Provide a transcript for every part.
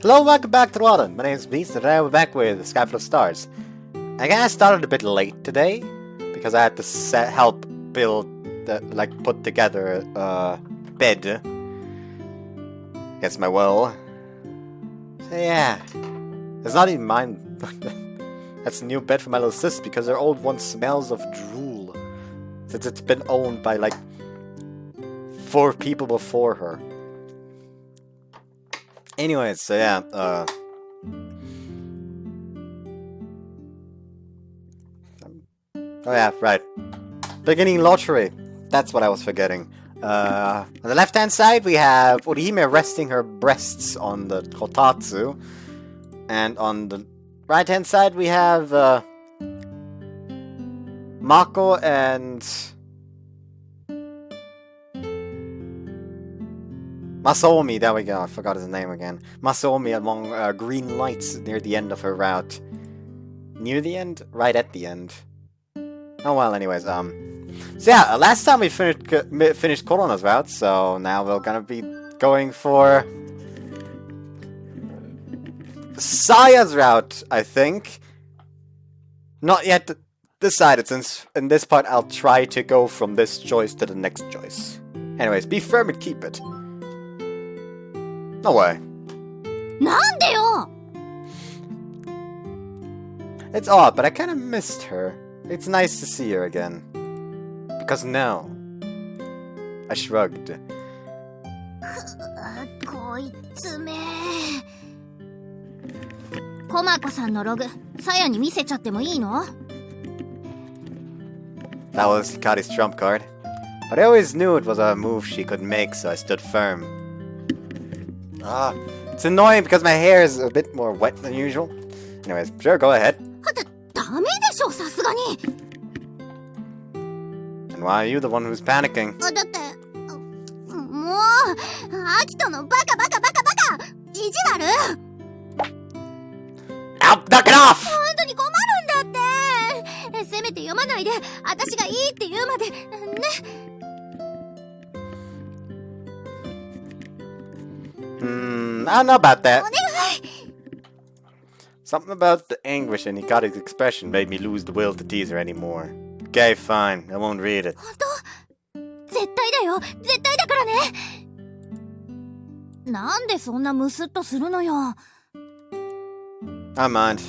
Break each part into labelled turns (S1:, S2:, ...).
S1: Hello, welcome back to the Walden. My name is Beast, and today we're back with Sky Full of Stars. I kinda started a bit late today, because I had to help build, put together a bed against my will. So yeah, it's not even mine. That's a new bed for my little sis, because her old one smells of drool, since it's been owned by, 4 people before her. Anyways, so yeah, oh yeah, right. Beginning lottery. That's what I was forgetting. On the left-hand side, we have Orihime resting her breasts on the kotatsu. And on the right-hand side, we have Mako and Masaomi, there we go, I forgot his name again. Masaomi among green lights near the end of her route. Near the end? Right at the end. Oh well, anyways, so yeah, last time we finished Corona's route, so now we're gonna be going for Saya's route, I think. Not yet decided, since in this part I'll try to go from this choice to the next choice. Anyways, be firm and keep it. No way. It's odd, but I kinda missed her. It's nice to see her again. Because no. I shrugged. That was Hikari's trump card. But I always knew it was a move she could make, so I stood firm. It's annoying because my hair is a bit more wet than usual. Anyways, sure, go ahead. And why are you the one who's panicking? Now, knock it off! I don't know about that. Something about the anguish in Hikari's expression made me lose the will to tease her anymore. Okay, fine. I won't read it. I mind.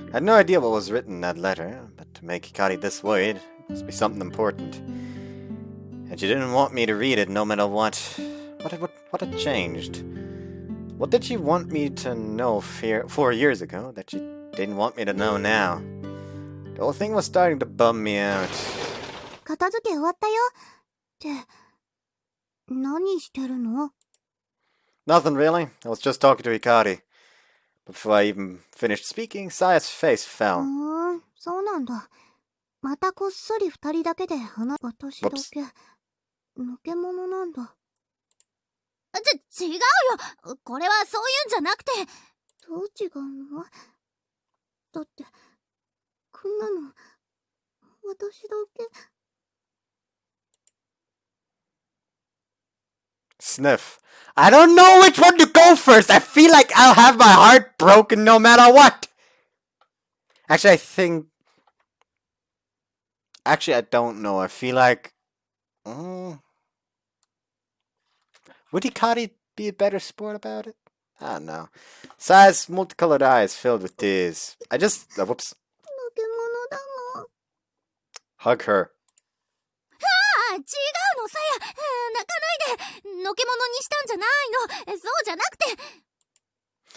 S1: I had no idea what was written in that letter, but to make Hikari this worried, it must be something important. And she didn't want me to read it no matter what. What had changed? What did she want me to know 4 years ago that she didn't want me to know now? The whole thing was starting to bum me out. Nothing really. I was just talking to Hikari. Before I even finished speaking, Saya's face fell. Whoops.
S2: 違うよ。これはそういうんじゃなくて。どう違うの？だって、こんなの、私だけ。
S1: Sniff. I don't know which one to go first. I feel like I'll have my heart broken no matter what. Actually, I don't know. I feel like... Would Hikari be a better sport about it? I don't know. Saya's multicolored eyes filled with tears. I just... whoops. Hug her.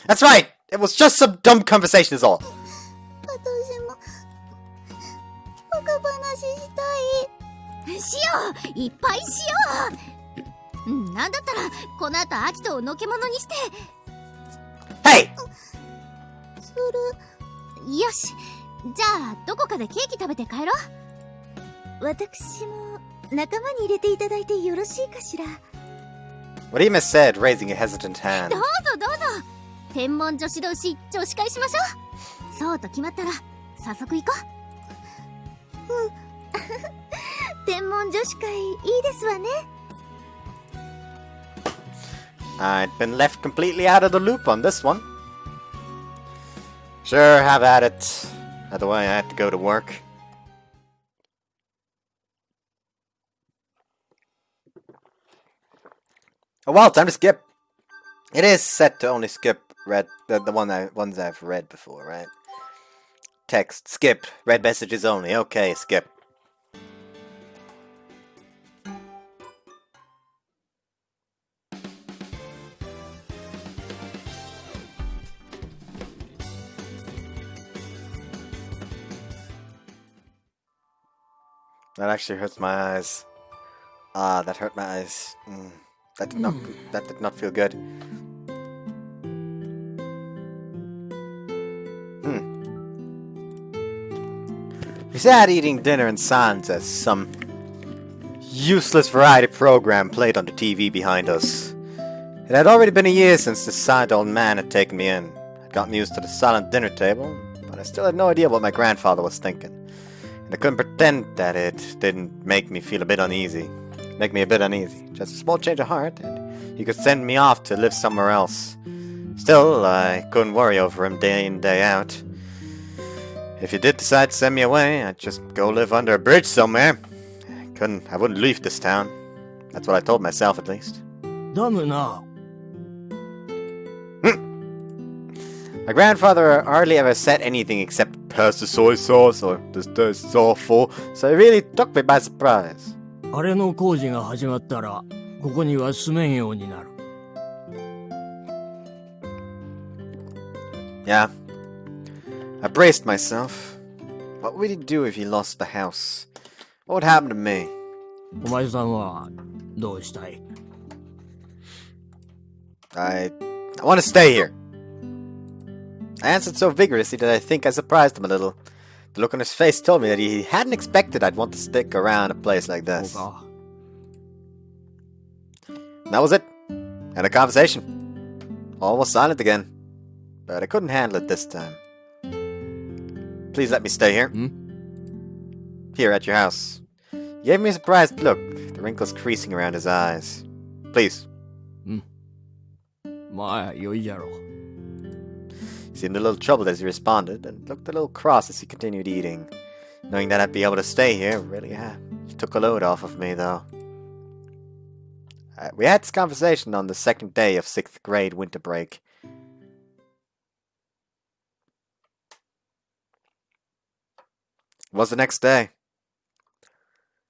S1: That's right! It was just some dumb conversation is all. Hey!
S2: よし、じゃあどこかでケーキ食べて帰ろう。私も仲間に入れていただいてよろしいかしら。
S1: Orihime said, raising a hesitant hand.
S2: どうぞどうぞ。天文女子同士女子会しましょう。そうと決まったら早速行こう。天文女子会いいですわね。
S1: I'd been left completely out of the loop on this one. Sure, have at it. Either way, I had to go to work. Oh well, time to skip. It is set to only skip the ones I've read before, right? Text, skip, read messages only. Okay, skip. That actually hurts my eyes. Ah, that hurt my eyes. That did not feel good. We sat eating dinner in silence as some useless variety program played on the TV behind us. It had already been a year since the silent old man had taken me in. I'd gotten used to the silent dinner table, but I still had no idea what my grandfather was thinking. And I couldn't pretend that it didn't make me a bit uneasy. Just a small change of heart, and he could send me off to live somewhere else. Still, I couldn't worry over him day in, day out. If he did decide to send me away, I'd just go live under a bridge somewhere. I wouldn't leave this town. That's what I told myself, at least. My grandfather hardly ever said anything except pass the soy sauce or this is awful, so it really took me by surprise. Yeah. I braced myself. What would he do if he lost the house? What would happen to me? I want to stay here. I answered so vigorously that I think I surprised him a little. The look on his face told me that he hadn't expected I'd want to stick around a place like this. And that was it. End of conversation. All was silent again. But I couldn't handle it this time. Please let me stay here. Here at your house. He gave me a surprised look, the wrinkles creasing around his eyes. Please. He seemed a little troubled as he responded, and looked a little cross as he continued eating. Knowing that I'd be able to stay here, really, took a load off of me, though. We had this conversation on the second day of 6th grade winter break. It was the next day.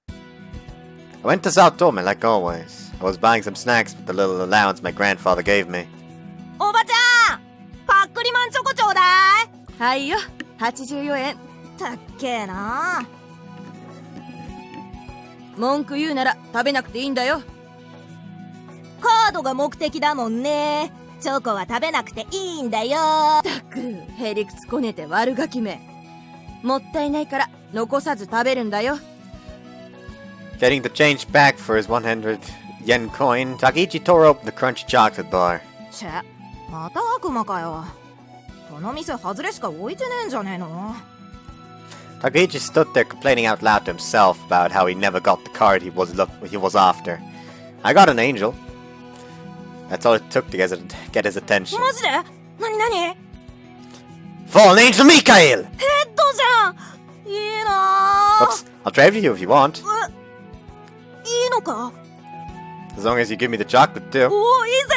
S1: I went to Sao Tome like always. I was buying some snacks with the little allowance my grandfather gave me.
S2: おばちゃんパックリマンチョコちょうだいはいよ84円たっけえな文句言うなら食べなくていいんだよカードが目的だもんねチョコは食べなくていいんだよたくへりくつこねて悪ガキめもったいないから残さず食べるんだよ
S1: Getting the change back for his 100 yen coin, Takichi tore open the crunchy chocolate bar.
S2: チェまた悪魔かよこの店外れしか置いてねえんじゃねえの
S1: Takichi stood there complaining out loud to himself about how he never got the card he was after. I got an angel. That's all it took to get his attention.
S2: マジで何何
S1: Fallen Angel Mikael!
S2: ヘッドじゃんいいな
S1: Oops, I'll trade for you if you want.
S2: いいのか
S1: As long as you give me the chocolate too.
S2: おおいいぜ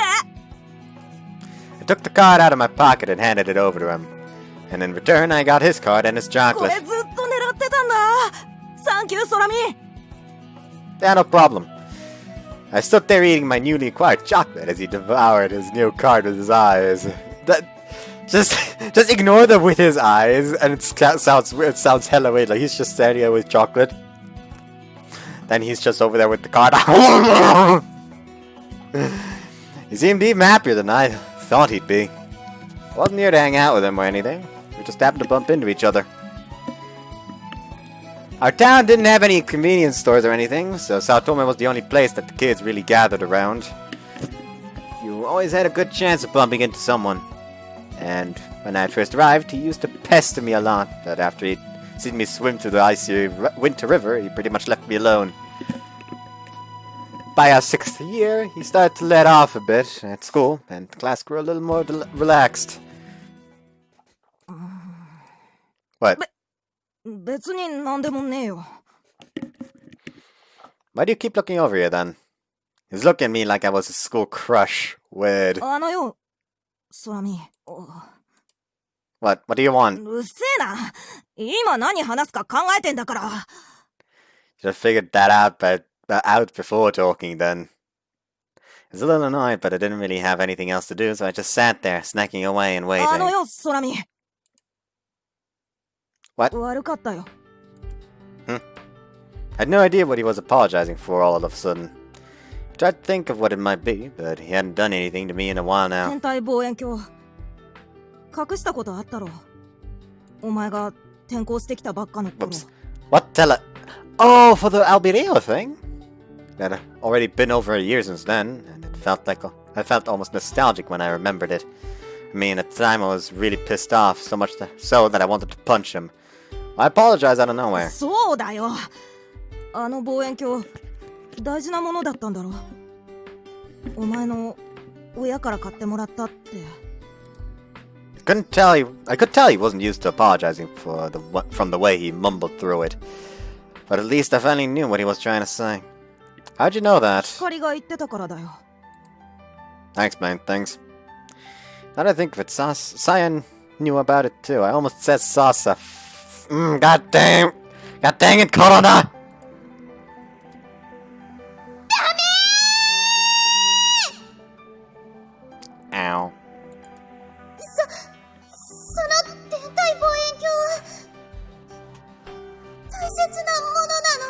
S1: I took the card out of my pocket and handed it over to him. And in return, I got his card and his
S2: こ
S1: chocolate.
S2: れずっと狙ってたんだサンキューソラミ
S1: Yeah, no problem. I stood there eating my newly acquired chocolate as he devoured his new card with his eyes. Just ignore them with his eyes, and it sounds hella weird. Like he's just standing there with chocolate. Then he's just over there with the card. He seemed even happier than I thought he'd be. I wasn't here to hang out with him or anything. We just happened to bump into each other. Our town didn't have any convenience stores or anything, so Sao Tome was the only place that the kids really gathered around. You always had a good chance of bumping into someone. And when I first arrived, he used to pester me a lot, but after he'd seen me swim through the icy winter river, he pretty much left me alone. by our 6th year, he started to let off a bit at school, and the class grew a little more relaxed. What?
S2: 別になんでもねえよ。
S1: Why do you keep looking over here then? He's looking at me like I was a school crush. Weird.
S2: あのよ、空見。
S1: What do you want?
S2: うっせえな。今何話すか考えてんだから。
S1: Should have figured that out before talking then. I was a little annoyed, but I didn't really have anything else to do, so I just sat there, snacking away and waiting.
S2: あのよ、空見。
S1: What?
S2: 悪かったよ。
S1: I had no idea what he was apologizing for all of a sudden. I tried to think of what it might be, but he hadn't done anything to me in a while now.
S2: 天体望遠鏡。隠したことあったろ。お前が転校してきたばっかの頃。
S1: What Oh, for the Albireo thing? That had already been over a year since then, and I felt almost nostalgic when I remembered it. I mean, at the time I was really pissed off, so much so that I wanted to punch him. I apologized out of nowhere.
S2: そうだよ。あの望遠鏡、大事なものだったんだろ。お前の親から買ってもらったって。
S1: I could tell he wasn't used to apologizing from the way he mumbled through it. But at least I finally knew what he was trying to say. How'd you know that?
S2: 光が言ってたからだよ。
S1: Thanks, man, thanks. Now that I think of it, Cyan knew about it too. I almost said Sasa. God dang it, Corona! Ow.
S3: その天体望遠鏡は大切なものなの。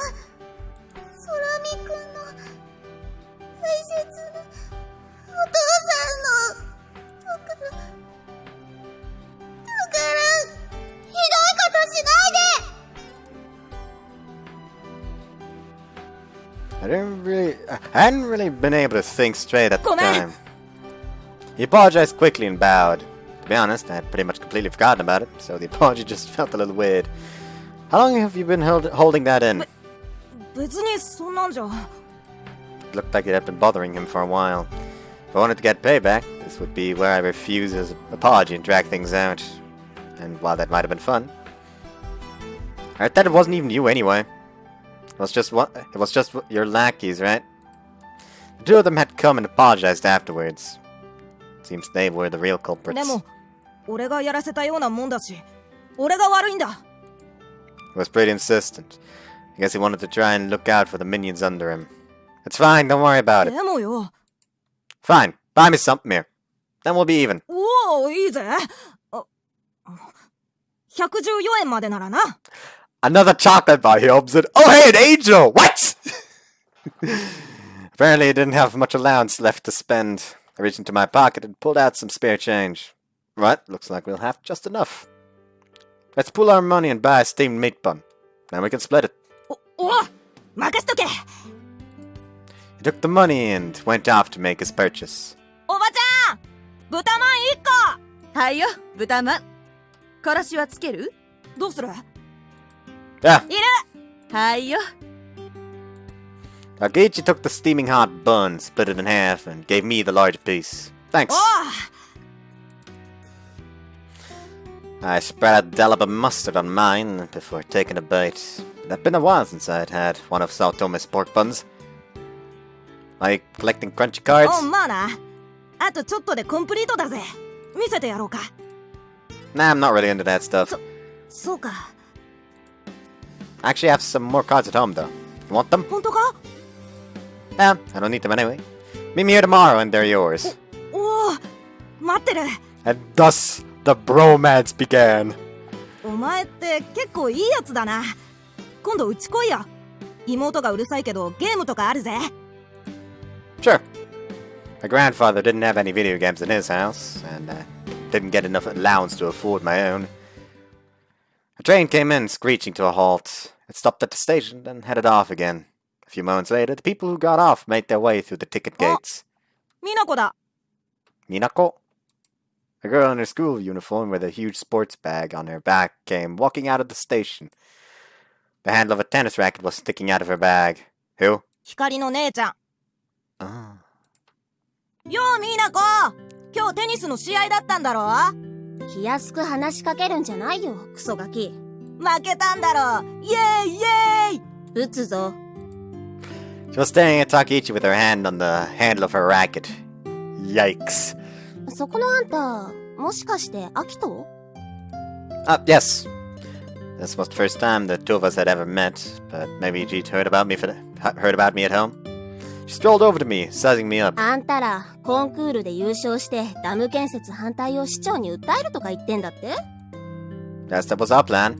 S3: 空見くんの大切なお父さんの。だからひどいことしないで。
S1: I hadn't really been able to think straight at the
S2: Come on.
S1: time. He apologized quickly and bowed. To be honest, I had pretty much completely forgotten about it, so the apology just felt a little weird. How long have you been holding that in?
S2: 別にそんなんじゃ。
S1: It looked like it had been bothering him for a while. If I wanted to get payback, this would be where I refuse his apology and drag things out. And while that might have been fun, I heard that it wasn't even you anyway. It was just your lackeys, right? The two of them had come and apologized afterwards. Seems they were the real
S2: で
S1: culprits.
S2: も、俺がやらせたようなもんだし、俺が悪いんだ。
S1: He was pretty insistent. I guess he wanted to try and look out for the minions under him. It's fine, don't worry about it.
S2: でもよ。
S1: Fine, buy me something here. Then we'll be even.
S2: おお、いいぜ。114円までならな。
S1: Another chocolate bar, he opens it. Oh, hey, an angel! What? Apparently, he didn't have much allowance left to spend. I reached into my pocket and pulled out some spare change. Right, looks like we'll have just enough. Let's pool our money and buy a steamed meat bun. Then we can split it.
S2: お、任しとけ。
S1: He took the money and went off to make his purchase.
S2: おばちゃん、豚まん1個。はいよ、豚まん。からしはつける？どうする？
S1: Yeah.
S2: いる。はいよ。
S1: Agechi took the steaming hot bun, split it in half, and gave me the large piece. Thanks.
S2: おお。
S1: I spread out dollop of mustard on mine before taking a bite. It had been a while since I'd had one of Saotome's pork buns. Are you collecting crunchy cards?
S2: お、まあな。あとちょっとでコンプリートだぜ。見せてやろうか。
S1: Nah, I'm not really into that stuff.
S2: そうか。
S1: I actually have some more cards at home, though. You want them?
S2: 本当か？
S1: Yeah, I don't need them anyway. Meet me here tomorrow and they're yours.
S2: おお、待ってる。
S1: And thus, the bromance began.
S2: お前って結構いいやつだな。今度うち来いよ。妹がうるさいけどゲームとかあるぜ。
S1: Sure. My grandfather didn't have any video games in his house, and I didn't get enough allowance to afford my own. A train came in, screeching to a halt. It stopped at the station, then headed off again. A few moments later, the people who got off made their way through the ticket gates.
S2: みなこだ。
S1: Minako? A girl in her school uniform with a huge sports bag on her back came walking out of the station. The handle of a tennis racket was sticking out of her bag. Who?
S2: 光の姉ちゃん。
S1: Oh.
S2: ようみなこ、今日テニスの試合だったんだろ？
S3: 気安く話しかけるんじゃないよ、クソガキ。
S2: 負けたんだろ？イエーイイエーイ！
S3: 打つぞ。
S1: She was staring at Takichi with her hand on the handle of her racket. Yikes.
S3: そこのあんた、もしかしてアキト？
S1: Yes. This was the first time the two of us had ever met, but maybe she'd heard about me at home. She strolled over to me, sizing me up.
S3: あんたら、コンクールで優勝してダム建設反対を市長に訴えるとか言ってんだって？
S1: Yes, that was our plan.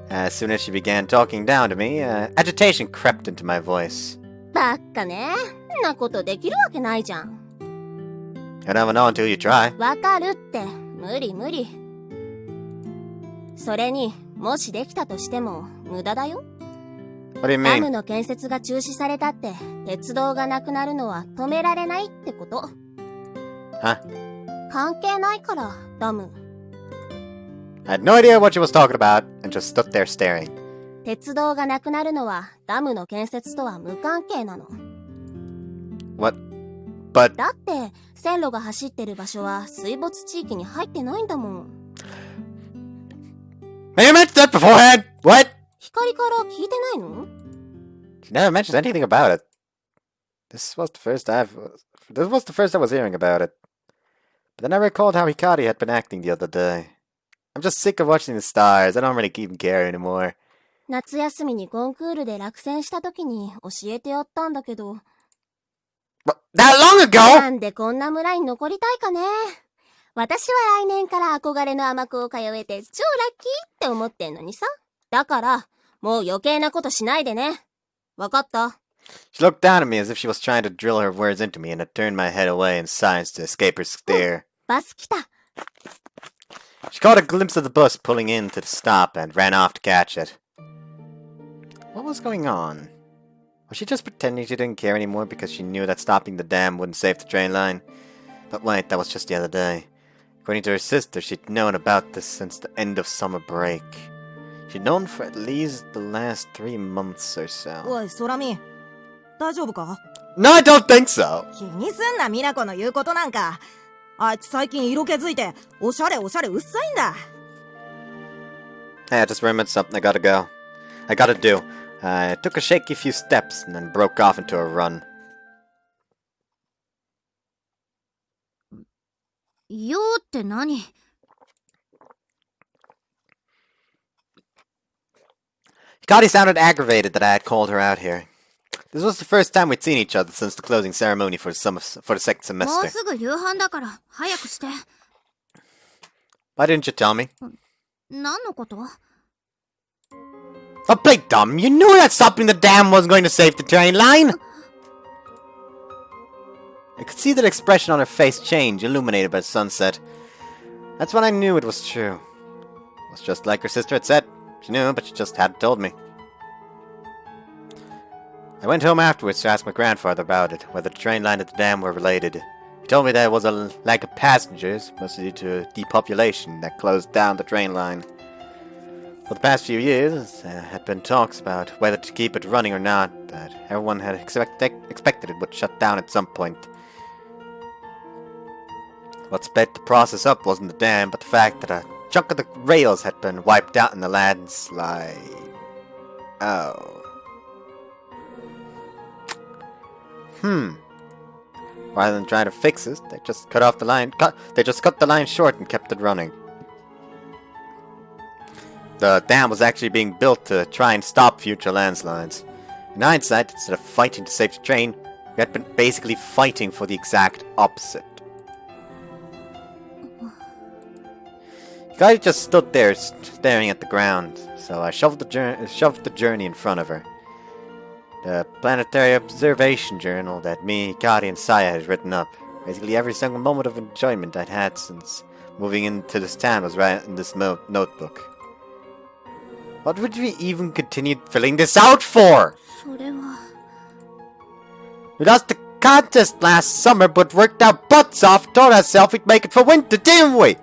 S1: As soon as she began talking down to me, agitation crept into my voice.
S3: ばっかね。んなことできるわけないじゃん。
S1: You never know until you try.
S3: わかるって。無理無理。それに、もしできたとしても無駄だよ。
S1: What do you
S3: ダム
S1: mean?
S3: の建設が中止されたって、鉄道がなくなるのは止められないってこと。
S1: Huh?
S3: 関係ないから、ダム。
S1: I had no idea what she was talking about and just stood there staring.
S3: 鉄道がなくなるのはダムの建設とは無関係なの。
S1: What? But
S3: だって線路が走ってる場所は水没地域に入ってないんだもん。
S1: you mentioned that beforehand. What?
S3: 光から聞いてないの？
S1: She never mentioned anything about it. This was the first I was hearing about it. But then I recalled how Hikari had been acting the other day. I'm just sick of watching the stars. I don't really even care anymore.
S3: 夏休みにコンクールで落選した時に教えてやったんだけど。
S1: What? That long
S3: な
S1: ago?
S3: んでこんな村に残りたいかね。私は来年から憧れの甘子を通えて超ラッキーって思ってんのにさ。だから、もう余計なことしないでね。わかった？
S1: She looked down at me as if she was trying to drill her words into me, and I turned my head away in signs to escape her stare.
S3: バス来た。
S1: She caught a glimpse of the bus pulling in to the stop and ran off to catch it. What was going on? Was she just pretending she didn't care anymore because she knew that stopping the dam wouldn't save the train line? But wait, that was just the other day. According to her sister, she'd known about this since the end of summer break. She'd known for at least the last 3 months or so.
S2: おい、空見。大丈夫か？
S1: No, I don't think so!
S2: 気にすんな、みなこの言うことなんか。あいつ最近色気づいて、おしゃれうっさいんだ。
S1: Hey, I just remembered something I gotta do. I took a shaky few steps and then broke off into a run.
S3: よーって何？
S1: Hikari sounded aggravated that I had called her out here. This was the first time we'd seen each other since the closing ceremony for the second
S3: もう
S1: semester.
S3: すぐ夕飯だから早くして。
S1: Why didn't you tell me?
S3: 何のこと？
S1: Oh, play dumb! You knew that stopping the dam wasn't going to save the train line! I could see that expression on her face change, illuminated by the sunset. That's when I knew it was true. It was just like her sister had said. She knew, but she just hadn't told me. I went home afterwards to ask my grandfather about it, whether the train line and the dam were related. He told me that it was a lack of passengers, mostly due to depopulation, that closed down the train line. For the past few years, there had been talks about whether to keep it running or not, that everyone had expected it would shut down at some point. What sped the process up wasn't the dam, but the fact that a chunk of the rails had been wiped out in the landslide. Oh. Rather than trying to fix it, they just cut the line short and kept it running. The dam was actually being built to try and stop future landslides. In hindsight, instead of fighting to save the train, we had been basically fighting for the exact opposite. The guy just stood there staring at the ground, so I shoved the journey in front of her. The planetary observation journal that me, Hikari, and Saya had written up. Basically every single moment of enjoyment I'd had since moving into this town was right in this notebook. What would we even continue filling this out for?
S3: それは。
S1: We lost the contest last summer, but worked our butts off and told ourselves we'd make it for winter, didn't we?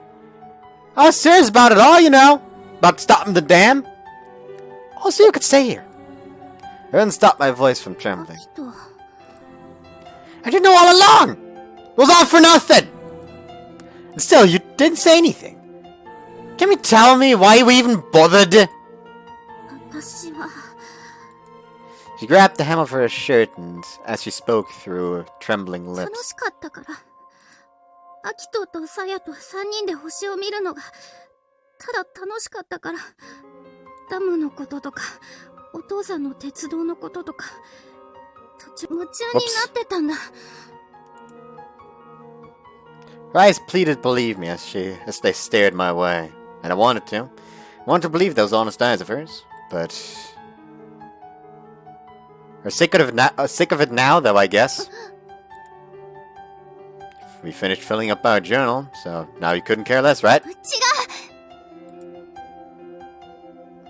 S1: I was serious about it all, you know. About stopping the dam. Also, you could stay here. I didn't stop my voice from trembling. I didn't know all along! It was all for nothing! And still, you didn't say anything. Can you tell me why we even bothered?
S3: 私は
S1: She grabbed the hem of her shirt and, as she spoke through trembling
S3: 楽
S1: lips,
S3: しかったから。アキトとサヤと3人で星を見るのがただ楽しかったから。ダムのこととか、お父さんの鉄道のこととか、途中夢中になってたんだ。
S1: her eyes pleaded believe me as they stared my way. And I wanted to. I wanted to believe those honest eyes of hers, but... We're sick of it now, though, I guess. We finished filling up our journal, so now you couldn't care less, right?
S3: 違う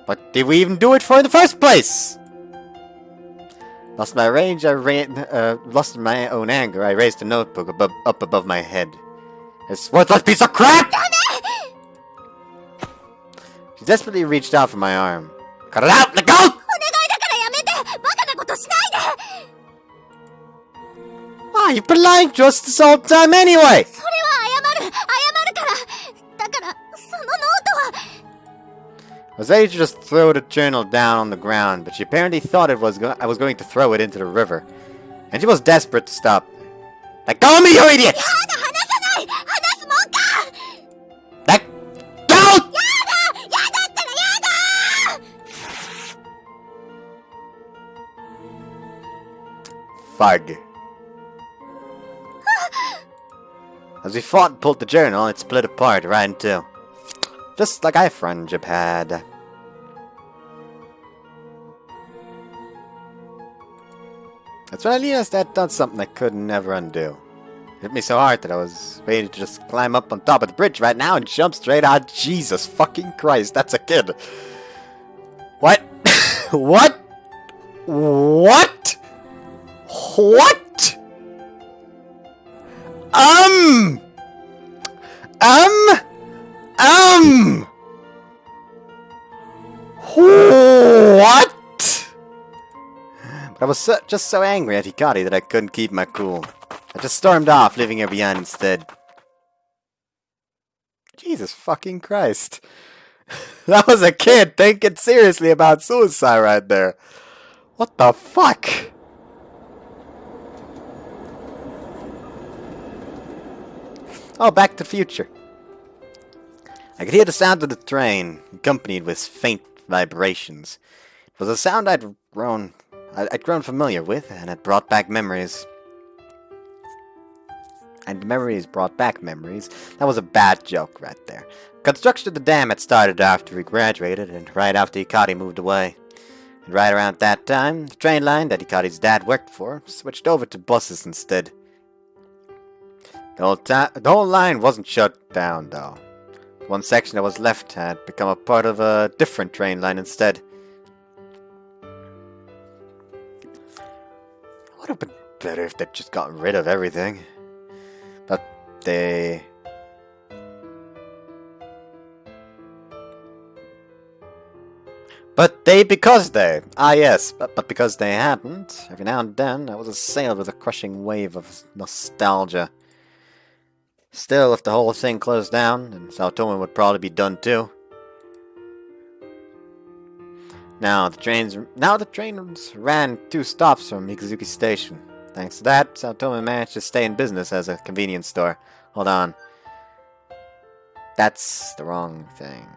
S1: What did we even do it for in the first place? Lost my rage, lost my own anger, I raised the notebook up above my head. This worthless piece of crap! She desperately reached out for my arm. Cut it out! Let go!
S3: お願いだからやめてバカなことしないで
S1: Ah, you've been lying to us this whole time anyway!
S3: それは謝るからだからそのノートは
S1: I was ready to just throw the journal down on the ground, but she apparently thought I was going to throw it into the river. And she was desperate to stop. Let go of me, you idiot!
S3: やだ離さない話すもんか
S1: Let go!
S3: やだったらやだ
S1: Fug. As we fought and pulled the journal, it split apart right in two. Just like I friendship had. That's when I realized I'd done something I could never undo. It hit me so hard that I was ready to just climb up on top of the bridge right now and jump straight out. Jesus fucking Christ, that's a kid. What? What? What? What? What? But I was just so angry at Hikari that I couldn't keep my cool. I just stormed off, leaving her behind instead. Jesus fucking Christ. That was a kid thinking seriously about suicide right there. What the fuck? Oh, Back to the Future. I could hear the sound of the train, accompanied with faint vibrations. It was a sound I'd grown familiar with, and it brought back memories. And memories brought back memories. That was a bad joke right there. Construction of the dam had started after we graduated, and right after Hikari moved away. And right around that time, the train line that Hikari's dad worked for switched over to buses instead. The whole line wasn't shut down, though. One section that was left had become a part of a different train line instead. It would have been better if they'd just gotten rid of everything. But they... yes, but because they hadn't, every now and then I was assailed with a crushing wave of nostalgia. Still, if the whole thing closed down, then Sao Tome would probably be done too. Now the trains ran 2 stops from Mikazuki Station. Thanks to that, Sao Tome managed to stay in business as a convenience store. Hold on. That's the wrong thing.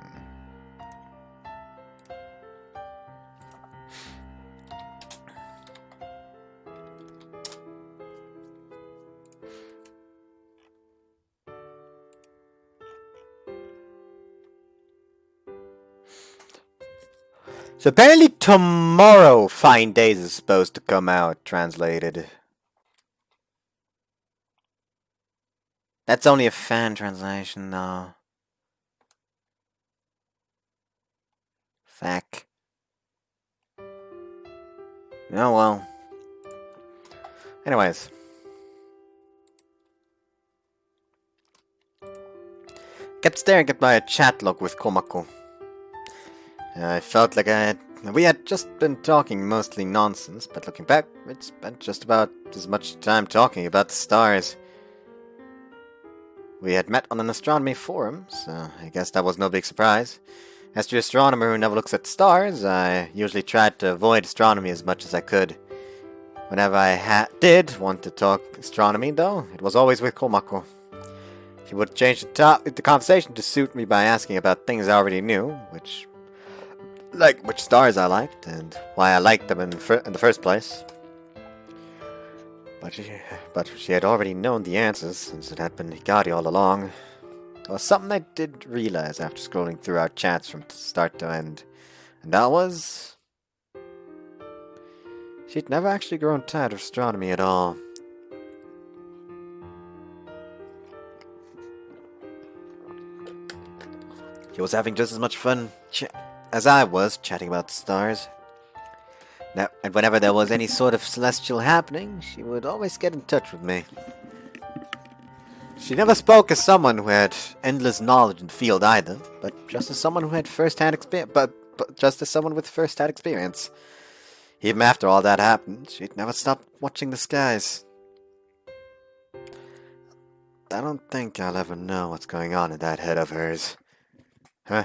S1: So apparently tomorrow Fine Days is supposed to come out, translated. That's only a fan translation, though. Fuck. Oh well. Anyways. Kept staring at my chat log with Komako. I felt like I had We had just been talking mostly nonsense, but looking back, we'd spent just about as much time talking about the stars. We had met on an astronomy forum, so I guess that was no big surprise. As the astronomer who never looks at stars, I usually tried to avoid astronomy as much as I could. Whenever I did want to talk astronomy, though, it was always with Komako. She would change the conversation to suit me by asking about things I already knew, which stars I liked, and why I liked them in the first place. But she had already known the answers, since it had been Hikari all along. There was something I did realize after scrolling through our chats from start to end, and that was... she'd never actually grown tired of astronomy at all. She was having just as much fun as I was chatting about the stars. And whenever there was any sort of celestial happening, she would always get in touch with me. She never spoke as someone who had endless knowledge in the field either, but just as someone who had first-hand experience. But just as someone with first-hand experience. Even after all that happened, she'd never stop watching the skies. I don't think I'll ever know what's going on in that head of hers. Huh?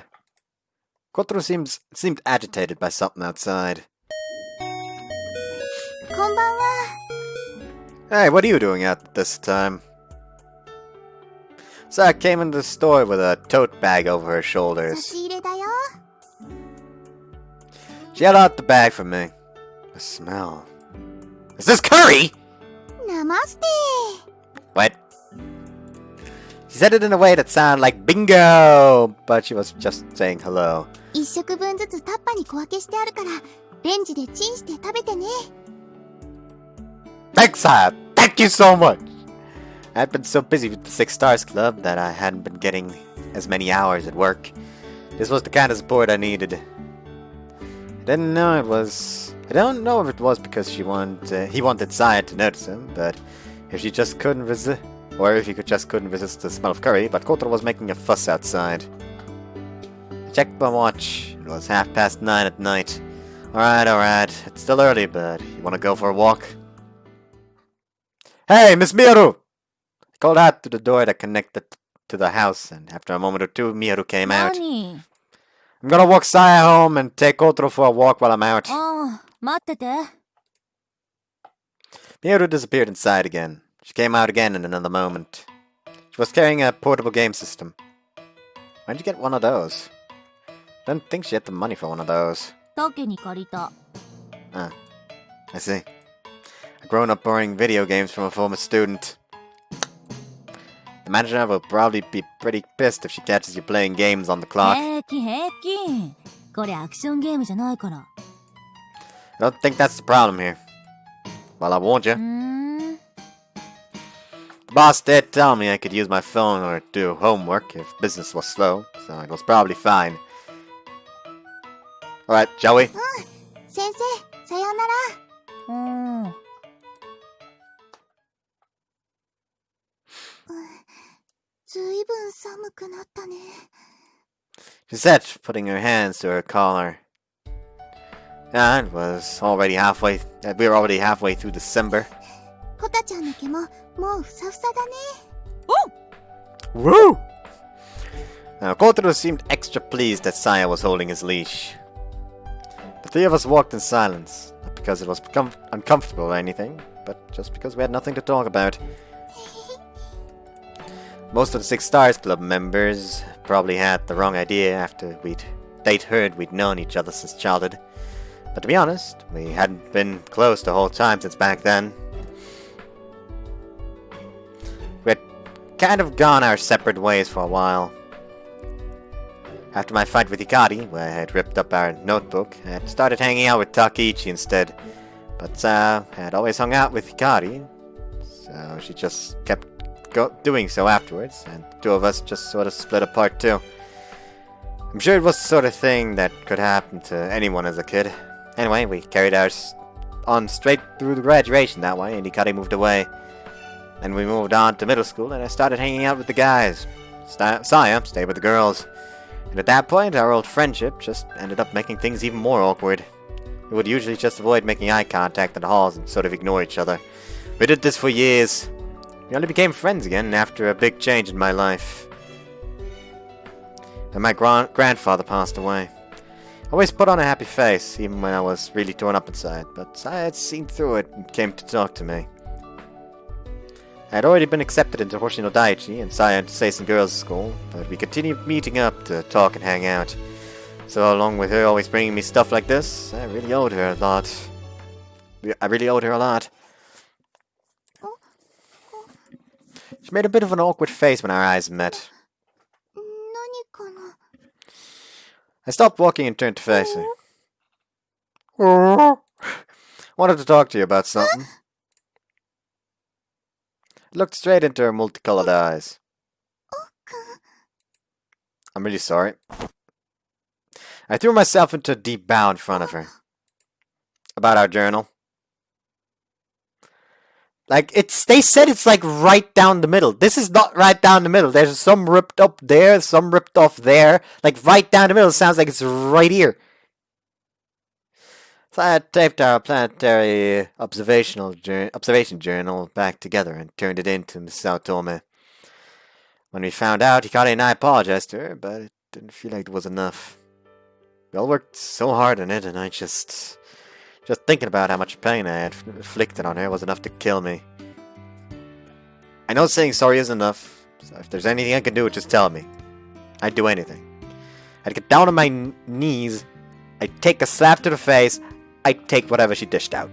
S1: Kotaro seemed agitated by something outside.
S3: こんばんは。
S1: Hey, what are you doing out this time? So I came into the store with a tote bag over her
S3: 差
S1: shoulders.
S3: し入れだよ。
S1: She held out the bag for me. The smell. Is this curry?
S3: ナマステ
S1: What? She said it in a way that sounded like bingo, but she was just saying hello.
S3: 一食分ずつタッパに小分けしてあるから、レンジでチンして食べてね。
S1: Thanks, sire. Thank you so much. I had been so busy with the Six Stars Club that I hadn't been getting as many hours at work. This was the kind of support I needed. I don't know if it was because he wanted Saya to notice him, but if she just couldn't resist, or if he just couldn't resist the smell of curry, but Kotaro was making a fuss outside. I checked my watch. It was 9:30 at night. Alright. It's still early, but you wanna go for a walk? Hey, Miss Miharu! I called out to the door that connected to the house, and after a moment or two, Miharu came out.
S2: 何
S1: I'm gonna walk Saya home and take Kotaro for a walk while I'm out.
S2: ああ、待ってて。
S1: Miharu disappeared inside again. She came out again in another moment. She was carrying a portable game system. Why'd you get one of those? Don't think she had the money for one of those.
S2: タケに借りた。
S1: I see. A grown-up borrowing video games from a former student. The manager will probably be pretty pissed if she catches you playing games on the clock.
S2: 平気。これアクションゲームじゃないから。
S1: I don't think that's the problem here. Well, I warned you.
S2: うーん。
S1: The boss did tell me I could use my phone or do homework if business was slow, so it was probably fine. Alright, shall we?
S3: 先生、さようなら。
S2: うーん。
S3: ずいぶん寒くなったね。
S1: She said, putting her hands to her collar. Yeah, it was already halfway. We were already halfway through December.
S3: コタちゃんの毛ももうふさふさだね。
S1: Woo! Now, Kotaro seemed extra pleased that Saya was holding his leash. The three of us walked in silence, not because it was uncomfortable or anything, but just because we had nothing to talk about. Most of the Six Stars Club members probably had the wrong idea after they'd heard we'd known each other since childhood. But to be honest, we hadn't been close the whole time since back then. We had kind of gone our separate ways for a while. After my fight with Hikari, where I had ripped up our notebook, I had started hanging out with Takiichi instead. But I had always hung out with Hikari, so she just kept doing so afterwards, and the two of us just sort of split apart too. I'm sure it was the sort of thing that could happen to anyone as a kid. Anyway, we carried ours on straight through the graduation that way, and Hikari moved away. Then we moved on to middle school, and I started hanging out with the guys. Saya stayed with the girls. And at that point, our old friendship just ended up making things even more awkward. We would usually just avoid making eye contact in the halls and sort of ignore each other. We did this for years. We only became friends again after a big change in my life. And my grandfather passed away. I always put on a happy face, even when I was really torn up inside, but Saya had seen through it and came to talk to me. I had already been accepted into Hoshino Daiichi and Saya into Seisen Girls' School, but we continued meeting up to talk and hang out. So along with her always bringing me stuff like this, I really owed her a lot. She made a bit of an awkward face when our eyes met. I stopped walking and turned to face her. Wanted to talk to you about something. I looked straight into her multicolored eyes. I'm really sorry. I threw myself into a deep bow in front of her. About our journal. Like, they said it's like right down the middle. This is not right down the middle. There's some ripped up there, some ripped off there. Like, right down the middle sounds like it's right here. So I taped our planetary observation journal back together and turned it in to Miss Saotome. When we found out, Hikari and I apologized to her, but it didn't feel like it was enough. We all worked so hard on it, and I just thinking about how much pain I had inflicted on her was enough to kill me. I know saying sorry isn't enough, so if there's anything I can do, just tell me. I'd do anything. I'd get down on my knees, I'd take a slap to the face, I'd take whatever she dished out.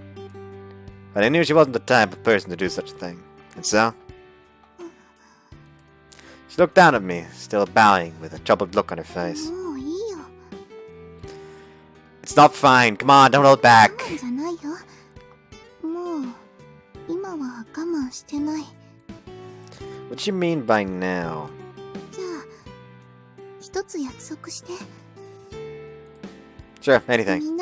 S1: But I knew she wasn't the type of person to do such a thing. And so? She looked down at me, still bowing, with a troubled look on her face. It's not fine. Come on, don't hold back. What do you mean by now? Sure, anything.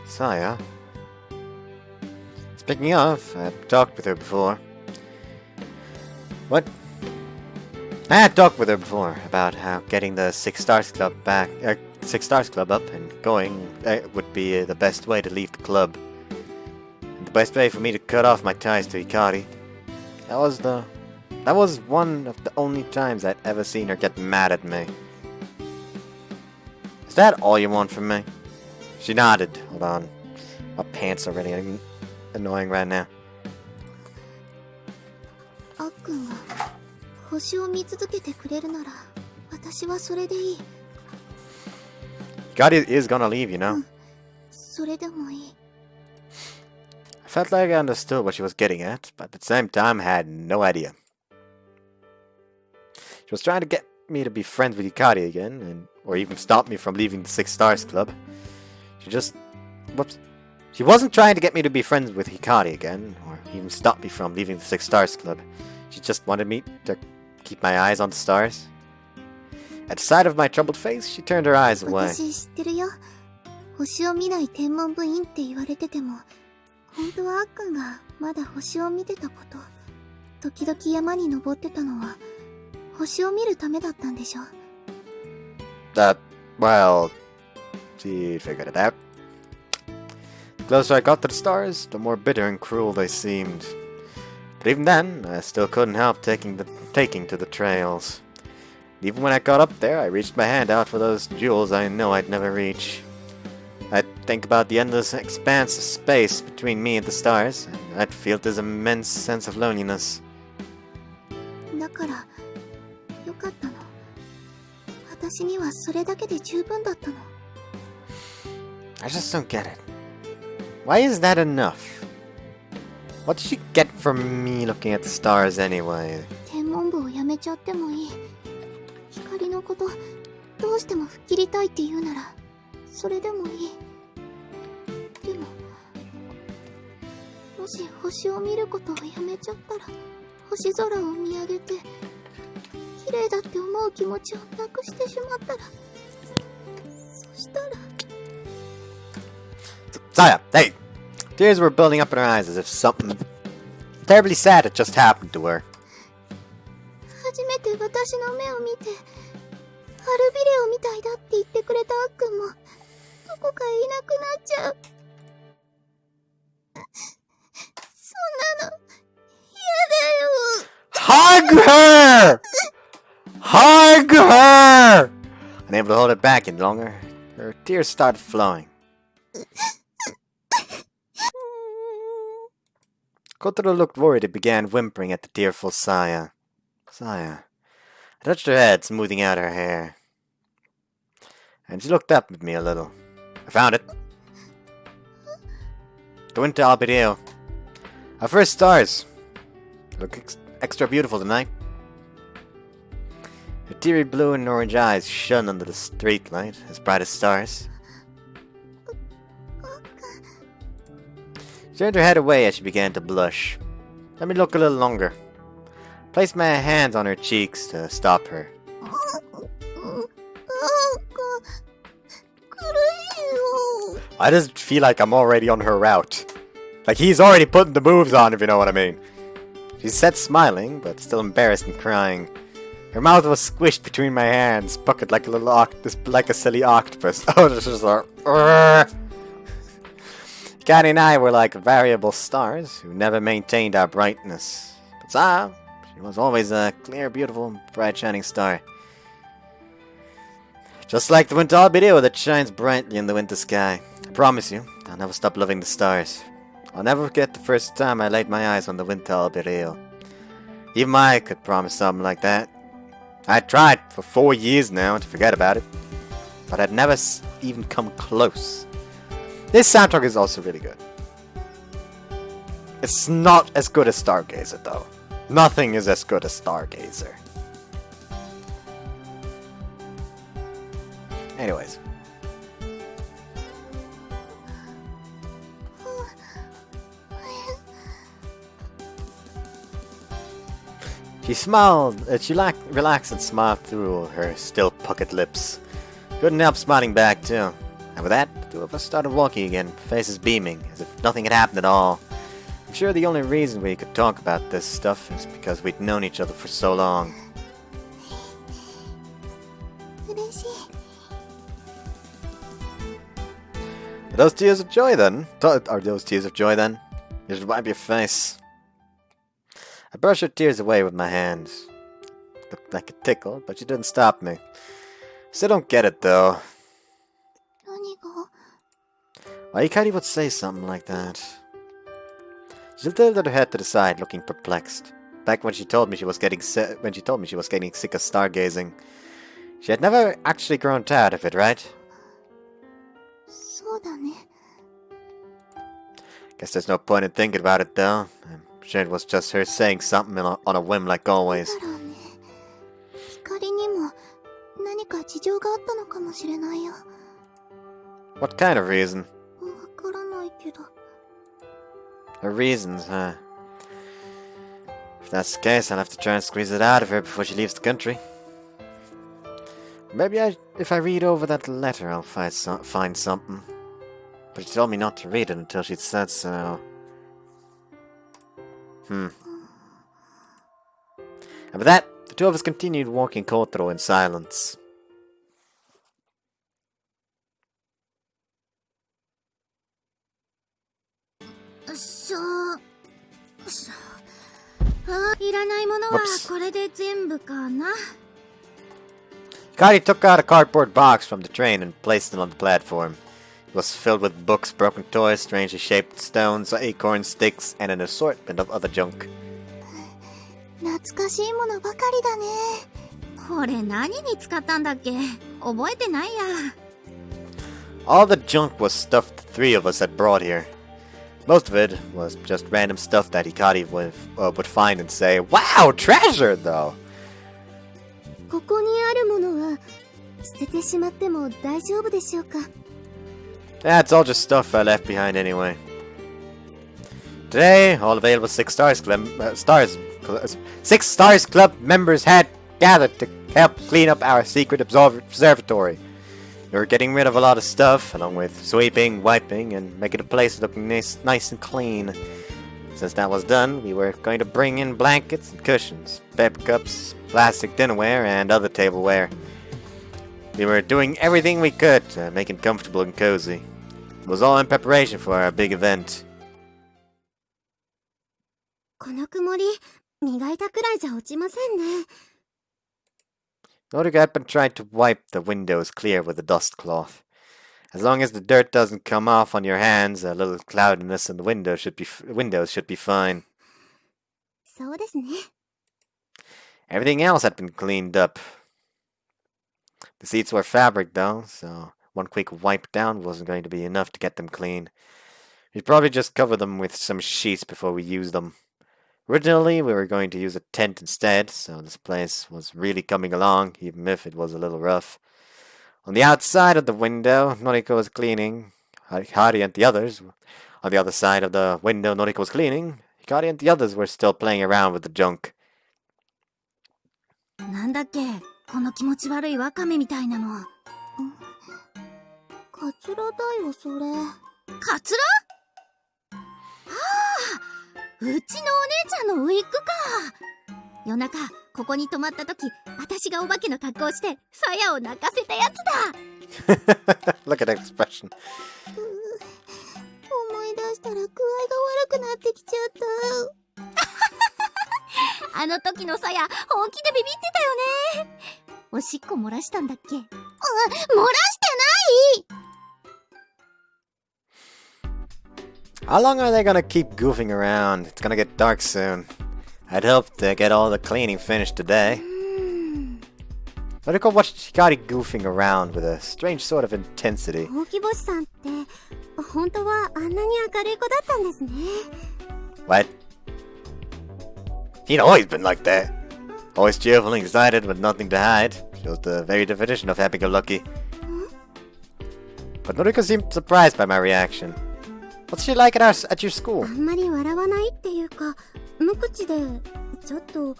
S1: Saya. Speaking of, I've talked with her before. What? I had talked with her before about how getting the Six Stars Club up and going would be the best way to leave the club. And the best way for me to cut off my ties to Hikari. That was one of the only times I'd ever seen her get mad at me. Is that all you want from me? She nodded. Hold on. My pants are really annoying right now. God is gonna leave, you know. I felt like I understood what she was getting at, but at the same time I had no idea. She was trying to get me to be friends with Hikari again, or even stop me from leaving the Six Stars Club. She wasn't trying to get me to be friends with Hikari again, or even stop me from leaving the Six Stars Club. She just wanted me to keep my eyes on the stars. At the sight of my troubled face, she turned her eyes away. Well, she figured it out. The closer I got to the stars, the more bitter and cruel they seemed. But even then, I still couldn't help taking to the trails. Even when I got up there, I reached my hand out for those jewels I know I'd never reach. I'd think about the endless expanse of space between me and the stars, and I'd feel this immense sense of loneliness. I just don't get it. Why is that enough? What did you get from me looking at the stars anyway?
S3: 綺麗だって思う気持ちをなくしてしまったら、そしたら。
S1: Saya, hey! Tears were building up in her eyes as if something terribly sad had just happened to her.
S3: 初めて私の目を見て、アルビレオみたいだって言ってくれたあっくんも、どこかいなくなっちゃう。そんなの、嫌だよ。
S1: Hug her! Hug her! Unable to hold it back any longer, her tears started flowing. Kotaro looked worried and began whimpering at the tearful Saya. Saya. I touched her head, smoothing out her hair. And she looked up at me a little. I found it. The winter albireo. Our first stars. Look extra beautiful tonight. Her teary blue and orange eyes shone under the street light as bright as stars. She turned her head away as she began to blush. Let me look a little longer. Placed my hands on her cheeks to stop her. I just feel like I'm already on her route. Like he's already putting the moves on, if you know what I mean. She sat smiling, but still embarrassed and crying. Her mouth was squished between my hands, puckered like a little like a silly octopus. Oh, this is like... Kari and I were like variable stars who never maintained our brightness. But Saya, she was always a clear, beautiful, bright shining star. Just like the winter albireo that shines brightly in the winter sky. I promise you, I'll never stop loving the stars. I'll never forget the first time I laid my eyes on the winter albireo. Even I could promise something like that. I tried for 4 years now to forget about it, but I'd never even come close. This soundtrack is also really good. It's not as good as Stargazer, though. Nothing is as good as Stargazer. Anyways. She smiled, she relaxed and smiled through her still puckered lips. Couldn't help smiling back too. And with that, the two of us started walking again, faces beaming, as if nothing had happened at all. I'm sure the only reason we could talk about this stuff is because we'd known each other for so long. Are those tears of joy then? You should wipe your face. I brushed her tears away with my hands. Looked like a tickle, but she didn't stop me. Still don't get it though. Why Hikari would say something like that. She tilted her head to the side, looking perplexed. Back when she told me she was getting sick of stargazing. She had never actually grown tired of it, right? Guess there's no point in thinking about it though. I'm sure it was just her saying something on a whim like always. What kind of reason? Her reasons, huh? If that's the case, I'll have to try and squeeze it out of her before she leaves the country. Maybe if I read over that letter, I'll find something. But she told me not to read it until she'd said so. And with that, the two of us continued walking Kotaro in silence. Kari took out a cardboard box from the train and placed it on the platform. It was filled with books, broken toys, strangely shaped stones, acorn sticks, and an assortment of other junk. All the junk was stuff the three of us had brought here. Most of it was just random stuff that Hikari would find and say, "Wow, treasure!" though. That's all just stuff I left behind anyway. Today, all available Six Stars Club members had gathered to help clean up our secret observatory. We were getting rid of a lot of stuff, along with sweeping, wiping, and making the place look nice and clean. Since that was done, we were going to bring in blankets and cushions, paper cups, plastic dinnerware, and other tableware. We were doing everything we could to make it comfortable and cozy. It was all in preparation for our big event.
S3: この曇り、磨いたくらいじゃ落ちませんね。
S1: Nordica had been trying to wipe the windows clear with a dust cloth. As long as the dirt doesn't come off on your hands, a little cloudiness in the windows should be fine.
S3: そうですね。
S1: Everything else had been cleaned up. The seats were fabric though, so one quick wipe down wasn't going to be enough to get them clean. We'd probably just cover them with some sheets before we use them. Originally, we were going to use a tent instead, so this place was really coming along, even if it was a little rough. On the outside of the window, Noriko was cleaning. Hikari and the others. On the other side of the window, Noriko was cleaning. Hikari and the others were still playing around with the junk.
S2: なんだっけ、この気持ち悪いワカメみたいなの。
S3: カツラだよ、それ。
S2: カツラ？うちのお姉ちゃんのウィッグか。夜中ここに泊まった時、私がお化けの格好をしてサヤを泣かせたやつだ。
S1: Look at that expression.
S3: 思い出したら具合が悪くなってきちゃった。
S2: あの時のサヤ、本気でビビってたよね。おしっこ漏らしたんだっけ？漏らしてない！
S1: How long are they gonna keep goofing around? It's gonna get dark soon. I'd hoped to get all the cleaning finished today. Noriko watched Hikari goofing around with a strange sort of intensity.
S3: ほうき星さんって本当はあんなに明るい子だったんですね。
S1: What? He'd always been like that. Always cheerful and excited with nothing to hide. She was the very definition of happy-go-lucky. But Noriko seemed surprised by my reaction. What's she like at your school?
S3: あんまり笑わないっていうか、無口でちょっと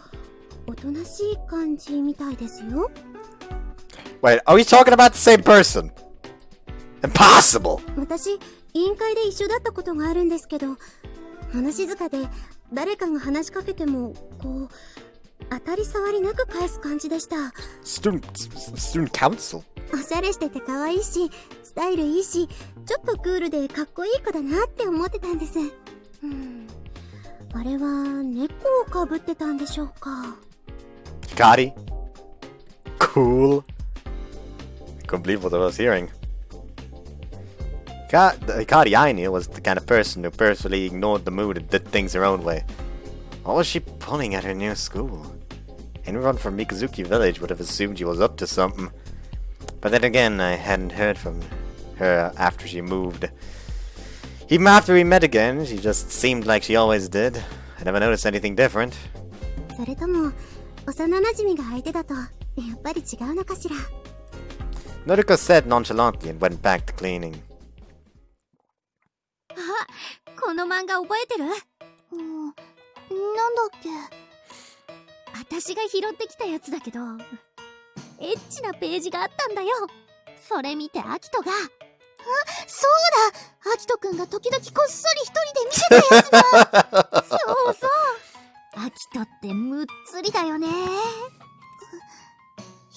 S3: おとなしい感じみたいですよ。
S1: Wait, are we talking about the same person? Impossible!
S3: 私、委員会で一緒だったことがあるんですけど、物静かで誰かが話しかけてもこう当たり障りなく返す感じでした。
S1: Student council?
S3: おしゃれしてて可愛いし、スタイルいいし、ちょっとクールでかっこいい子だなって思ってたんです。あれは猫をかぶってたんでしょうか。
S1: Hikari? Cool. I couldn't believe what I was hearing. The Hikari I knew was the kind of person who purposefully ignored the mood and did things her own way. What was she pulling at her new school? Anyone from Mikazuki village would have assumed she was up to something. But then again, I hadn't heard from her after she moved. Even after we met again, she just seemed like she always did. I never noticed anything different.
S3: それとも幼馴染が相手だとやっぱり違うのかしら。
S1: Noriko said nonchalantly and went back to cleaning.
S2: あ、この漫画覚えてる？
S3: なんだっけ。
S2: 私が拾ってきたやつだけど、エッチなページがあったんだよ。それ見てアキトが。
S3: そうだ、アキトくんが時々こっそり一人で見てたやつだ。
S2: そうそう。アキトってむっつりだよね。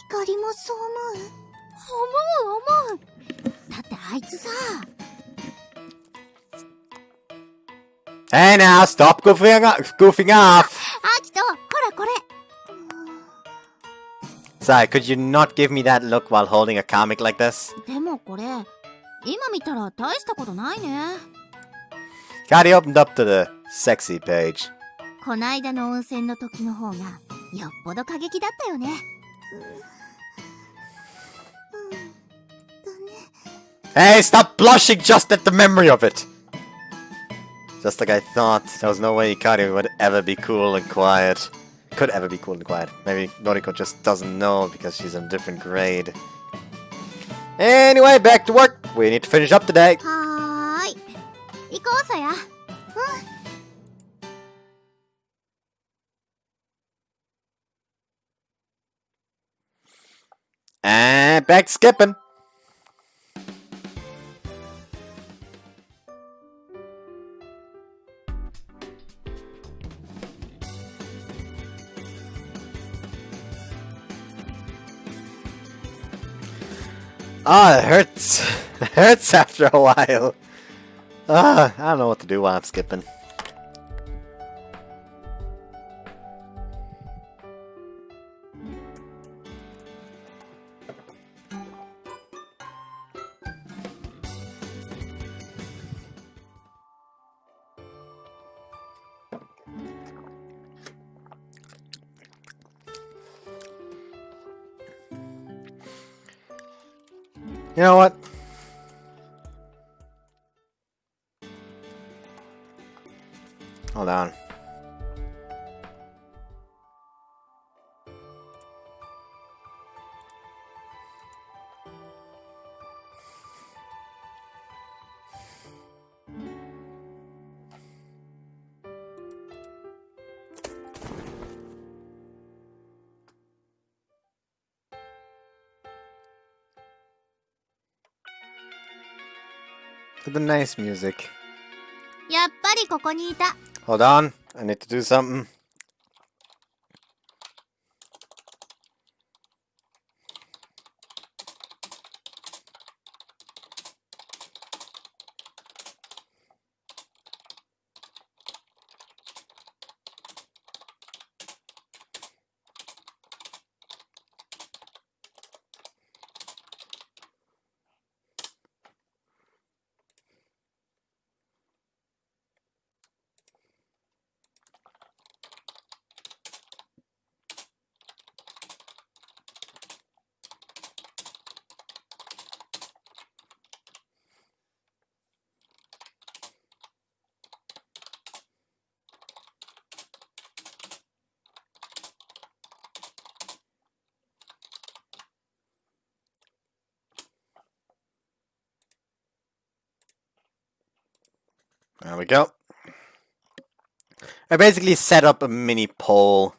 S3: 光もそう
S2: 思う。だってあいつさ。
S1: Hey now, stop goofing off!
S2: アキト、ほらこれ。
S1: Sorry, could you not give me that look while holding a comic like this?
S2: でもこれ、今見たら大したことないね。
S1: Kari opened up to the sexy page.
S2: こないだの温泉の時の方がよっぽど過激だったよね。
S1: Hey, stop blushing just at the memory of it! Just like I thought, there was no way Hikari would ever be cool and quiet. Could ever be cool and quiet. Maybe Noriko just doesn't know because she's in a different grade. Anyway, back to work. We need to finish up today.
S3: はーい。
S2: 行こうさや。
S1: And back skipping. Ah, it hurts. It hurts after a while. I don't know what to do while I'm skipping. You know what? Hold on. To the nice music.
S3: やっぱりここにいた。
S1: Hold on. I need to do something. There we go. I basically set up a mini poll.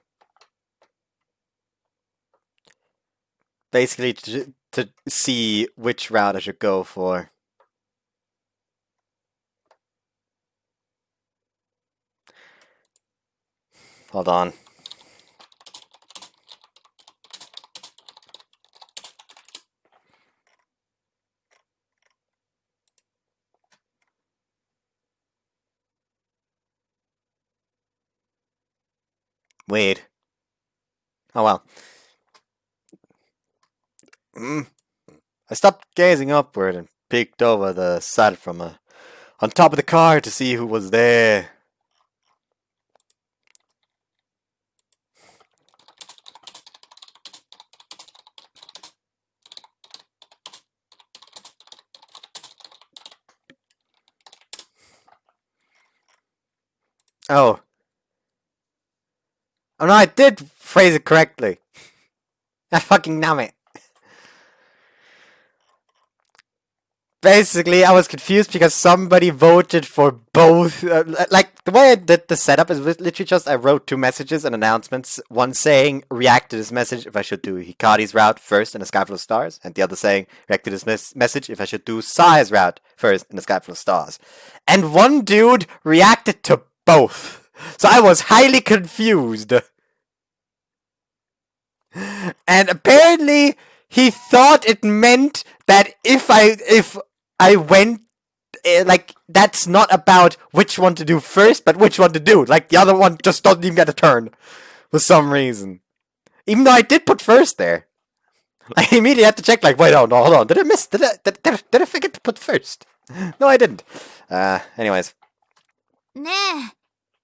S1: Basically to see which route I should go for. Hold on. Wait. Oh well. I stopped gazing upward and peeked over the side from on top of the car to see who was there. Oh. Oh no, I did phrase it correctly. I fucking damn it. Basically, I was confused because somebody voted for both. Like, the way I did the setup is literally just I wrote two messages and announcements. One saying, react to this message if I should do Hikari's route first in a sky full of stars. And the other saying, react to this message if I should do Sai's route first in a sky full of stars. And one dude reacted to both. So I was highly confused. And apparently, he thought it meant that if I went, like, that's not about which one to do first, but which one to do. Like, the other one just doesn't even get a turn. For some reason. Even though I did put first there. I immediately had to check, like, wait, oh, no, hold on. Did I forget to put first? No, I didn't. Anyways.
S3: ねえ、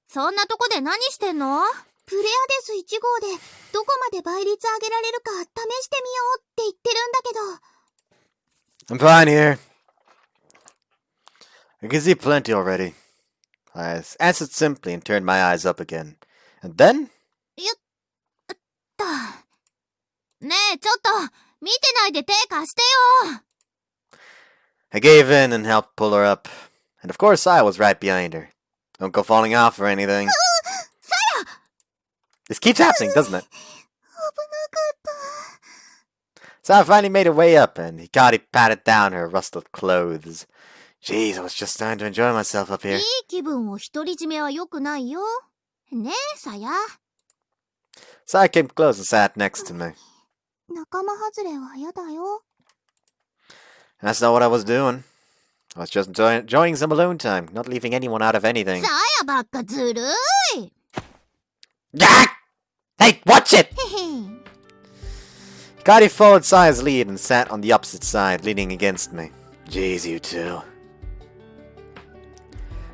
S3: そんなとこで何してんの？プレアデス1号でどこまで倍率上げられるか試してみようって言ってるんだけど。
S1: I'm fine here. I can see plenty already. I answered simply and turned my eyes up again. And then?
S3: ねえ、ちょっと見てないで手貸してよ。
S1: I gave in and helped pull her up. And of course I was right behind her. Don't go falling off or anything. This keeps happening, doesn't it? Saya finally made her way up, and Hikari patted down her rustled clothes. Jeez, I was just starting to enjoy myself up
S3: い
S1: here.
S3: い気分を独り占めは良くないよ。ねえ、さや。
S1: Saya came close and sat next to me.
S3: 仲間外れは嫌だよ。
S1: That's not what I was doing. I was just enjoying some alone time, not leaving anyone out of anything.
S3: さやばっかずるい。
S1: Gah! Hey, watch it!
S3: へへ。
S1: Hikari followed Saya's lead and sat on the opposite side, leaning against me. Jeez, you two.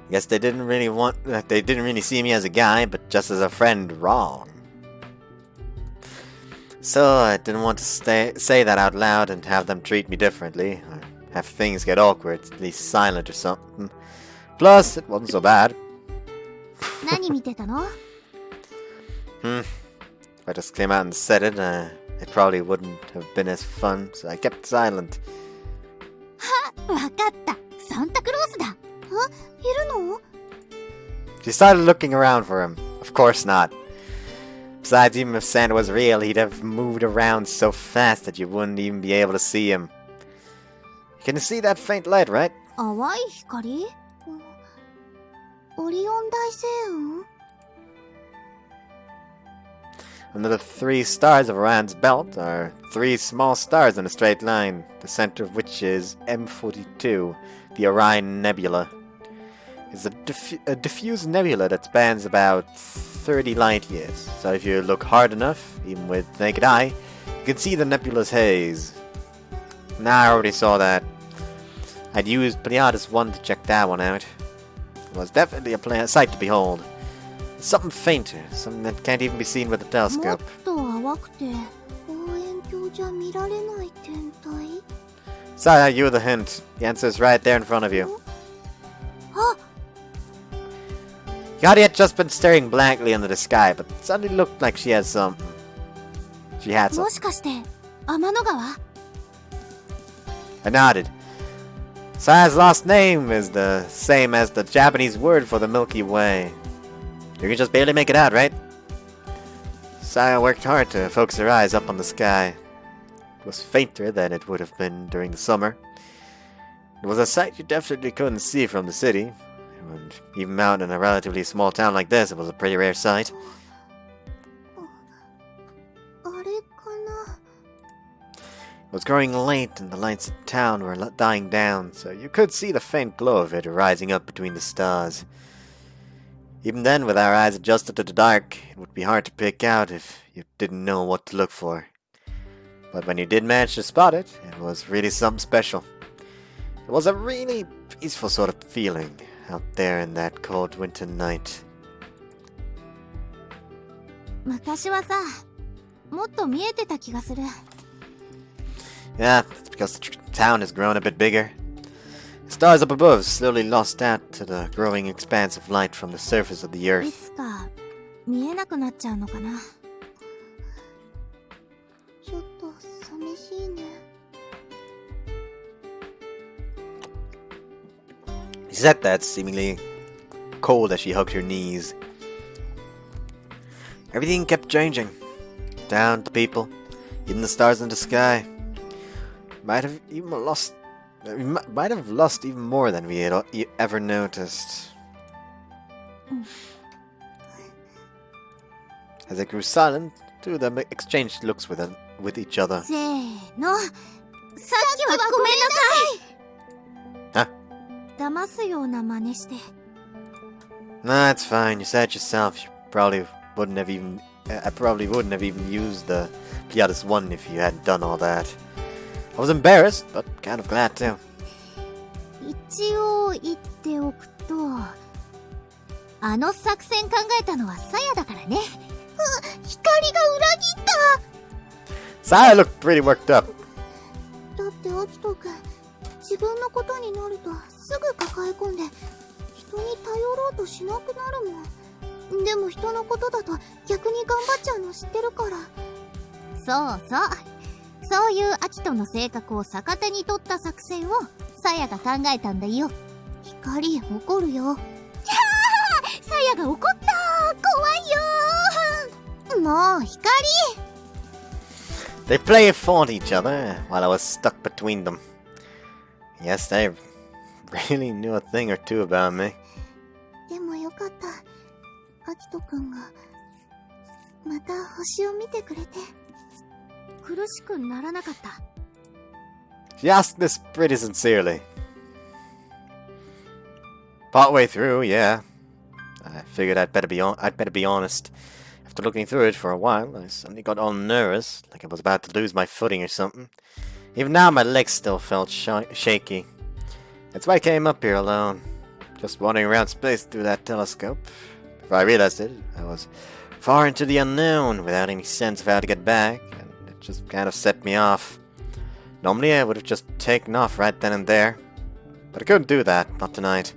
S1: I guess they didn't really see me as a guy, but just as a friend. Wrong. So I didn't want to say that out loud and have them treat me differently, or have things get awkward, at least silent or something. Plus, it wasn't so bad.
S3: 何見てたの？
S1: If I just came out and said it, it probably wouldn't have been as fun, so I kept silent.
S3: わかった。サンタクロースだ。いるの？
S1: She started looking around for him. Of course not. Besides, even if Santa was real, he'd have moved around so fast that you wouldn't even be able to see him. You can see that faint light, right?
S3: 淡い光？オリオン大星雲？
S1: Under the 3 stars of Orion's belt are 3 small stars in a straight line, the center of which is M42, the Orion Nebula. It's a diffuse nebula that spans about 30 light years, so if you look hard enough, even with naked eye, you can see the nebula's haze. Nah, I already saw that. I'd used Pleiades 1 to check that one out. It was definitely a sight to behold. Something fainter, something that can't even be seen with a
S3: もっ
S1: telescope.
S3: と淡くて望遠鏡じゃ見られない天体？
S1: Saya, you the hint. The answer is right there in front of you.
S3: あ、
S1: Yadi had just been staring blankly into the sky, but suddenly looked like she had something. She had
S3: も
S1: something.
S3: しかして天の川？
S1: I nodded. Saya's last name is the same as the Japanese word for the Milky Way. You can just barely make it out, right? Saya worked hard to focus her eyes up on the sky. It was fainter than it would have been during the summer. It was a sight you definitely couldn't see from the city, and even out in a relatively small town like this, it was a pretty rare sight.
S3: あれかな？
S1: It was growing late and the lights of town were dying down, so you could see the faint glow of it rising up between the stars. Even then, with our eyes adjusted to the dark, it would be hard to pick out if you didn't know what to look for. But when you did manage to spot it, it was really something special. It was a really peaceful sort of feeling out there in that cold winter night.
S3: 昔はさ、もっと見えてた気がする。
S1: Yeah, that's because the town has grown a bit bigger. The stars up above slowly lost out to the growing expanse of light from the surface of the
S3: い
S1: earth.
S3: つか見えなくなっちゃうのかな。ちょっと寂しいね。
S1: She said that, seemingly cold as she hugged her knees. Everything kept changing. Down to people, even the stars in the sky. Might have lost even more than we had ever noticed. As they grew silent, two of them exchanged looks with each other.
S3: せーの。さっきはごめんなさい。騙すような真似して。
S1: Nah, it's fine. You said yourself you probably wouldn't have even. I probably wouldn't have even used the Pleiades 1 if you hadn't done all that. I was embarrassed, but kind of glad too.
S3: 一応言っておくと、あの作戦考えたのはサヤだからね。光が裏切った。
S1: Saya looked pretty worked up.
S3: だってアキト君、自分のことになるとすぐ抱え込んで人に頼ろうとしなくなるもん。でも人のことだと逆に頑張っちゃうの知ってるから。そうそう。そういうアキトの性格を逆手に取った作戦をサヤが考えたんだよ。光怒るよ。キャー！サヤが怒った。怖いよ。もう光。
S1: They play fought each other while I was stuck between them. Yes, they really knew a thing or two about me.
S3: でもよかった。アキトくんがまた星を見てくれて。苦しくならなかった。
S1: She asked this pretty sincerely. Partway through, yeah. I figured I'd better be honest. After looking through it for a while, I suddenly got all nervous, like I was about to lose my footing or something. Even now, my legs still felt shaky. That's why I came up here alone, just wandering around space through that telescope. Before I realized it, I was far into the unknown without any sense of how to get back, and it just kind of set me off. Normally, I would have just taken off right then and there, but I couldn't do that, not tonight.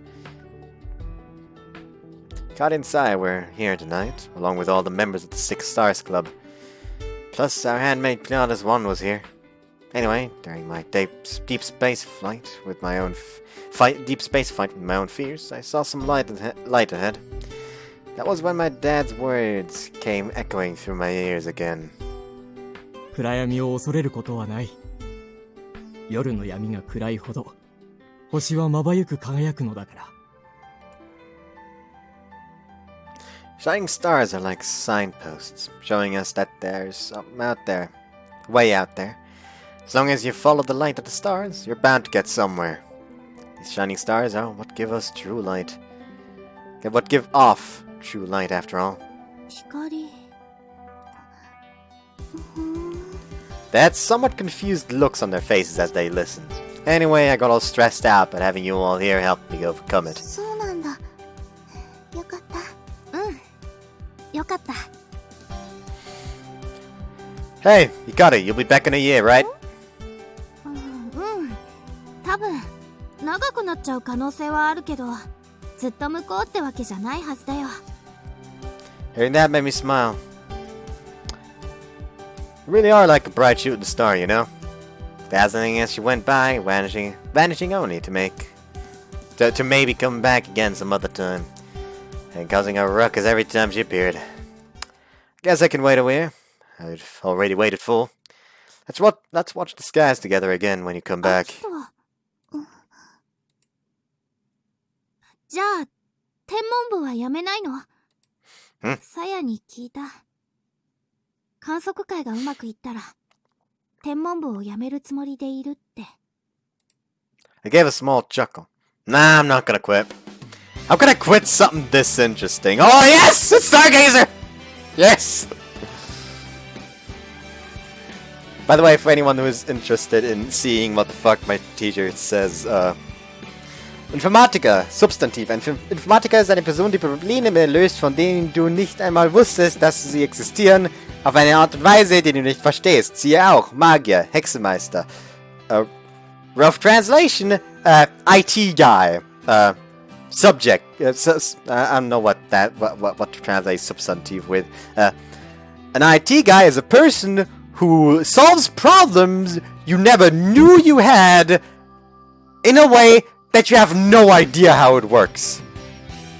S1: Kari and Sai were here tonight, along with all the members of the Six Stars Club. Plus, our handmaid Pilatus 1 was here. Anyway, during my deep space fight with my own fears, I saw some light ahead. That was when my dad's words came echoing through my ears again.
S4: 暗闇を恐れることはない。夜の闇が暗いほど、星はまばゆく輝くのだから。
S1: Shining stars are like signposts, showing us that there's something out there, way out there. As long as you follow the light of the stars, you're bound to get somewhere. These shining stars are what give us true light. What give off true light, after all.
S3: 光。
S1: They had somewhat confused looks on their faces as they listened. Anyway, I got all stressed out, but having you all here helped me overcome it.
S3: そうなんだ。よかった。よかった。
S1: Hey, you got it. You'll be back in a year, right?
S3: 多分長くなっちゃう可能性はあるけど、ずっと向こうってわけじゃないはずだよ。
S1: Hearing that made me smile. You really are like a bright shooting star, you know? Dazzling as she went by, vanishing only to maybe come back again some other time, and causing a ruckus every time she appeared. Guess I can wait a year. I've already waited full. Let's watch the skies together again when you come back.
S3: じゃあ、天文部はやめないの？さやに聞いた。観測会がうまくいったら、天文部をやめるつもりでいるって。
S1: I gave a small chuckle. Nah, I'm not gonna quit. How could I quit something this interesting? Oh yes! It's Stargazer! Yes! By the way, for anyone who is interested in seeing what the fuck my teacher says, Informatiker, Substantiv. Informatiker ist eine Person, die Probleme löst, von denen du nicht einmal wusstest, dass sie existieren, auf eine Art und Weise, die du nicht verstehst. Siehe auch Magier, Hexenmeister. Rough translation, IT guy. Subject. I don't know what to translate substantive with. An IT guy is a person who solves problems you never knew you had in a way that you have no idea how it works.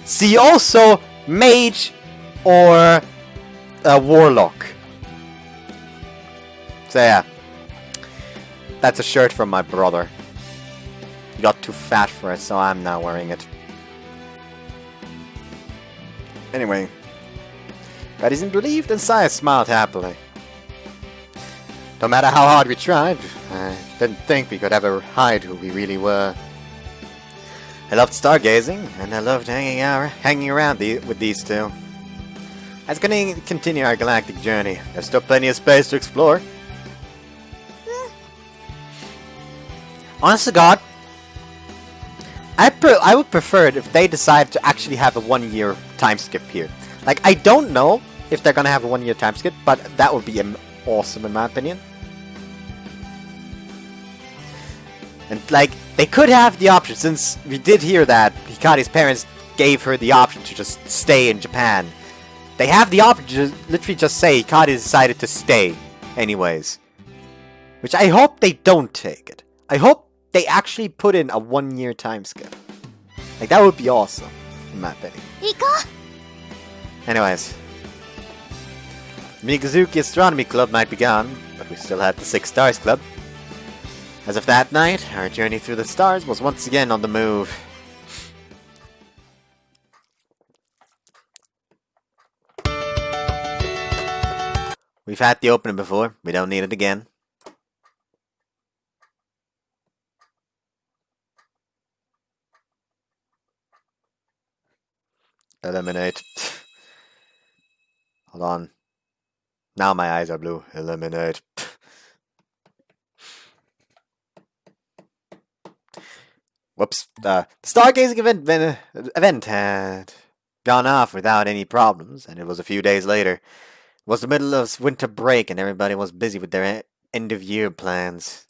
S1: See also mage or warlock. So yeah, that's a shirt from my brother. He got too fat for it, so I'm now wearing it. Anyway, Betty seemed relieved and Saya smiled happily. No matter how hard we tried, I didn't think we could ever hide who we really were. I loved stargazing, and I loved hanging around with these two. I was going to continue our galactic journey. There's still plenty of space to explore. Honest to God, I would prefer it if they decide to actually have a 1 year time skip here. Like, I don't know if they're going to have a 1 year time skip, but that would be awesome in my opinion. And, like, they could have the option, since we did hear that Hikari's parents gave her the option to just stay in Japan. They have the option to literally just say Hikari decided to stay anyways. Which I hope they don't take it. I hope they actually put in a 1 year time skip. Like, that would be awesome, in my opinion. Anyways. Miyazuki Astronomy Club might be gone, but we still had the 6 Stars Club. As of that night, our journey through the stars was once again on the move. We've had the opening before, we don't need it again. Eliminate. Hold on. Now my eyes are blue. Eliminate. Whoops. The stargazing event had gone off without any problems, and it was a few days later. It was the middle of winter break, and everybody was busy with their end-of-year plans.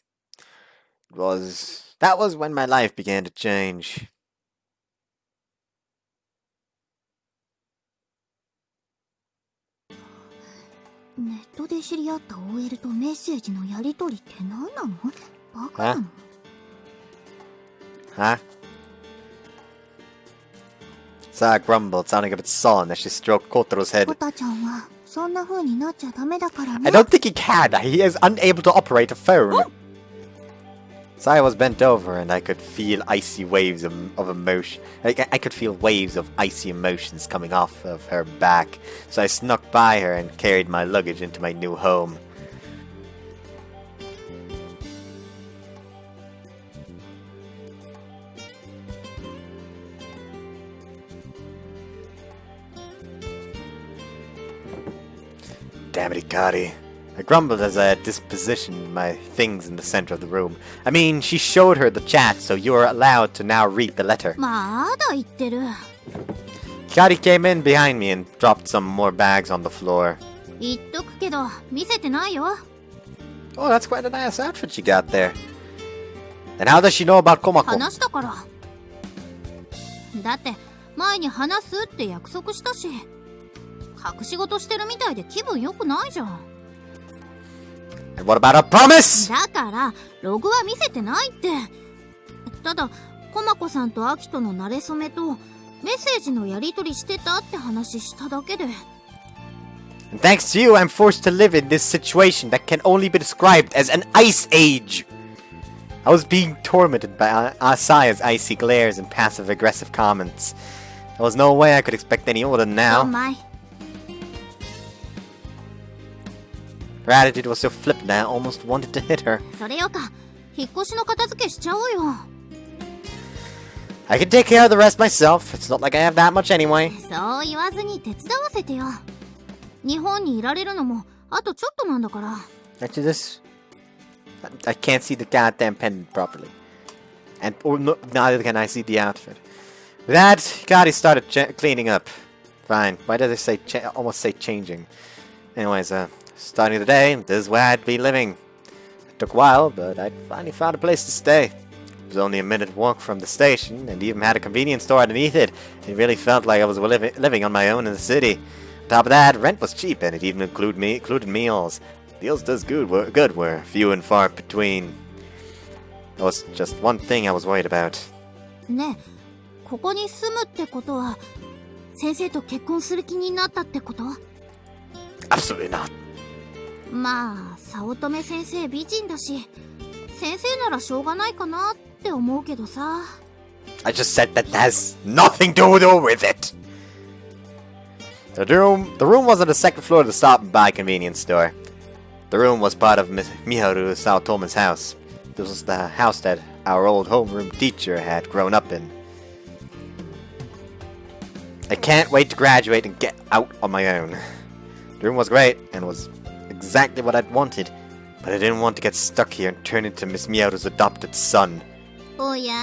S1: That was when my life began to change. Huh? Saya grumbled, sounding a bit sullen as she stroked Kotaro's head. I don't think he can. He is unable to operate a phone. Saya was bent over, and I could feel icy waves of emotion. I could feel waves of icy emotions coming off of her back. So I snuck by her and carried my luggage into my new home. Damn it, Ikari. I grumbled as I had dispositioned my things in the center of the room. I mean, she showed her the chat, so you are allowed to now read the letter. Ikari came in behind me and dropped some more bags on the floor. Oh, that's quite a nice outfit she got there. And how does she know about Komako?
S3: だって前に話すって約束したし、隠し事してるみたいで気分良くないじゃん。
S1: And what about a promise?
S3: だからログは見せてないって。ただコマコさんとアキトの馴れ初めとメッセージのやり取りしてたって話しただけで。
S1: And thanks to you, I'm forced to live in this situation that can only be described as an ice age. I was being tormented by Asaya's icy glares and passive-aggressive comments. There was no way I could expect any more than now. Her attitude was so flippant I almost wanted to hit her.
S3: それよか、引っ越しの片付けしちゃおうよ。
S1: I can take care of the rest myself. It's not like I have that much anyway.
S3: そう言わずに手伝わせてよ。日本にいられるのもあとちょっとなんだから。
S1: Actually, I can't see the goddamn pendant properly. And neither can I see the outfit. With that, Hikari started cleaning up. Fine. Why did I say almost say changing? Anyways, starting the day, this is where I'd be living. It took a while, but I'd finally found a place to stay. It was only a minute walk from the station, and even had a convenience store underneath it. It really felt like I was living on my own in the city. On top of that, rent was cheap, and it even included meals. Deals does good were few and far between. There was just one thing I was worried about.
S3: ねえ、ここに住むってことは先生と結婚する気になったってこと？
S1: Absolutely not.
S3: まあ、早乙女先生美人だし、先生ならしょうがないかなって思うけどさ。
S1: I just said that has nothing to do with it. The room was on the second floor of the Stop and Buy convenience store. The room was part of Miharu Saotome's house. This was the house that our old homeroom teacher had grown up in. I can't wait to graduate and get out on my own. The room was great and was exactly what I'd wanted, but I didn't want to get stuck here and turn into Miss Miharu's adopted son.
S3: おや？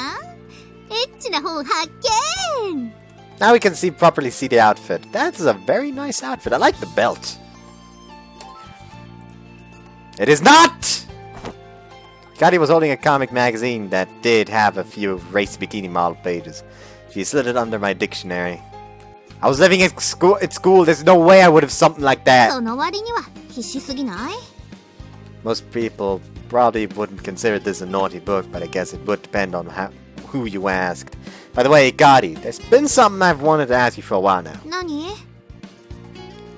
S3: エッチな本発見!
S1: Now we can properly see the outfit. That is a very nice outfit. I like the belt. It is not! Hikari was holding a comic magazine that did have a few race bikini model pages. She slid it under my dictionary. I was living at school. There's no way I would have something like that.
S3: その割には必死すぎない?
S1: Most people probably wouldn't consider this a naughty book, but I guess it would depend on who you asked. By the way, Hikari, there's been something I've wanted to ask you for a while now.
S3: 何?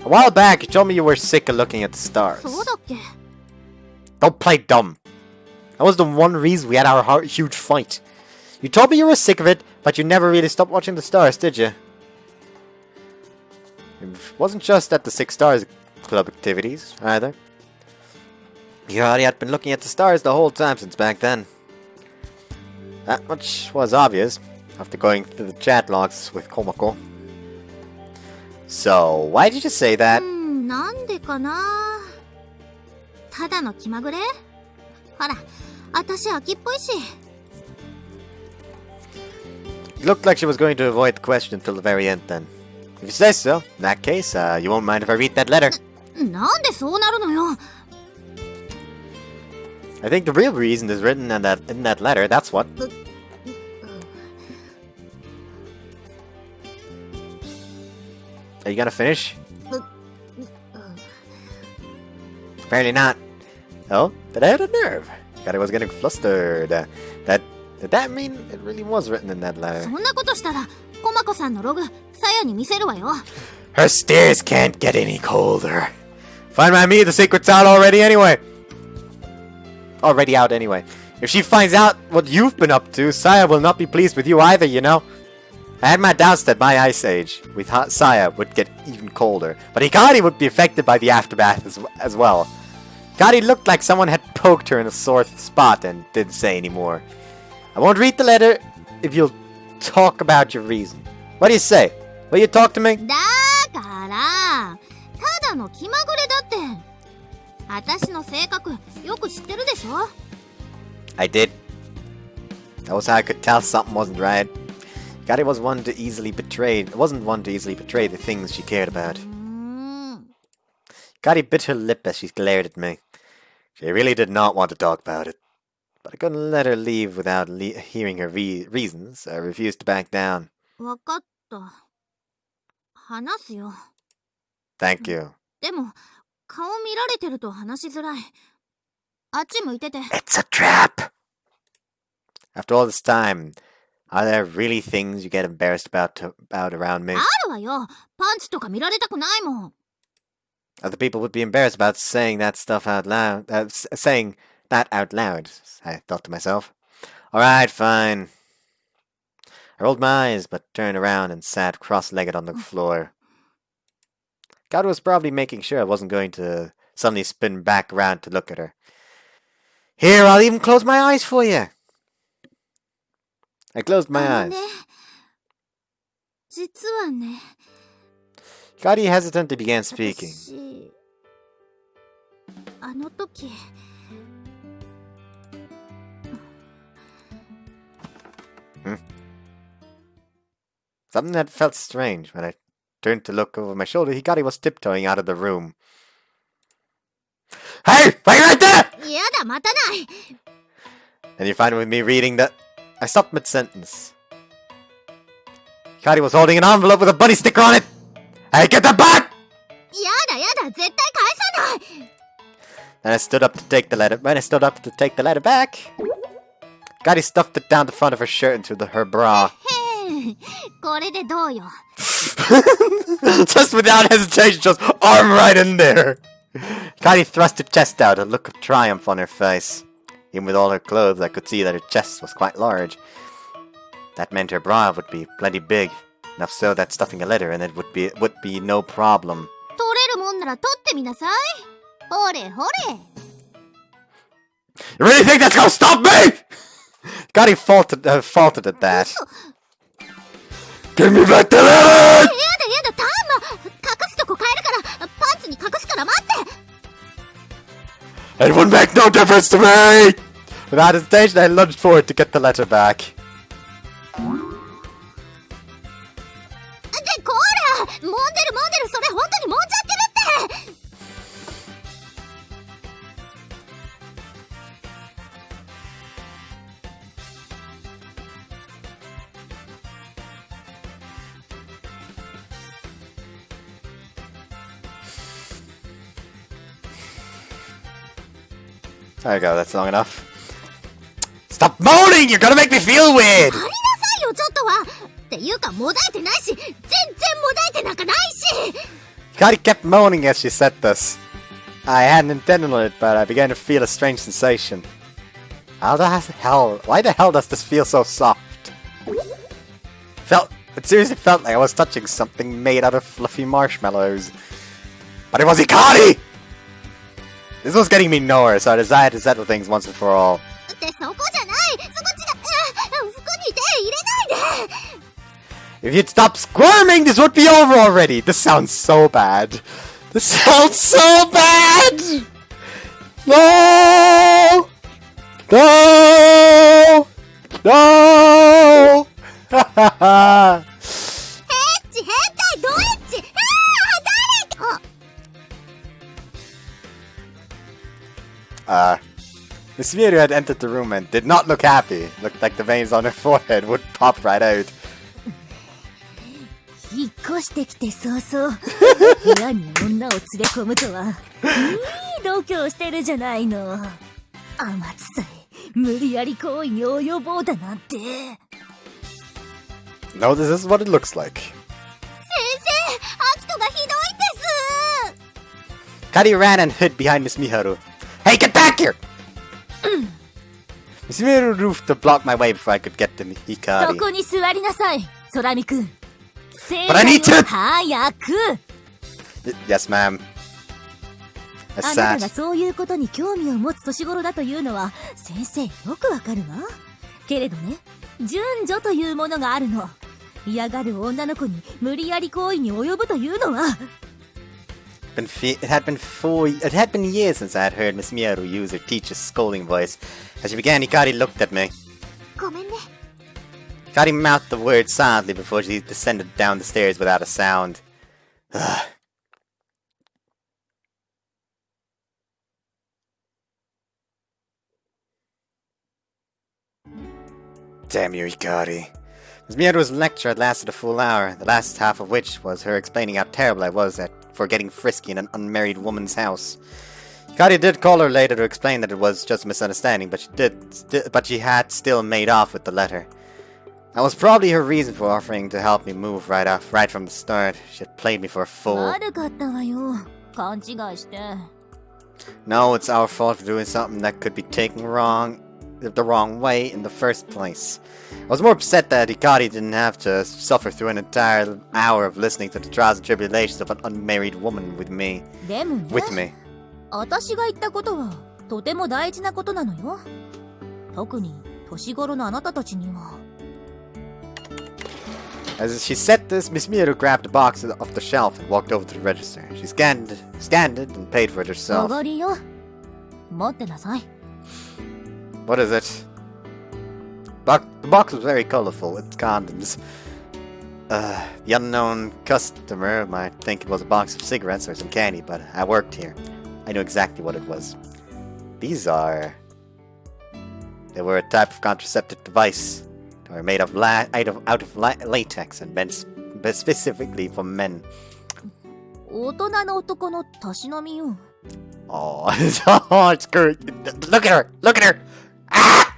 S1: A while back, you told me you were sick of looking at the stars.
S3: そうだっけ?
S1: Don't play dumb. That was the one reason we had our huge fight. You told me you were sick of it, but you never really stopped watching the stars, did you? It wasn't just at the Six Stars Club activities, either. You already had been looking at the stars the whole time since back then. That much was obvious, after going through the chat logs with Komako. So, why did you say that?
S3: なんでかな。ただの気まぐれ？ほら、私秋っぽいし。
S1: It looked like she was going to avoid the question until the very end then. If you say so, in that case, you won't mind if I read that letter.
S3: なんでそうなるのよ。
S1: I think the real reason is written in that letter, that's what. Are you gonna finish? Apparently not. Oh, did I have a nerve? God, I was getting flustered. Did that mean it really was written in that letter?
S3: そんなことしたら、コマコさんのログ、さやに見せるわよ。
S1: Her stairs can't get any colder. Fine by me, the secret's out already anyway. Already out anyway. If she finds out what you've been up to, Saya will not be pleased with you either, you know. I had my doubts that my ice age with Saya would get even colder, but Hikari would be affected by the aftermath as well. Hikari looked like someone had poked her in a sore spot and didn't say any more. I won't read the letter if you'll talk about your reason. What do you say? Will you talk to me?
S3: だから、ただの気まぐれだって。私の性格、よく知ってるでしょ？
S1: I did. That was how I could tell something wasn't right. Hikari wasn't one to easily betray the things she cared about. Hikari bit her lip as she glared at me. She really did not want to talk about it. But I couldn't let her leave without hearing her reasons. I refused to back down.
S3: わかった。話すよ。
S1: Thank you.
S3: でも、顔見られてると話しづらい。あっち向いてて。
S1: It's a trap! After all this time, are there really things you get embarrassed about around me?
S3: あるわよ。パンツとか見られたくないもん。
S1: Other people would be embarrassed about saying that stuff out loud. Saying that out loud, I thought to myself. Alright, fine. I rolled my eyes, but turned around and sat cross-legged on the floor. God was probably making sure I wasn't going to suddenly spin back around to look at her. Here, I'll even close my eyes for you. I closed my eyes.
S3: 実はね。
S1: Hikari hesitantly began speaking.
S3: 私、あの時。
S1: Something that felt strange when I turned to look over my shoulder. Hikari was tiptoeing out of the room. Hey! Right there!
S3: やだ、待たない。
S1: And you're fine with me reading that? I stopped mid-sentence. Hikari was holding an envelope with a bunny sticker on it! Hey, get that back!
S3: やだやだ、絶対返さない。
S1: Then I stood up to take the letter. When I stood up to take the letter back, Hikari stuffed it down the front of her shirt into her bra.
S3: これでどうよ。
S1: Just without hesitation, just arm right in there. Hikari thrust her chest out, a look of triumph on her face. Even with all her clothes, I could see that her chest was quite large. That meant her bra would be plenty big, enough so that stuffing a letter in it would be no problem.
S3: 取れるもんなら取ってみなさい。ほれほれ。
S1: You really think that's gonna stop me? Hikari faltered at that. Give me back the letter!
S3: やだやだ、タンマ。隠すとこ変えるから、パンツに隠すから待って。
S1: It would make no difference to me! Without hesitation, I lunged forward to get the letter back.
S3: で、こら！揉んでる、それ本当に揉んじゃってるって！
S1: There you go, that's long enough. Stop moaning! You're gonna make me feel weird!
S3: やりなさいよ、ちょっとは。っていうか、もだえてないし、全然もだえてなんかないし。
S1: Hikari kept moaning as she said this. I hadn't intended it, but I began to feel a strange sensation. Why the hell does this feel so soft? It seriously felt like I was touching something made out of fluffy marshmallows. But it was Ikari! This was getting me nowhere, so I decided to settle things once and for all. If you'd stop squirming, this would be over already! This sounds so bad. This sounds so bad! No! No! No! Miss Miru had entered the room and did not look happy. Looked like the veins on her forehead would pop right out.
S2: 引っ越してきて早々部屋に女を連れ込むとはいい度胸してるじゃないの。甘つさえ無理やり行為に及ぼうだなんて。
S1: No, this is what it looks like.
S3: 先生、アキトがひどいんです。
S1: Kari ran and hid behind Miss Miharu. Hey, get back here! Miss Miharu roofed to block my way before I could get to Hikari.
S2: そこに座りなさい、空見くん。
S1: But I need to!
S2: 早く
S1: Yes, ma'am.
S2: あなたがそういうことに興味を持つ年頃だというのは先生よくわかるわ。けれどね、順序というものがあるの。嫌がる女の子に無理やり行為に及ぶというのは。
S1: It had been years since I had heard Miss Miharu use her teacher's scolding voice. As she began, Hikari looked at me.
S3: ごめんね。
S1: Hikari mouthed the word silently before she descended down the stairs without a sound. Damn you, Hikari. Miss Miharu's lecture had lasted a full hour, the last half of which was her explaining how terrible I was for getting frisky in an unmarried woman's house. Hikari did call her later to explain that it was just a misunderstanding, but she had still made off with the letter. That was probably her reason for offering to help me move right from the start. She had played me for a fool.
S2: 悪かったわよ。勘違いして。
S1: No, it's our fault for doing something that could be taken the wrong way in the first place. I was more upset that Hikari didn't have to suffer through an entire hour of listening to the trials and tribulations of an unmarried woman with me.
S2: でもね、
S1: With me.
S2: 私が言ったことはとても大事なことなのよ。特に年頃のあなたたちには。
S1: As she said this, Miss Miharu grabbed a box off the shelf and walked over to the register. She scanned it and paid for it
S2: お
S1: herself.
S2: ごりよ。持ってなさい。
S1: What is it? The box was very colorful. It's condoms. The unknown customer might think it was a box of cigarettes or some candy, but I worked here. I knew exactly what it was. They were a type of contraceptive device. They were made out of latex and meant specifically for men.
S2: 大人の男のたしなみよ。
S1: Oh, it's good. Look at her! Look at her! Ah!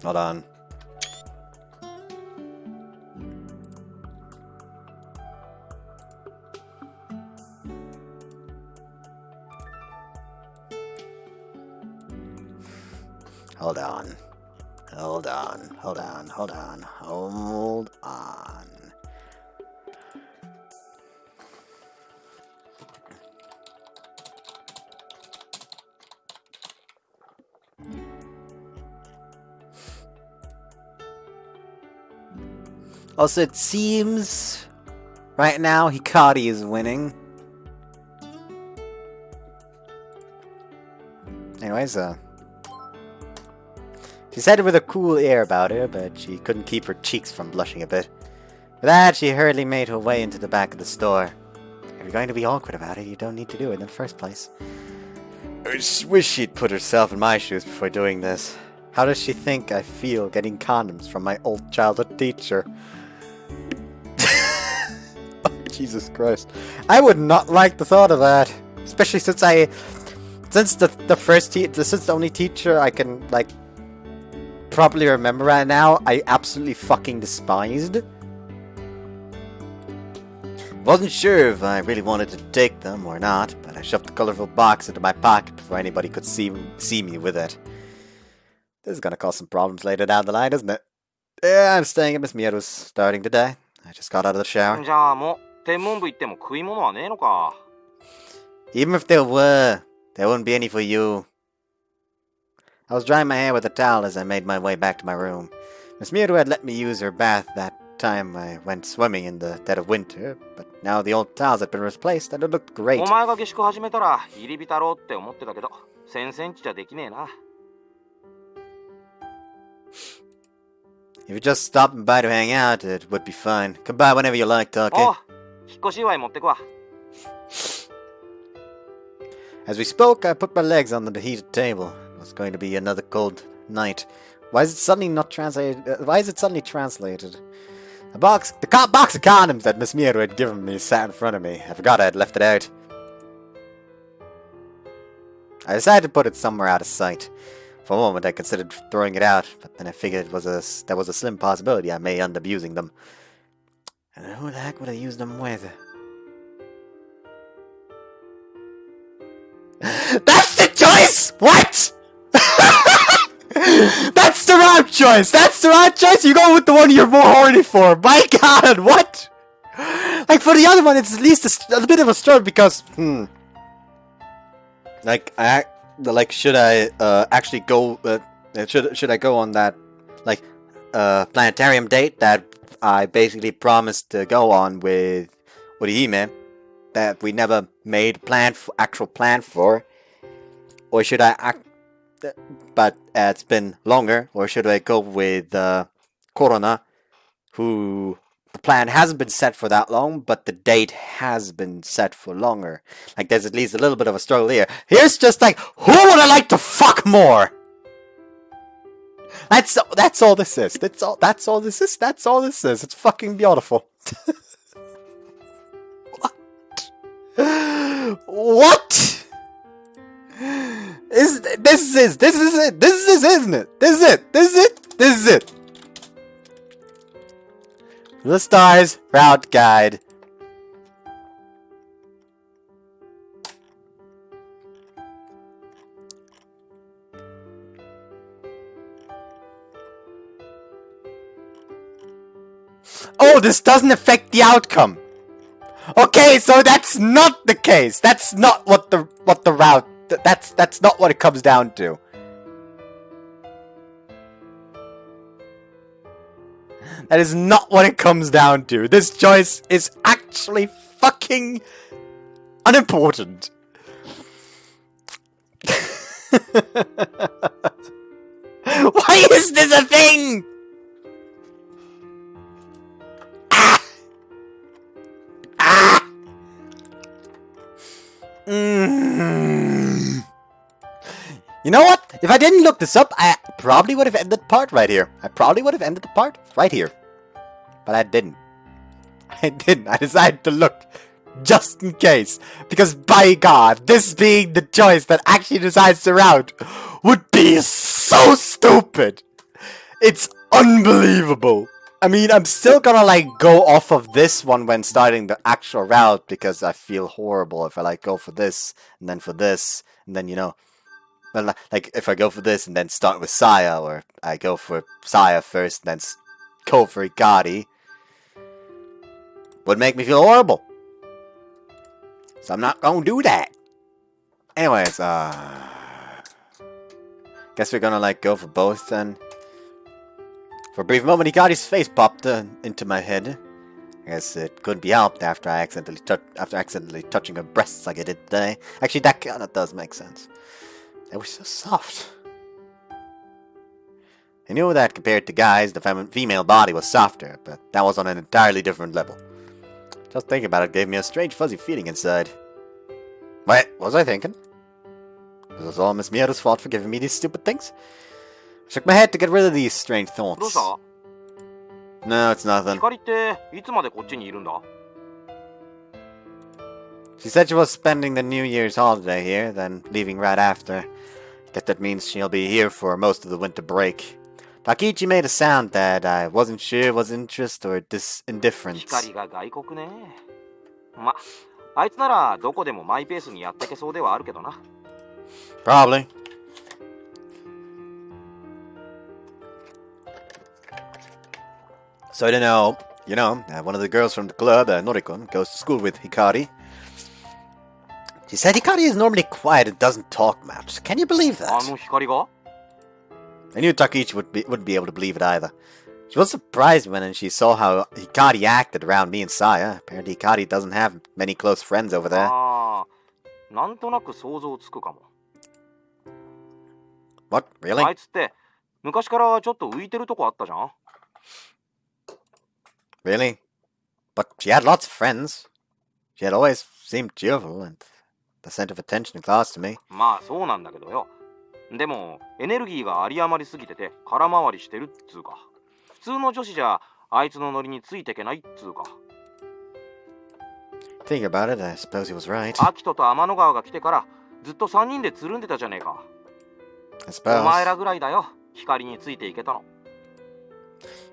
S1: Hold on. Hold on. Hold on. Hold on. Hold on. Hold on. Also, it seems right now Hikari is winning. Anyways, she said it with a cool air about her, but she couldn't keep her cheeks from blushing a bit. For that, she hurriedly made her way into the back of the store. If you're going to be awkward about it, you don't need to do it in the first place. I just wish she'd put herself in my shoes before doing this. How does she think I feel getting condoms from my old childhood teacher? Oh, Jesus Christ. I would not like the thought of that. Especially since the only teacher I can, like, properly remember right now, I absolutely fucking despised. Wasn't sure if I really wanted to take them or not, but I shoved the colorful box into my pocket before anybody could see me with it. This is gonna cause some problems later down the line, isn't it? Yeah, I'm staying at Miss Mieru's starting today. I just got out of the shower.
S5: じゃあもう天文部行っても食い物はねえのか。
S1: Even if there were, there wouldn't be any for you. I was drying my hair with a towel as I made my way back to my room. Miss Mieru had let me use her bath that time I went swimming in the dead of winter, but now the old towels had been replaced and it looked great.
S5: お前が下宿始めたら入り浸ろうって思ってたけど、先々日じゃできねえな。
S1: If you're just stopping by to hang out, it would be fine. Come by whenever you like, okay?
S5: おう、引っ越し祝い持ってくわ。
S1: As we spoke, I put my legs on the heated table. It was going to be another cold night. Why is it suddenly not translated? Why is it suddenly translated? The box of condoms that Miss Mieru had given me sat in front of me. I forgot I had left it out. I decided to put it somewhere out of sight. For a moment, I considered throwing it out, but then I figured there was a slim possibility I may end up using them. And who the heck would I use them with? That's the choice! What? That's the right choice! That's the right choice! You go with the one you're more horny for! My god, what? Like, for the other one, it's at least a bit of a struggle because, should I, actually go, should I go on that, planetarium date that I basically promised to go on with Hime, that we never made actual plan for? Or should I but it's been longer, or should I go with Corona, who the plan hasn't been set for that long, but the date has been set for longer? Like, there's at least a little bit of a struggle here. Here's just like, who would I like to fuck more? That's all this is. That's all this is. That's all this is. It's fucking beautiful. What? What? This is it, isn't it? This is it. The Stars Route Guide. Oh, this doesn't affect the outcome. Okay, so that's not the case. That's not what the route. That's not what it comes down to. That is not what it comes down to. This choice is actually fucking unimportant. Why is this a thing? You know what? If I didn't look this up, I probably would have ended the part right here. But I didn't. I decided to look. Just in case. Because by God, this being the choice that actually decides the route would be so stupid. It's unbelievable. I mean, I'm still gonna go off of this one when starting the actual route because I feel horrible if I go for this and then for this and then but if I go for this and then start with Saya, or I go for Saya first and then go for Ikari, would make me feel horrible. So I'm not gonna do that. Anyways, guess we're gonna go for both then. For a brief moment, Ikari's face popped into my head. I guess it couldn't be helped after accidentally touching her breasts like I did today. Actually, that kinda does make sense. They were so soft. I knew that compared to guys, the female body was softer, but that was on an entirely different level. Just thinking about it gave me a strange fuzzy feeling inside. What was I thinking? Was this all Miss Mieru's fault for giving me these stupid things? I shook my head to get rid of these strange thoughts. No, it's nothing.
S5: 光っていつまでこっちにいるんだ?
S1: She said she was spending the New Year's holiday here, then leaving right after. Guess that means she'll be here for most of the winter break. Takichi made a sound that I wasn't sure was interest or indifference.
S5: 光が外国ね。ま、あいつならどこでもマイペースにやってけそうではあるけどな。
S1: Probably. So I don't know, one of the girls from the club, Norikon, goes to school with Hikari. She said Hikari is normally quiet and doesn't talk much. Can you believe
S5: あ
S1: that?
S5: の光が
S1: I knew Takichi wouldn't be able to believe it either. She was surprised when she saw how Hikari acted around me and Saya. Apparently Hikari doesn't have many close friends over there.
S5: ああ、なんとなく想像つくかも。
S1: What?
S5: あ
S1: Really?
S5: いつって昔からちょっと浮いてるとこあったじゃん。
S1: Really? But she had lots of friends. She had always seemed cheerful and the center of attention in class to me.
S5: まあそうなんだけどよ。でもエネルギーが有り余りすぎてて空回りしてるっつうか。普通の女子じゃあいつのノリについてけないっつうか。
S1: Thinking about it, I suppose he was right.
S5: アキトと天の川が来てからずっと3人でつるんでたじゃねえか。
S1: I
S5: お
S1: suppose.
S5: 前らぐらいだよ。光についていけたの。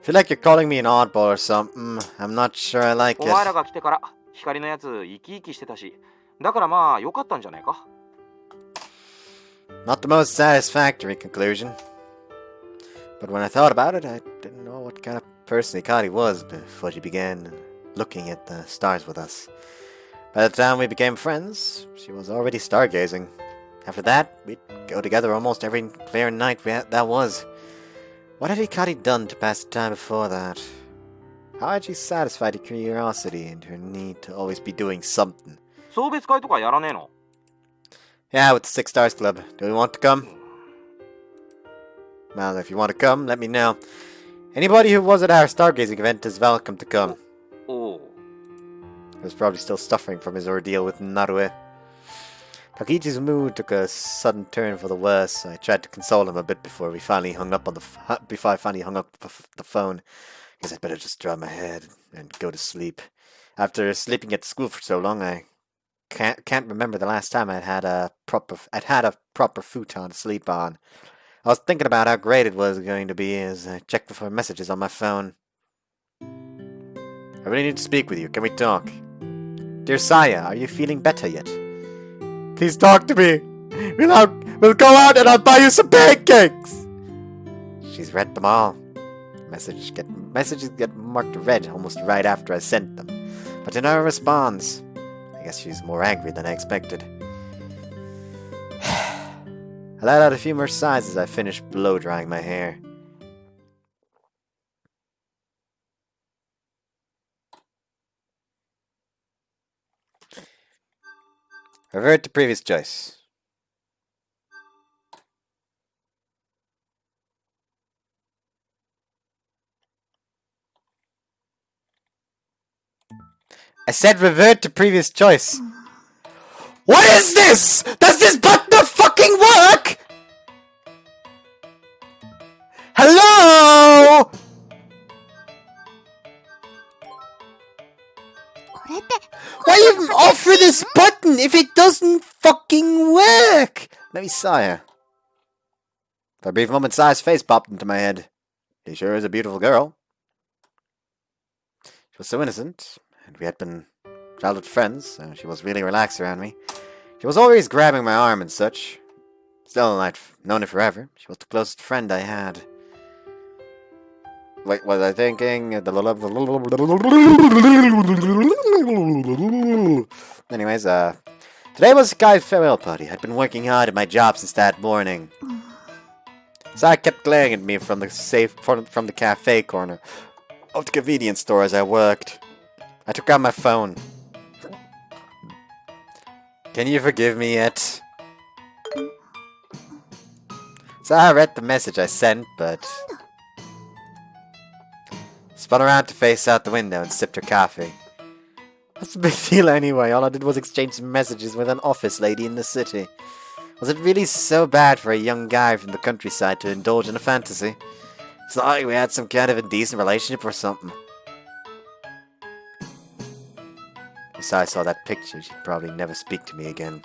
S1: Feel like you're calling me an oddball or something. I'm not sure I like
S5: お前ら
S1: it.
S5: が来てから光のやつ生き生きしてたし、だからまあ良かったんじゃねえか。
S1: Not the most satisfactory conclusion. But when I thought about it, I didn't know what kind of person Hikari was before she began looking at the stars with us. By the time we became friends, she was already stargazing. After that, we'd go together almost every clear night that was. What had Hikari done to pass the time before that? How had she satisfied her curiosity and her need to always be doing something?
S5: 送別会とかやらねえの？
S1: Yeah, with the Six Stars Club. Do we want to come? Well, if you want to come, let me know. Anybody who was at our stargazing event is welcome to come.
S5: おう。
S1: He was probably still suffering from his ordeal with Narue. Takichi's mood took a sudden turn for the worse. I tried to console him a bit before I finally hung up the phone. Guess I'd better just drop my head and go to sleep. After sleeping at school for so long, I can't remember the last time I'd had a proper futon to sleep on. I was thinking about how great it was going to be as I checked for messages on my phone. I really need to speak with you. Can we talk? Dear Saya, are you feeling better yet? Please talk to me. We'll go out and I'll buy you some pancakes. She's read them all. Messages get marked red almost right after I sent them, but in her response, I guess she's more angry than I expected. I let out a few more sighs as I finished blow drying my hair. Revert to previous choice. I said revert to previous choice. What is this? Does this button not fucking work? Hello?
S3: これって、
S1: Why even offer this button if it doesn't fucking work? Let me sigh. For a brief moment, Saya's face popped into my head. She sure is a beautiful girl. She was so innocent, and we had been childhood friends, so she was really relaxed around me. She was always grabbing my arm and such. Still, I'd known her forever. She was the closest friend I had. Wait, was I thinking? Anyways, today was Sky's farewell party. I'd been working hard at my job since that morning. Sai kept glaring at me from the cafe corner of the convenience store as I worked. I took out my phone. Can you forgive me yet? Sai read the message I sent, but spun around to face out the window and sipped her coffee. What's the big deal anyway? All I did was exchange some messages with an office lady in the city. Was it really so bad for a young guy from the countryside to indulge in a fantasy? It's not like we had some kind of indecent relationship or something. If I saw that picture, she'd probably never speak to me again.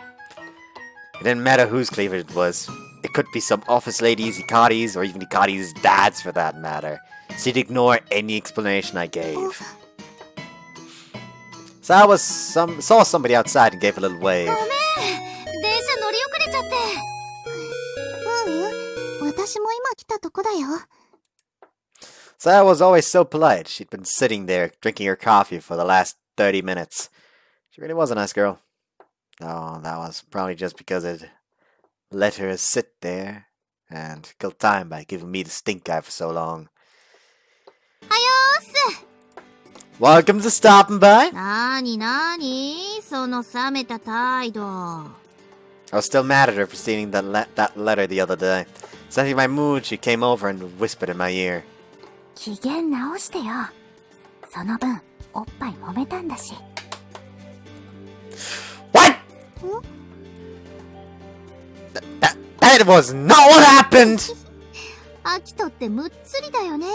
S1: It didn't matter whose cleavage it was. It could be some office lady's, Hikari's, or even Hikari's dad's for that matter. She'd ignore any explanation I gave. So I saw somebody outside and gave a little wave.
S3: 電車乗り遅れちゃって。私も今来たとこだよ。
S1: Saya was always so polite. She'd been sitting there drinking her coffee for the last 30 minutes. She really was a nice girl. Oh, that was probably just because I'd let her sit there and kill time by giving me the stink eye for so long.
S3: はよーす。
S1: Welcome to stopping by.
S3: なーにその冷めた態度。
S1: I was still mad at her for stealing that letter the other day. Sensing my mood, she came over and whispered in my ear.
S3: 機嫌直してよ。その分、おっぱい揉めたんだし。
S1: What? That was not what happened!
S3: アキトってむっつりだよね。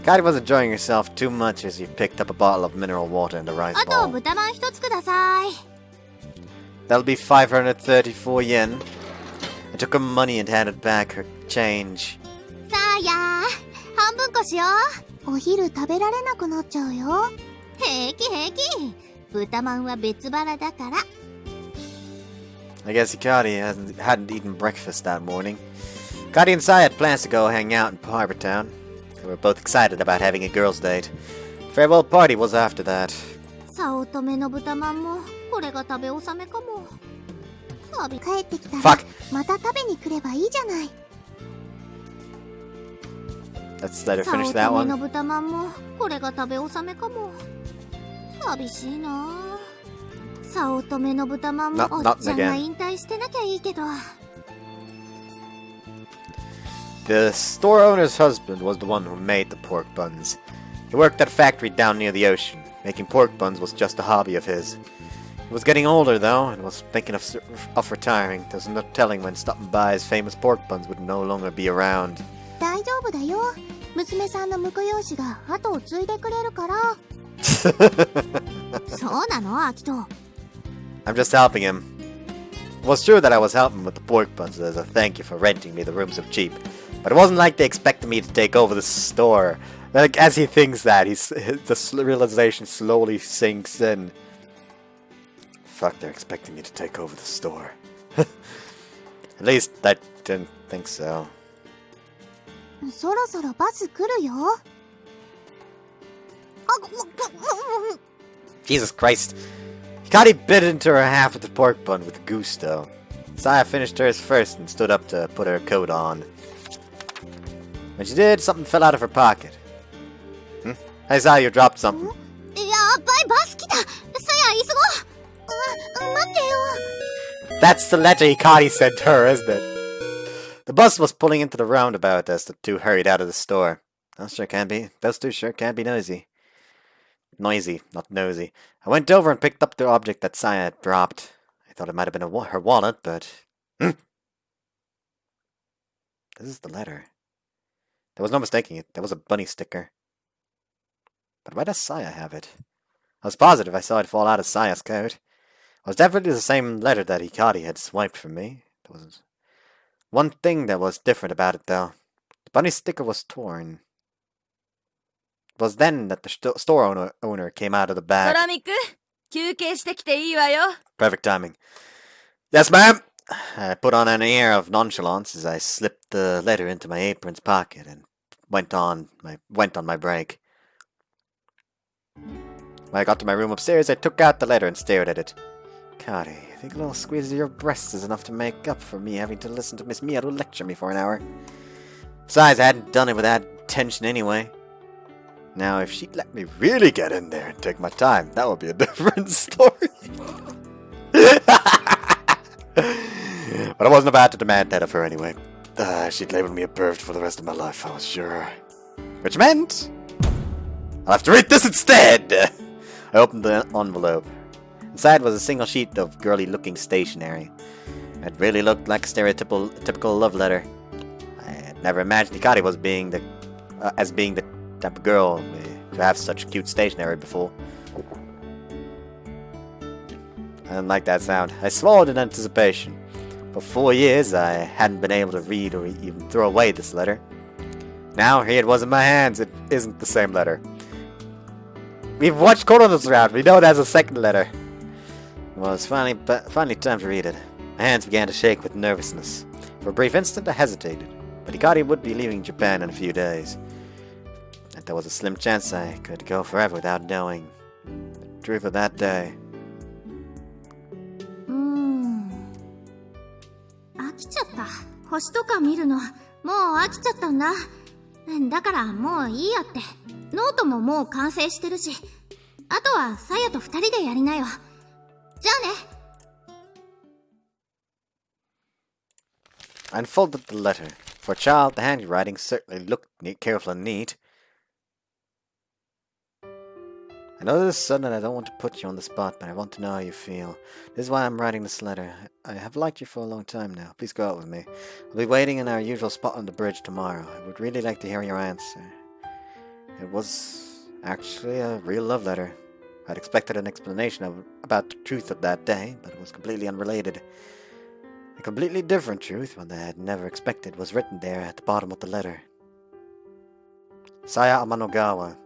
S1: Kari was enjoying herself too much as she picked up a bottle of mineral water in the rice
S3: あと
S1: bowl.
S3: 豚まん一つください。
S1: That'll be 534 yen. I took her money and handed back her change.
S3: さあやー、半分こしよう。お昼食べられなくなっちゃうよ。平気。豚まんは別腹だから。
S1: I guess Hikari hadn't eaten breakfast that morning. Kari and Sai had plans to go hang out in Harbor Town. They were both excited about having a girls' date. Farewell party was after that.
S3: 早乙女の豚まんもこれが食べ納めかも。帰ってきたら
S1: Fuck.
S3: また食べに来ればいいじゃない。
S1: Let's let her
S3: 早
S1: finish
S3: 乙
S1: that
S3: 女の
S1: one.
S3: 豚まんもこれが食べ納めかも。寂しいな。早乙女の豚まんも
S1: Not-
S3: おっ
S1: not
S3: ちゃんが
S1: again.
S3: 引退してなきゃいいけど。
S1: The store owner's husband was the one who made the pork buns. He worked at a factory down near the ocean. Making pork buns was just a hobby of his. He was getting older, though, and was thinking of retiring. There's no telling when stopping by his famous pork buns would no longer be around.
S3: 大丈夫だよ。娘さんの婿養子が後を継いでくれるから。そうなの、アキト。
S1: I'm just helping him. It was true that I was helping with the pork buns as a thank you for renting me the rooms of cheap. But it wasn't like they expected me to take over the store. Like, as he thinks that, the realization slowly sinks in. Fuck, they're expecting me to take over the store. At least I didn't think so.
S3: そろそろバス来るよ。
S1: Jesus Christ. Hikari bit into her half of the pork bun with gusto. Saya finished hers first and stood up to put her coat on. When she did, something fell out of her pocket. Hey, Saya, you dropped something.
S3: やばい、バス来た。さや、急ごう。待ってよ。
S1: That's the letter Hikari sent her, isn't it? The bus was pulling into the roundabout as the two hurried out of the store. Those two sure can be noisy. Noisy, not nosy. I went over and picked up the object that Saya had dropped. I thought it might have been her wallet, but... This is the letter. There was no mistaking it. There was a bunny sticker. But why does Saya have it? I was positive I saw it fall out of Saya's coat. It was definitely the same letter that Hikari had swiped from me. There was one thing that was different about it, though. The bunny sticker was torn. It was then that the store owner came out of the bag.
S2: ソラミック、休憩してきていいわよ。
S1: Perfect timing. Yes, ma'am. I put on an air of nonchalance as I slipped the letter into my apron's pocket and went on my break. When I got to my room upstairs, I took out the letter and stared at it. Kari, I think a little squeeze of your breasts is enough to make up for me having to listen to Miss Miyaru lecture me for an hour. Besides, I hadn't done it with that intention anyway. Now, if she'd let me really get in there and take my time, that would be a different story. But I wasn't about to demand that of her anyway. She'd label me a pervert for the rest of my life, I was sure. Which meant... I'll have to read this instead! I opened the envelope. Inside was a single sheet of girly-looking stationery. It really looked like a typical love letter. I had never imagined Hikari was being the type of girl to have such cute stationery before. I didn't like that sound. I swallowed in anticipation. For 4 years, I hadn't been able to read or even throw away this letter. Now, here it was in my hands. It isn't the same letter. We've watched Korono's round. We know there's a second letter. Well, it's finally time to read it. My hands began to shake with nervousness. For a brief instant, I hesitated. But Hikari would be leaving Japan in a few days. And there was a slim chance I could go forever without knowing the truth of that day.
S3: 飽きちゃった。星とか見るの、もう飽きちゃったんだ。だからもういいやって。ノートももう完成してるし。あとはさやと二人でやりなよ。じゃあね。
S1: I unfolded the letter. For a child, the handwriting certainly looked careful and neat. I know this is sudden and I don't want to put you on the spot, but I want to know how you feel. This is why I'm writing this letter. I have liked you for a long time now. Please go out with me. I'll be waiting in our usual spot on the bridge tomorrow. I would really like to hear your answer. It was actually a real love letter. I'd expected an explanation about the truth of that day, but it was completely unrelated. A completely different truth, one that I had never expected, was written there at the bottom of the letter. Saya Amanogawa.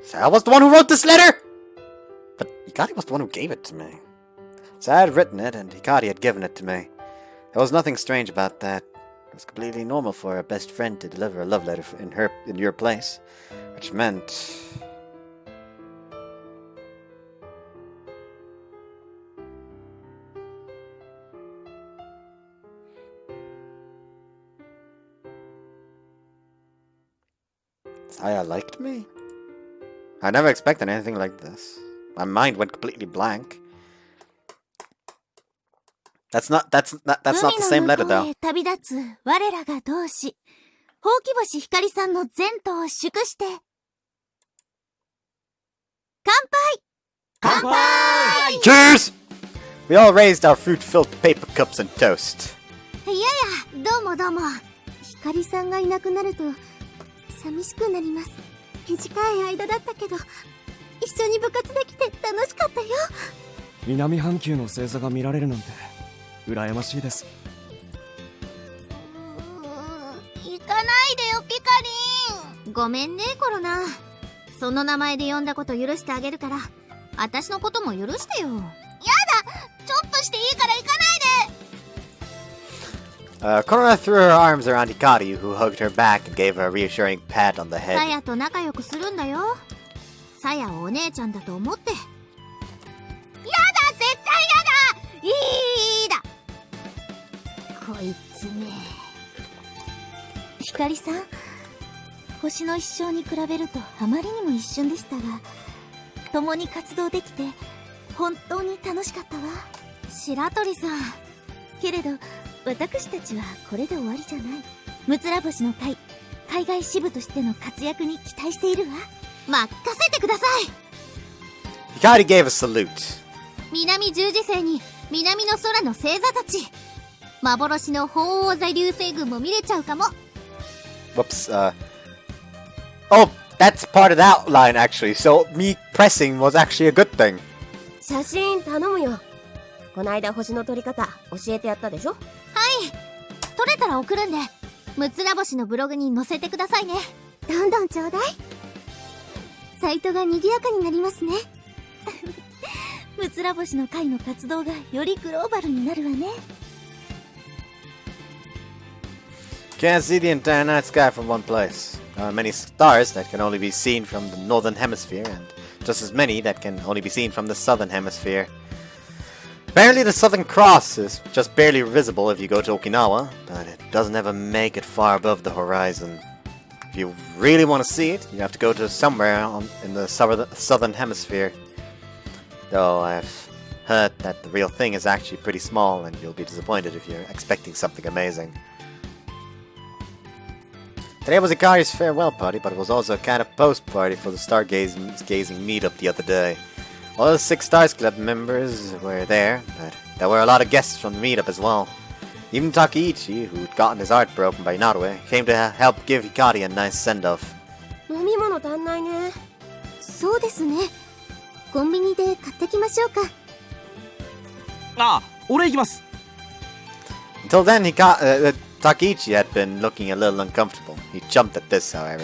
S1: Saya was the one who wrote this letter! But Hikari was the one who gave it to me. Saya had written it, and Hikari had given it to me. There was nothing strange about that. It was completely normal for a best friend to deliver a love letter in your place, which meant... Saya liked me? I never expected anything like this. My mind went completely blank. That's not the same letter though.
S3: 旅立つ我らが同志、ほうき星ひかりさんの前途を祝して。乾杯！乾杯！
S1: Cheers! We all raised our fruit-filled paper cups and toast.
S3: いやいや、どうもどうも。ひかりさんがいなくなると寂しくなります。短い間だったけど、一緒に部活できて楽しかったよ。
S4: 南半球の星座が見られるなんて羨ましいです。
S3: 行かないでよピカリン。ごめんねコロナ。その名前で呼んだこと許してあげるから、私のことも許してよ。やだ、ちょっとしていいから行かないで。
S1: Korona threw her arms around Hikari, who hugged her back and gave her a reassuring pat on the head.
S3: さやと仲良くするんだよ。さやをお姉ちゃんだと思って。やだ、絶対やだ。いいだ。こいつめ。ひかりさん、星の一生に比べるとあまりにも一瞬でしたが、共に活動できて本当に楽しかったわ。白鳥さん。けれど私たちはこれで終わりじゃない。むつら星の会、海外支部としての活躍に期待しているわ。任せてください。
S1: Hikari gave a salute.
S3: 南十字星に南の空の星座たち。幻の鳳凰座流星群も見れちゃうかも。
S1: Whoops, Oh, that's part of the outline actually, so me pressing was actually a good thing.
S3: 写真頼むよ。こないだ星の撮り方教えてやったでしょ。はい、撮れたら送るんで、むつら星のブログに載せてくださいね。どんどんちょうだい。サイトが賑やかになりますね。むつら星の会の活動がよりグローバルになるわね。
S1: Can't see the entire night sky from one place. There are many stars that can only be seen from the northern hemisphere, and just as many that can only be seen from the southern hemisphere. Apparently the Southern Cross is just barely visible if you go to Okinawa, but it doesn't ever make it far above the horizon. If you really want to see it, you have to go to somewhere in the southern hemisphere. Though I've heard that the real thing is actually pretty small, and you'll be disappointed if you're expecting something amazing. Today was Hikari's farewell party, but it was also a kind of post-party for the stargazing meetup the other day. All the 6 Stars Club members were there, but there were a lot of guests from the meetup as well. Even Takeichi, who'd gotten his heart broken by Narue, came to help give Hikari a nice send-off.
S3: 飲み物足んないね。そうですね。コンビニで買ってきましょうか。
S4: あ、俺行きます。
S1: Until then, Takeichi had been looking a little uncomfortable. He jumped at this, however.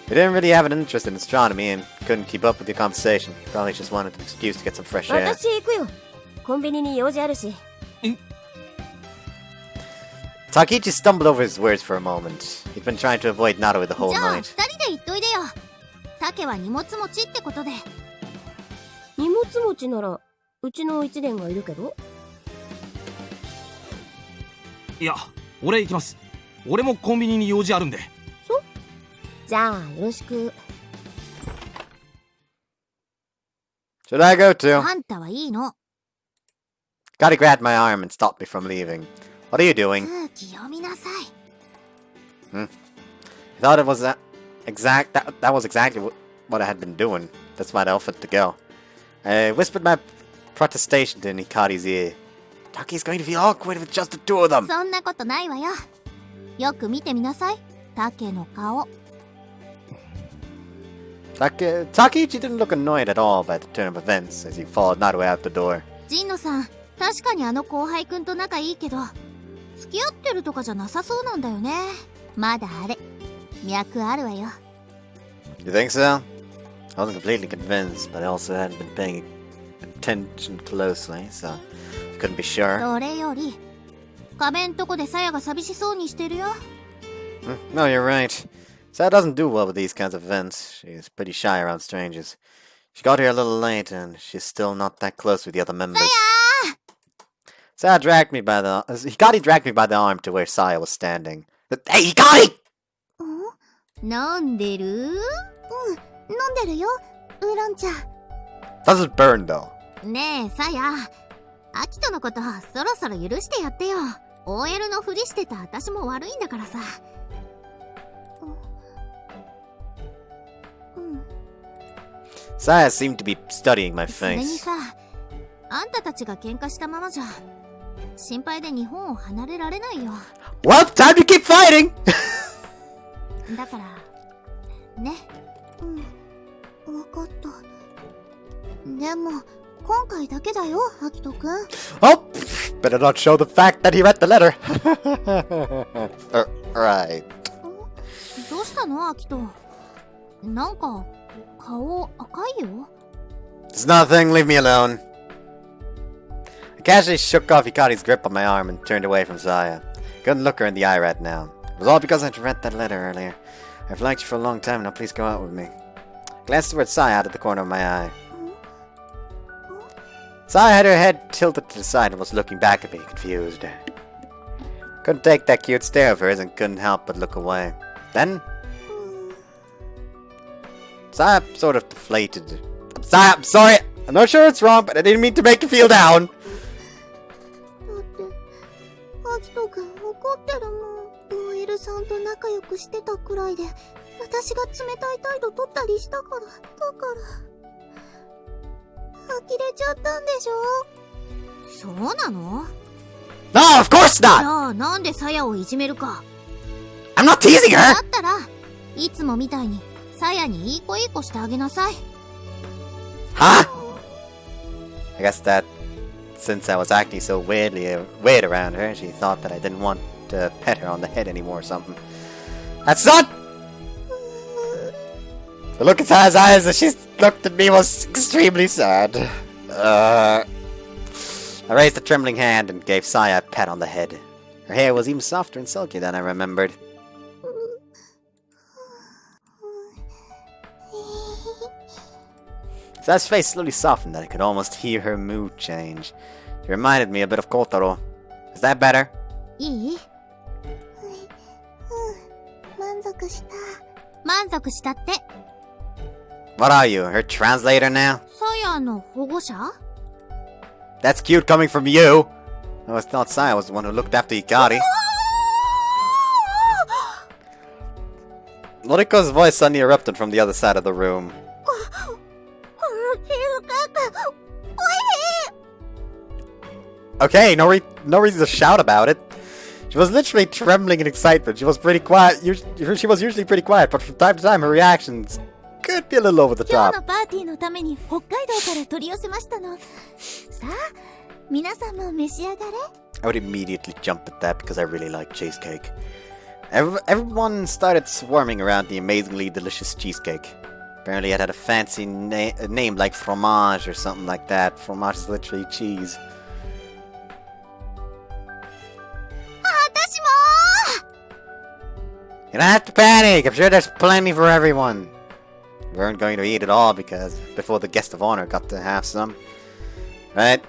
S1: You didn't really have an interest in astronomy and couldn't keep up with your conversation. Probably just wanted an excuse to get some fresh air.
S3: 私行くよ。コンビニに用事あるし。
S1: Takichi stumbled over his words for a moment. He'd been trying to avoid Naruto the whole
S6: じゃあ、
S1: night.
S6: 二人で行っといでよ。竹は荷物持ちってことで。
S3: 荷物持ちなら、うちの一連がいるけど。
S5: いや、俺行きます。俺もコンビニに用事あるんで。
S3: じゃあ、よろしく。
S1: Should I go too?
S6: あんたはいいの。
S1: Gotti grabbed my arm and stopped me from leaving. What are you doing?
S6: 空気読みなさい。
S1: I thought it was that was exactly what I had been doing. That's why I offered to go. I whispered my protestation to Nikari's ear. Taki's going to feel awkward with just the two of them.
S6: そんなことないわよ。よく見てみなさい。竹の顔。
S1: Takichi didn't look annoyed at all by the turn of events as he followed Naru out the door.
S6: 神野さん、確かにあの後輩くんと仲いいけど、付き合ってるとかじゃなさそうなんだよね。まだあれ、脈あるわよ。
S1: You think so? I wasn't completely convinced, but I also hadn't been paying attention closely, so I couldn't be sure.
S6: それより、壁んとこでさやが寂しそうにしてるよ。
S1: No, you're right. Saya doesn't do well with these kinds of events. She's pretty shy around strangers. She got here a little late, and she's still not that close with the other members. Saya dragged me by the... Hikari dragged me by the arm to where Saya was standing. Hey, Hikari!
S6: 飲んでる？飲んでるよ、ウーロン茶。
S1: Doesn't burn, though.
S6: ねえ、さや。アキトのことそろそろ許してやってよ。OL のふりしてた私も悪いんだからさ。
S1: Saya seemed to be studying my
S6: それに
S1: face.
S6: さ、あんたたちが喧嘩したままじゃ、心配で日本を離れられないよ。
S1: Well, time to keep fighting!
S6: だから、ね。わかった。でも、今回だけだよ、アキトくん。
S1: Oh, better not show the fact that he read the letter. Right.
S6: どうしたの、アキト。なんか、顔赤いよ。
S1: It's nothing, leave me alone. I casually shook off Hikari's grip on my arm and turned away from Saya. Couldn't look her in the eye right now. It was all because I'd read that letter earlier. I've liked you for a long time, now please go out with me. Glanced towards Saya out of the corner of my eye. Saya had her head tilted to the side and was looking back at me, confused. Couldn't take that cute stare of hers and couldn't help but look away. Then... Saya sort of deflated. Saya, I'm sorry! I'm not sure it's wrong, but I didn't mean to make you feel down!
S6: だって、アキトくん怒ってるもん。OL さんと仲良くしてたくらいで、私が冷たい態度取ったりしたから。だから、呆れちゃったんでしょ？そうなの？
S1: No, of course
S6: じ
S1: not!
S6: ゃあなんでサヤをいじめるか。
S1: I'm not teasing
S6: だ
S1: her!
S6: ったら、いつもみたいにサヤにいい子いい子してあげなさい。
S1: Huh? I guess that since I was acting so weird around her, she thought that I didn't want to pet her on the head anymore or something. That's not... The look in Saya's eyes as she looked at me was extremely sad. I raised a trembling hand and gave Saya a pat on the head. Her hair was even softer and silky than I remembered. Saya's face slowly softened that I could almost hear her mood change. She reminded me a bit of Kotaro. Is that better?
S6: いい？満足した。満足したって。
S1: What are you, her translator now?
S6: サヤの保護者？
S1: That's cute coming from you! I always thought Saya was the one who looked after Hikari. Noriko's voice suddenly erupted from the other side of the room. Okay, no reason to shout about it. She was literally trembling in excitement. She was pretty quiet. She was usually pretty quiet, but from time to time her reactions could be a little over the
S6: 今
S1: top.
S6: 日のパーティーのために北海道から取り寄せましたの。さあ、皆さんも召し上がれ。
S1: I would immediately jump at that because I really like cheesecake. Everyone started swarming around the amazingly delicious cheesecake. Apparently it had a fancy name like fromage or something like that. Fromage is literally cheese.
S6: 私も
S1: You don't have to panic! I'm sure there's plenty for everyone. We weren't going to eat it all because before the guest of honor got to have some. Right?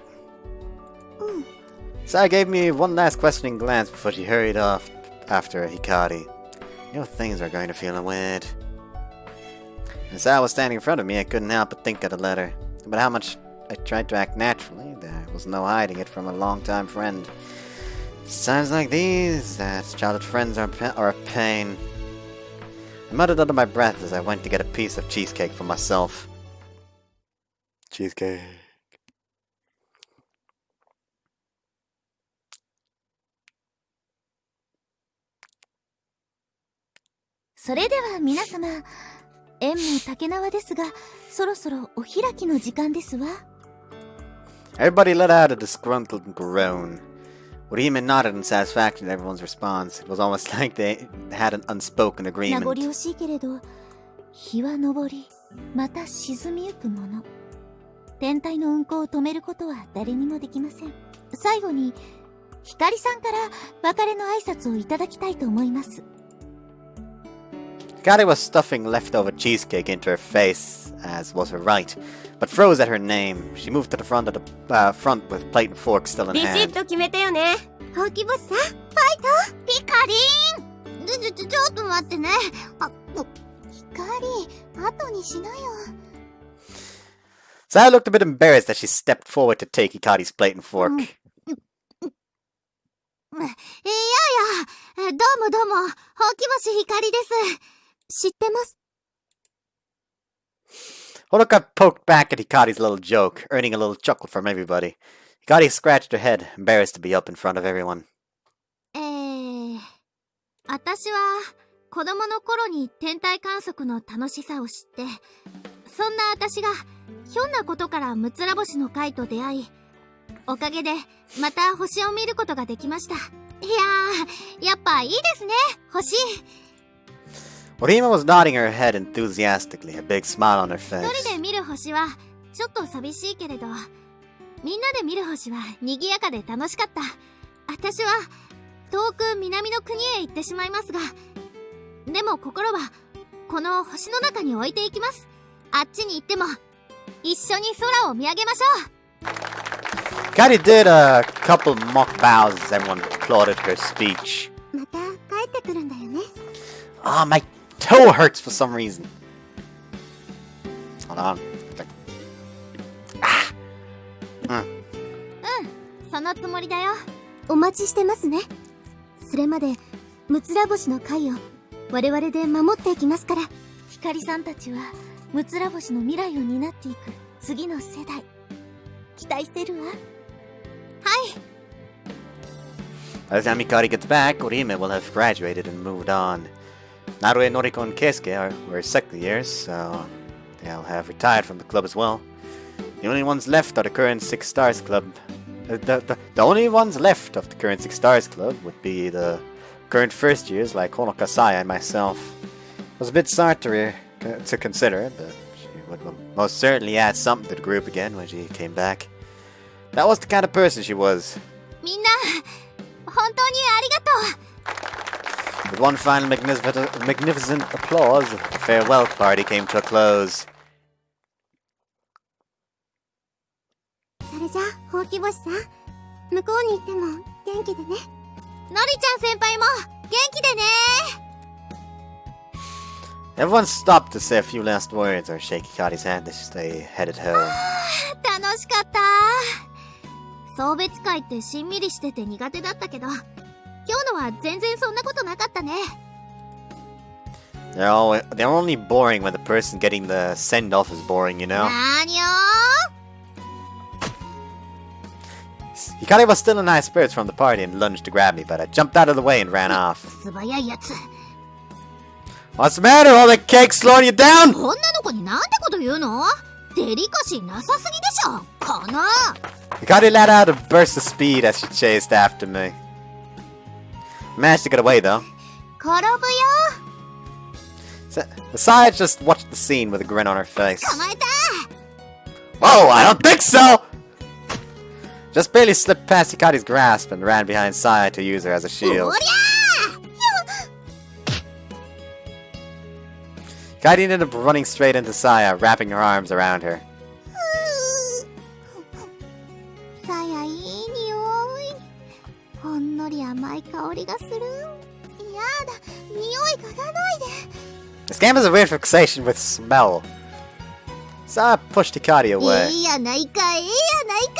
S1: Sai gave me one last questioning glance before she hurried off after Hikari. You know things are going to feel weird. As Sai was standing in front of me, I couldn't help but think of the letter. But how much I tried to act naturally, there was no hiding it from a longtime friend. It's times like these that childhood friends are a pain. I muttered under my breath as I went to get a piece of cheesecake for myself. Cheesecake.
S6: それでは皆様、縁も竹縄ですが、そろそろお開きの時間ですわ。
S1: Everybody let out a disgruntled groan. Urime nodded in satisfaction at everyone's response. It was almost like they had an unspoken
S6: 名
S1: agreement.
S6: 残惜しいけれど、日は昇り、また沈みゆくもの。天体の運行を止めることは誰にもできません。最後に、光さんから別れの挨拶をいただきたいと思います。
S1: Hikari was stuffing leftover cheesecake into her face, as was her right, but froze at her name. She moved to the front with plate and fork still in
S3: ビシッ
S1: hand.
S3: と決めてよね。
S6: ほうき星さん、ファイトピカリンちょっと待ってね。光、後にしなよ。
S1: Sai looked a bit embarrassed as she stepped forward to take Hikari's plate and fork.
S6: いやいや、どうもどうも、ほうき星光です。知ってます。
S1: Honoka poked back at Hikari's little joke, earning a little chuckle from everybody. Hikari scratched her head, embarrassed to be up in front of everyone.
S6: 私は子供の頃に天体観測の楽しさを知って、そんな私がひょんなことから六つら星の会と出会い、おかげでまた星を見ることができました。いやー、やっぱいいですね、星。
S1: Orima was nodding her head enthusiastically, a big smile on her
S6: 一
S1: face.
S6: 人で見る星はちょっと寂しいけれど、みんなで見る星は賑やかで楽しかった。私は遠く南の国へ行ってしまいますが、でも心はこの星の中に置いていきます。あっちに行っても一緒に空を見上げましょう。
S1: Hikari did a couple mock bows as everyone applauded her speech.
S6: また帰ってくるんだよね。
S1: Ah, my toe hurts for some reason. Hold on. Ah.
S6: そのつもりだよ。お待ちしてますね。それまで六つら星の会を我々で守っていきますから。光さんたちは六つら星の未来を担っていく次の世代、期待してるわ。はい。
S1: By the time Hikari gets back, Orime will have graduated and moved on. Narue, Noriko, and Keisuke were second years, so they'll have retired from the club as well. The only ones left are the current Six Stars Club. The only ones left of the current Six Stars Club would be the current first years like Honoka Saya and myself. It was a bit sad to consider, but she would most certainly add something to the group again when she came back. That was the kind of person she was.
S6: みんな本当にありがとう。
S1: With one final magnificent applause, the farewell party came to a close.
S6: それじゃあ、ほうき星さん、向こうに行っても元気でね。のりちゃん先輩も元気でね。
S1: Everyone stopped to say a few last words or shake Hikari's hand as they headed home.
S6: 楽しかった。送別会ってしんみりしてて苦手だったけど、今日のは全然そんなことなかったね。
S1: They're only boring when the person getting the send-off is boring, you know?
S6: なーにょ
S1: Hikari was still in high spirits from the party and lunged to grab me, but I jumped out of the way and ran off.
S6: 素早いやつ。
S1: What's the matter? All that cake slowing you down?
S6: 女の子になんてこと言うの？デリカシーなさすぎでしょ、この。
S1: Hikari let out a burst of speed as she chased after me. Managed to get away though.
S6: 転ぶよ。
S1: Saya just watched the scene with a grin on her face.
S6: 捕まえた。
S1: Whoa, I don't think so! Just barely slipped past Hikari's grasp and ran behind Saya to use her as a
S6: お
S1: shield.
S6: りゃ
S1: Hikari ended up running straight into Saya, wrapping her arms around her.
S6: ー。さやいい匂い。ほんのり甘い香りがする。やだ、匂い嗅がないで。
S1: This game has a weird fixation with smell. Saya pushed Hikari away.
S6: いいやないか、いいやないか。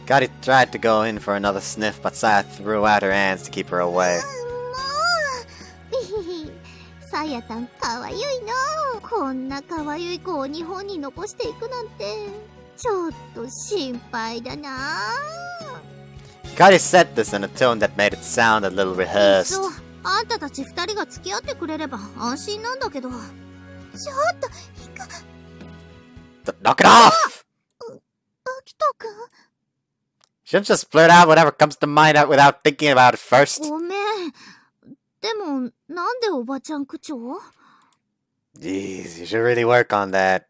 S1: Hikari tried to go in for another sniff, but Saya threw out her hands to keep her away.
S6: もう。さやたんかわゆいの。こんなかわゆい子を日本に残していくなんてちょっと心配だな。
S1: Hikari said this in a tone that made it sound a little rehearsed.
S6: そう、あんたたち二人が付き合ってくれれば安心なんだけど。ちょっと
S1: Knock it off!
S6: 秋人くん、
S1: Shouldn't just blurt out whatever comes to mind out without thinking about it first.
S6: ごめん。でもなんでおばちゃん口調？
S1: Jeez, you should really work on that.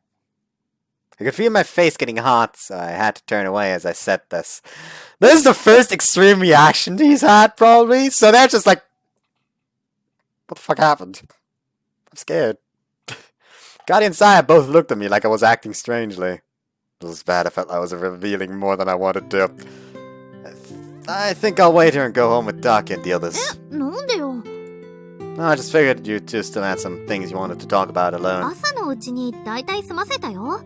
S1: I could feel my face getting hot, so I had to turn away as I said this. This is the first extreme reaction he's had, probably, so they're just like, what the fuck happened? I'm scared. Kari and Saya both looked at me like I was acting strangely. It was bad. I felt I was revealing more than I wanted to. I think I'll wait here and go home with Taki and the others.
S6: なんでよ。
S1: No, I just figured you two still had some things you wanted to talk about alone.
S6: 朝のうちにだいたい済ませたよ。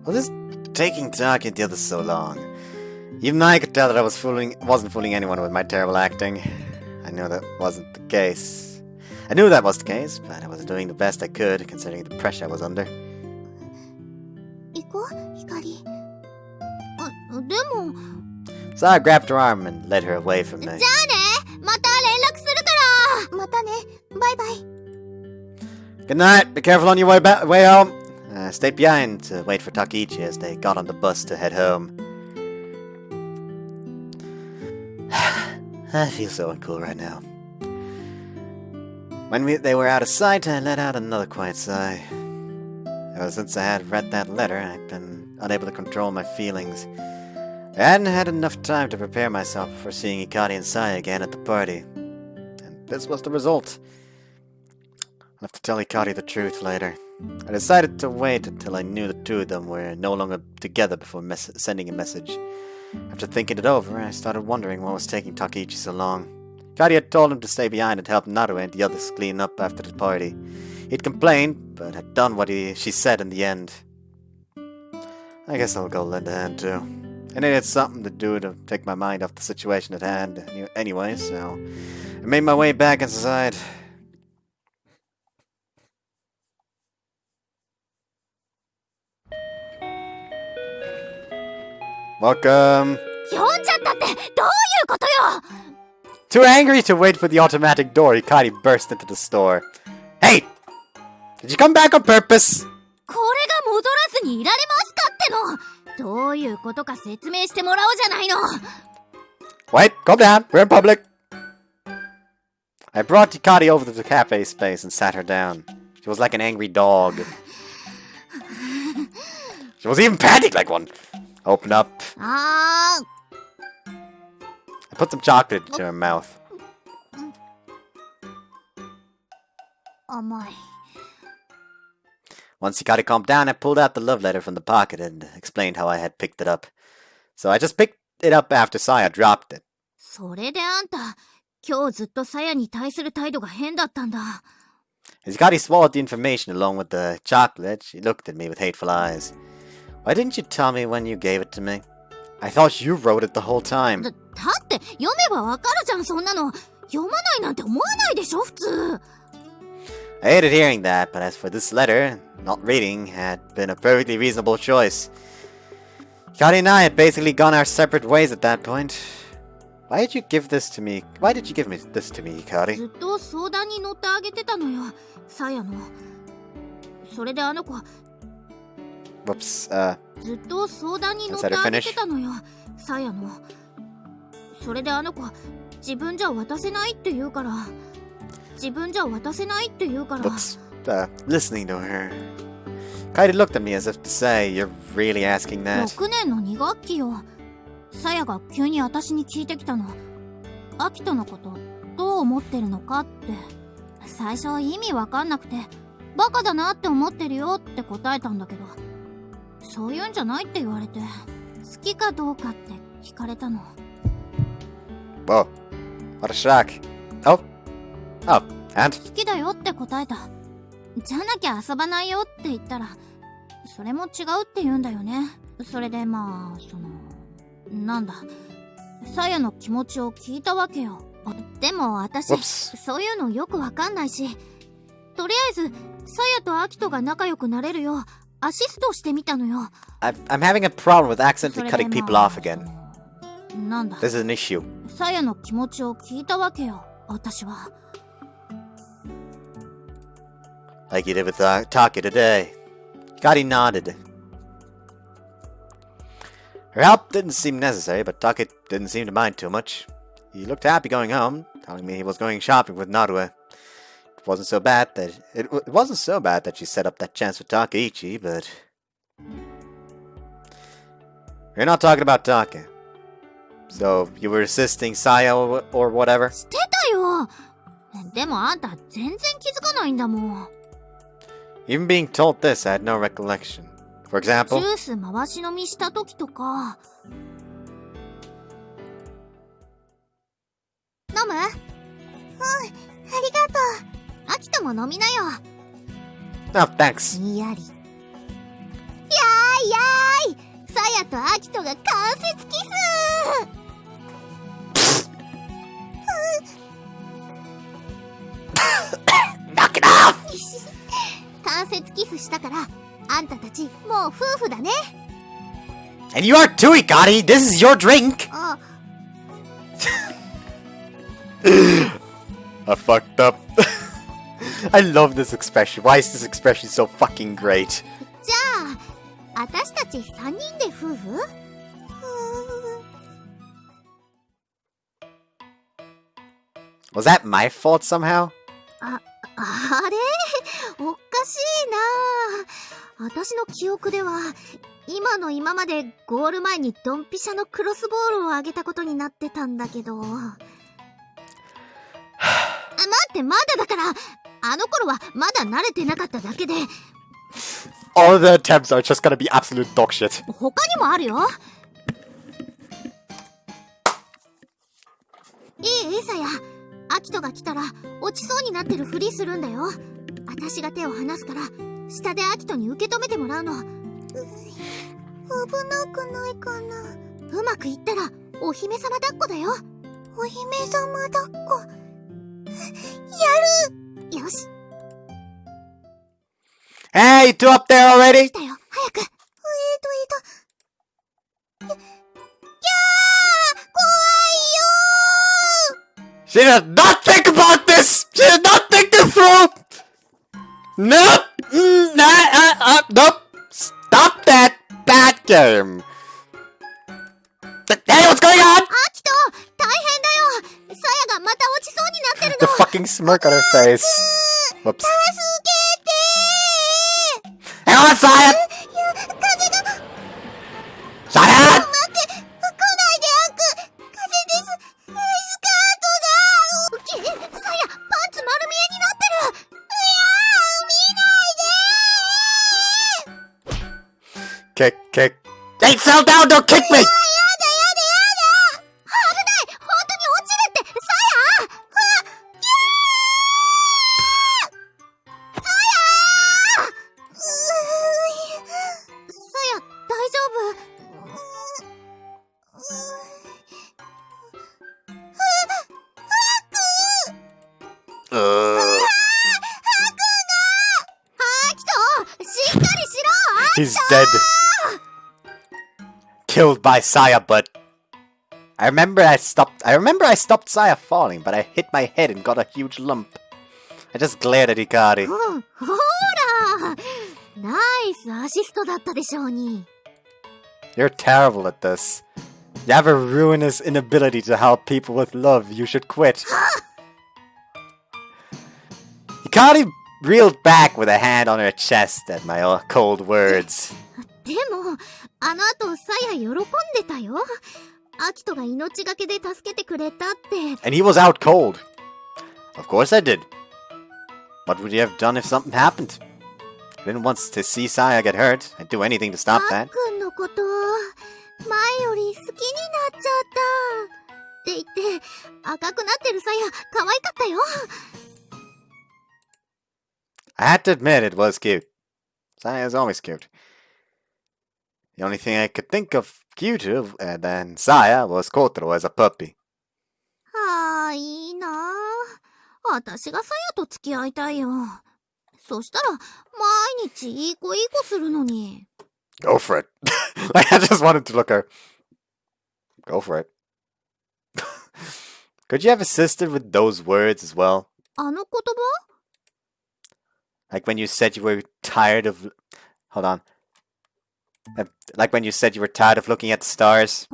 S1: Was this taking Taki and the others so long? Even I could tell that I wasn't fooling anyone with my terrible acting. I knew that wasn't the case. I knew that was the case, but I was doing the best I could, considering the pressure I was under.
S6: 行こう、光。でも。
S1: So I grabbed her arm and led her away from me.
S6: じゃあね、また連絡するから。またね、バイバイ。
S1: Good night. Be careful on your way home. Stay behind to wait for Takichi as they got on the bus to head home. I feel so uncool right now. When they were out of sight, I let out another quiet sigh. Ever since I had read that letter, I'd been unable to control my feelings. I hadn't had enough time to prepare myself for seeing Hikari and Saya again at the party. And this was the result. I'll have to tell Hikari the truth later. I decided to wait until I knew the two of them were no longer together before sending a message. After thinking it over, I started wondering what was taking Takichi so long. Hikari had told him to stay behind and help Narue and the others clean up after the party. He'd complained, but had done what she said in the end. I guess I'll go lend a hand too. I needed something to do to take my mind off the situation at hand anyway, so I made my way back inside. Welcome.
S6: 読んじゃったってどういうことよ。
S1: Too angry to wait for the automatic door, Hikari burst into the store. Hey! Did you come back on purpose?
S6: これが戻らずにいられますかっての。どういうことか説明してもらおうじゃないの。
S1: Wait, calm down. We're in public. I brought Hikari over to the cafe space and sat her down. She was like an angry dog. She was even panting like one. Open up.
S6: あ
S1: I put some chocolate into her mouth.
S6: 甘い。
S1: Once Hikari calmed down, I pulled out the love letter from the pocket and explained how I had picked it up. So I just picked it up after Saya dropped it.
S6: それであんた、今日ずっとさやに対する態度が変だったんだ。
S1: As Hikari swallowed the information along with the chocolate, she looked at me with hateful eyes. Why didn't you tell me when you gave it to me? I thought you wrote it the whole time.
S6: だって読めばわかるじゃん、そんなの。読まないなんて思わないでしょ、普通。
S1: I hated hearing that, but as for this letter, not reading had been a perfectly reasonable choice. Hikari and I had basically gone our separate ways at that point. Why did you give this to me? Why did you give me this to me,
S6: ず
S1: Hikari?
S6: っと相談に乗ってあげてたのよ、さやの。それであの子、
S1: Whoops,
S6: ずっと相談に乗ってあげてたのよ、さやの。それであの子、自分じゃ渡せないって言うから。
S1: Looks, listening to her. Kaidi looked at me as if to say, "You're really asking that?"
S6: 6年の2学期よ。さやが急に私に聞いてきたの。アキトのことどう思ってるのかって。最初意味わかんなくて、バカだなって思ってるよって答えたんだけど、そういうんじゃないって言われて、好きかどうかって聞かれたの。
S1: Whoa, what a shock. Oh, and?
S6: 好きだよって答えた。じゃなきゃ遊ばないよって言ったら、それも違うって言うんだよね。それでまあ、なんだ、さやの気持ちを聞いたわけよ。でも私、そういうのよくわかんないし、とりあえず、さやとアキトが仲良くなれるよう、アシストしてみたのよ。
S1: I'm having a problem with accidentally cutting people off again.
S6: なんだ。
S1: This is an issue.
S6: さやの気持ちを聞いたわけよ、私は。
S1: Like you did with Taki today. Kaidi nodded. Her help didn't seem necessary, but Taki didn't seem to mind too much. He looked happy going home, telling me he was going shopping with Narue. It wasn't so bad that she set up that chance with Takeichi, but you're not talking about Taka. So you were assisting Saya or whatever?
S6: してたよ。でもあんた全然気づかないんだもん。
S1: Even being told this, I had no recollection. For
S6: ジ
S1: example,
S6: ュース回し飲みした時とか。飲む？うん、ありがとう。アキトも飲みなよ。
S1: oh, thanks.
S6: にやり。やーい。さやとアキトが間接キス。
S1: Knock it off!
S6: 間接キスしたから、あんたたちもう夫婦だね。
S1: And you are too, Ikari! This is your drink!
S6: あ、
S1: I fucked up. I love this expression. Why is this expression so fucking great?
S6: じゃあ、私たち3人で夫婦？Was
S1: that my fault somehow?
S6: あれおかしいな。私の記憶では、今までゴール前にドンピシャのクロスボールを上げたことになってたんだけど。待って、まだだから、あの頃はまだ慣れてなかっただけで。
S1: All the attempts are just gonna be absolute dog shit.
S6: 他にもあるよ。いいさや。アキトが来たら落ちそうになってるふりするんだよ。私が手を離すから下でアキトに受け止めてもらうの。危なくないかな。うまくいったらお姫様抱っこだよ。お姫様抱っこ。やる。よし。
S1: Hey, you two up there already?
S6: 来たよ、早く。怖いよ。
S1: She did not think about this! She did not think this through! Nope! Nope! Stop that bad game! Hey, what's going on?
S6: アキト、大変だよ。さやがまた落ちそうになってるの。
S1: The fucking smirk on her face. Whoops.
S6: 助けて。
S1: Hang on, Saya!
S6: 風が。
S1: Saya!
S6: 待って、来ないで、アク。風です。スカートが。さや、パンツ丸見えになってる。
S1: Kick, kick. Hey, settle down! Don't kick me!
S6: やだ。危ない。本当に落ちるって。さや。ほら。さや、大丈夫？アキト、しっかりしろ。
S1: He's dead. Killed by Saya, but I remember I stopped Saya falling, but I hit my head and got a huge lump. I just glared at Ikari.
S6: ほら、ナイスアシストだったでしょうに。
S1: You're terrible at this. You have a ruinous inability to help people with love. You should quit. Hikari reeled back with a hand on her chest at my cold words.
S6: でも、あの後、さや喜んでたよ。アキトが命がけで助けてくれたって。
S1: And he was out cold. Of course I did. What would you have done if something happened? I didn't want to see Saya get hurt. I'd do anything to stop
S6: あ
S1: that.
S6: っくんのこと、前より好きになっちゃった。って言って、赤くなってるさや、可愛かったよ。
S1: I had to admit it was cute. Saya's always cute. The only thing I could think of cuter than Saya was Kotaro as a puppy.
S6: ああ、いいなあ。私がさやと付き合いたいよ。そしたら、毎日いい子するのに。
S1: Go for it. Like, I just wanted to look her. Go for it. Could you have assisted with those words as well?
S6: あの言葉
S1: Like when you said you were tired of... Hold on. Like when you said you were tired of looking at the stars.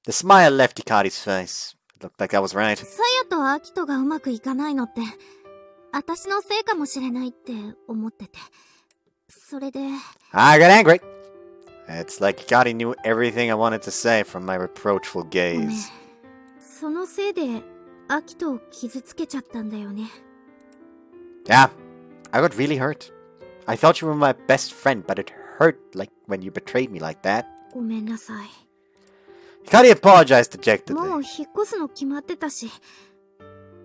S1: The smile left Hikari's face. It looked like I was right.
S6: さやとアキトがうまくいかないのって、私のせいかもしれないって思ってて。それで。
S1: I got angry. It's like Hikari knew everything I wanted to say from my reproachful gaze.
S6: そのせいで、アキトを傷つけちゃったんだよね。
S1: Yeah, I got really hurt. I thought you were my best friend, but it hurt like when you betrayed me like that.
S6: ごめんなさい。
S1: Hikari apologized dejectedly.
S6: もう引っ越すの決まってたし、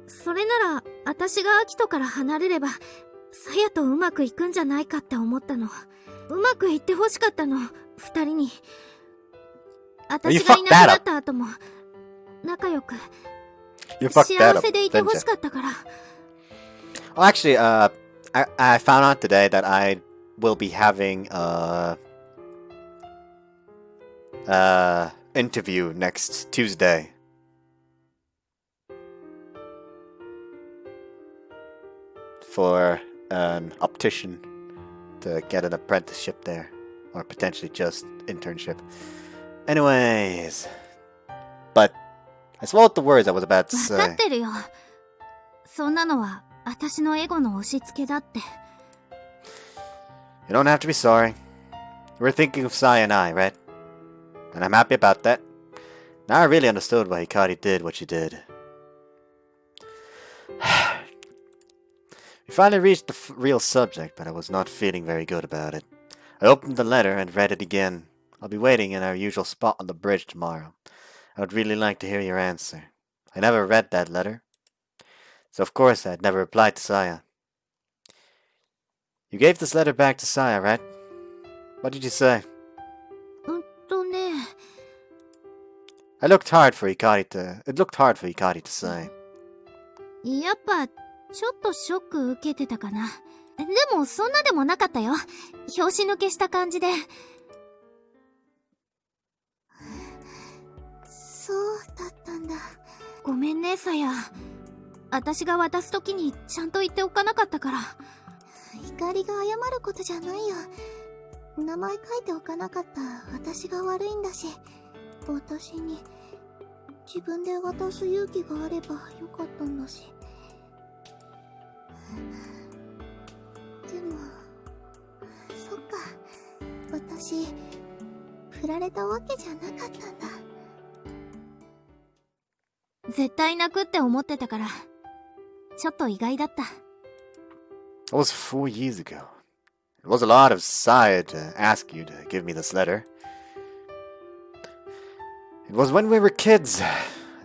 S6: それなら私がアキトから離れれば、さやとうまくいくんじゃないかって思ったの。うまくいってほしかったの、二人に。私がいなくなった後も、仲良く、幸せでいてほしかったから。
S1: Well, actually, I found out today that I will be having interview next Tuesday. For an optician to get an apprenticeship there. Or potentially just internship. Anyways. But I swallowed the words I was about to say.
S6: わかってるよ。そんなのは私のエゴの押し付けだって。
S1: You don't have to be sorry. You were thinking of Sai and I, right? And I'm happy about that. Now I really understood why Hikari did what she did. We finally reached the real subject, but I was not feeling very good about it. I opened the letter and read it again. I'll be waiting in our usual spot on the bridge tomorrow. I would really like to hear your answer. I never read that letter, so of course I had never replied to Saya. You gave this letter back to Saya, right? What did you say? It looked hard for Hikari to say.
S6: やっぱ、ちょっとショック受けてたかな。でも、そんなでもなかったよ。拍子抜けした感じで。そうだったんだ。ごめんね、さや。私が渡すときにちゃんと言っておかなかったから。
S7: 光が謝ることじゃないよ。名前書いておかなかった私が悪いんだし、私に自分で渡す勇気があればよかったんだし。でも、そっか、私振られたわけじゃなかったんだ。
S6: 絶対泣くって思ってたから、ちょっと意外だった。
S1: That was 4 years ago. It was a lot of Saya to ask you to give me this letter. It was when we were kids, a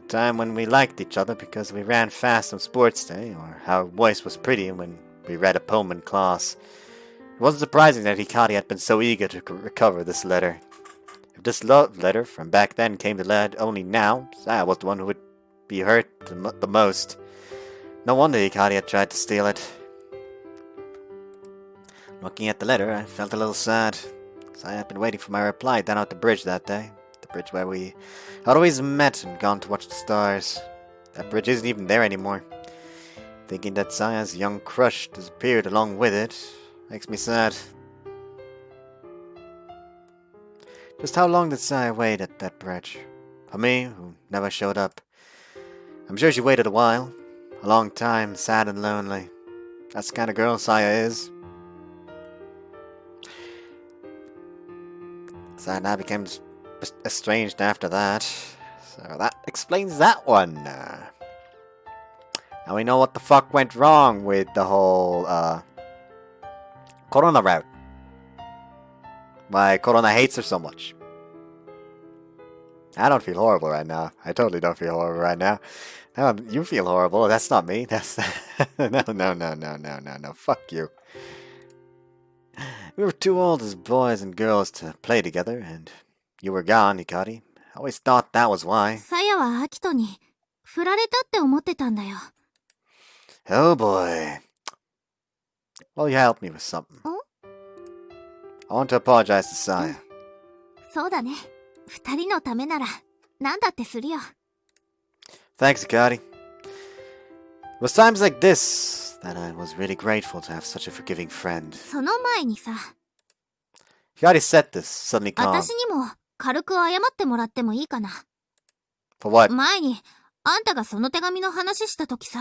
S1: time when we liked each other because we ran fast on sports day, or our voice was pretty when we read a poem in class. It wasn't surprising that Hikari had been so eager to recover this letter. If this love letter from back then came to light only now, Saya was the one who would be hurt the most. No wonder Hikari had tried to steal it. Looking at the letter, I felt a little sad. I had been waiting for my reply down at the bridge that day. The bridge where we had always met and gone to watch the stars. That bridge isn't even there anymore. Thinking that Saya's young crush disappeared along with it makes me sad. Just how long did Saya wait at that bridge? For me, who never showed up. I'm sure she waited a while. A long time, sad and lonely. That's the kind of girl Saya is. Saya and I became estranged after that. So that explains that one. Now we know what the fuck went wrong with the whole, Corona route. Why Corona hates her so much. I don't feel horrible right now. I totally don't feel horrible right now. No, you feel horrible. That's not me. That's no. Fuck you. We were too old as boys and girls to play together, and you were gone, Hikari. I always thought that was why.
S6: さやはアキトに振られたって思ってたんだよ。
S1: Oh boy. Well, you helped me with something. I want to apologize to Saya.
S6: そうだね。二人のためなら何だってするよ。
S1: Thanks, Hikari. It was times like this that I was really grateful to have such a forgiving friend.
S6: その前にさ、
S1: Hikari said this, suddenly calm.
S6: 私にも軽く謝ってもらってもいいかな。
S1: For what?
S6: 前にあんたがその手紙の話した時さ、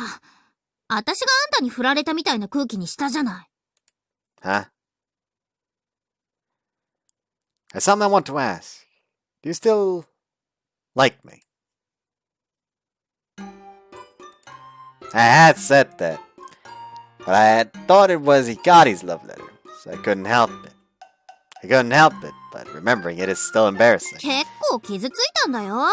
S6: 私があんたに振られたみたいな空気にしたじゃない。
S1: Huh? There's something I want to ask. Do you still like me? I had said that, but I had thought it was Hikari's love letter, so I couldn't help it. But remembering it is still embarrassing.
S6: 結構傷ついたんだよ。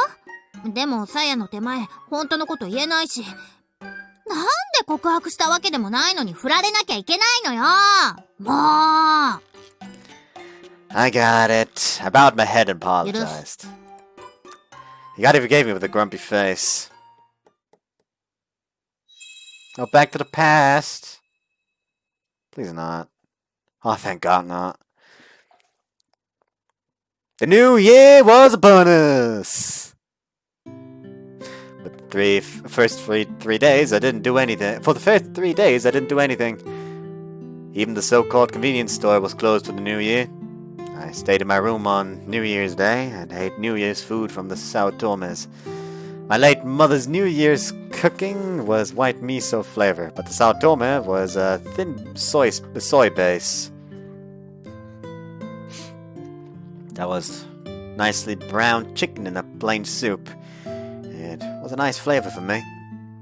S6: でもさやの手前、本当のこと言えないし。なんで告白したわけでもないのに振られなきゃいけないのよ。もう。
S1: I got it. I bowed my head and apologized. Hikari forgave me with a grumpy face. Oh, back to the past. Please not. Oh, thank God not. The new year was upon us. But the first three days, I didn't do anything. For the first 3 days, I didn't do anything. Even the so-called convenience store was closed for the new year. I stayed in my room on New Year's Day and ate New Year's food from the Sao Tomes. My late mother's New Year's cooking was white miso flavor, but the Sao Tome was a thin soy base. That was nicely browned chicken in a plain soup. It was a nice flavor for me.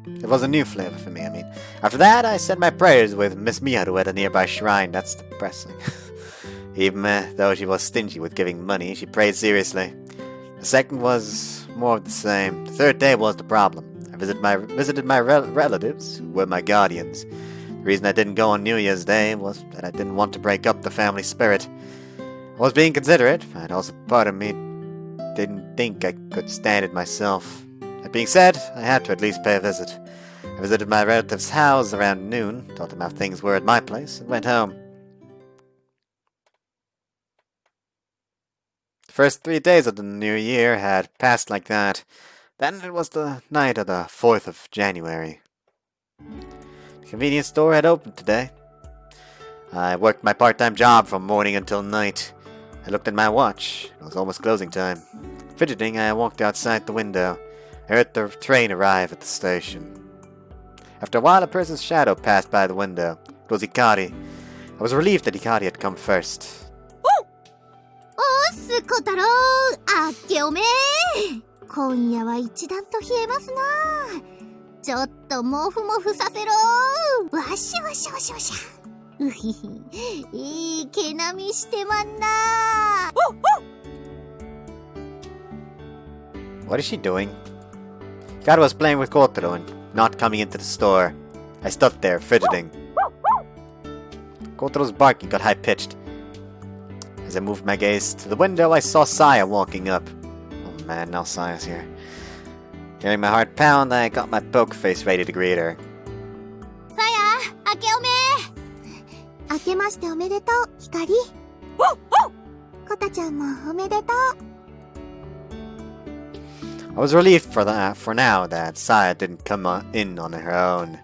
S1: It was a new flavor for me, I mean. After that, I said my prayers with Miss Miharu at a nearby shrine. That's depressing. Even though she was stingy with giving money, she prayed seriously. The second was more of the same. The third day was the problem. I visited my relatives, who were my guardians. The reason I didn't go on New Year's Day was that I didn't want to break up the family spirit. I was being considerate, and also part of me didn't think I could stand it myself. That being said, I had to at least pay a visit. I visited my relative's house around noon, told them how things were at my place, and went home. The first 3 days of the new year had passed like that. Then it was the night of the 4th of January. The convenience store had opened today. I worked my part-time job from morning until night. I looked at my watch. It was almost closing time. Fidgeting, I walked outside the window. I heard the train arrive at the station. After a while, a person's shadow passed by the window. It was Hikari. I was relieved that Hikari had come first.
S6: おっす、小太郎。あっけおめ今夜は一段と冷えますな。ちょっともふもふさせろ。わしゃわしゃわしゃわしゃ。うひひ。いい毛並みしてまんな。
S1: What is she doing? Hikari was playing with Kotaro and not coming into the store. I stood there, fidgeting. Kotaro's barking got high-pitched. As I moved my gaze to the window, I saw Saya walking up. Oh man, now Saya's here. Hearing my heart pound, I got my poker face ready to greet her.
S6: さや、あけおめ。
S7: 明けましておめでとう、ひかり。コタちゃんもおめでとう。
S1: I was relieved for now that Saya didn't come in on her own.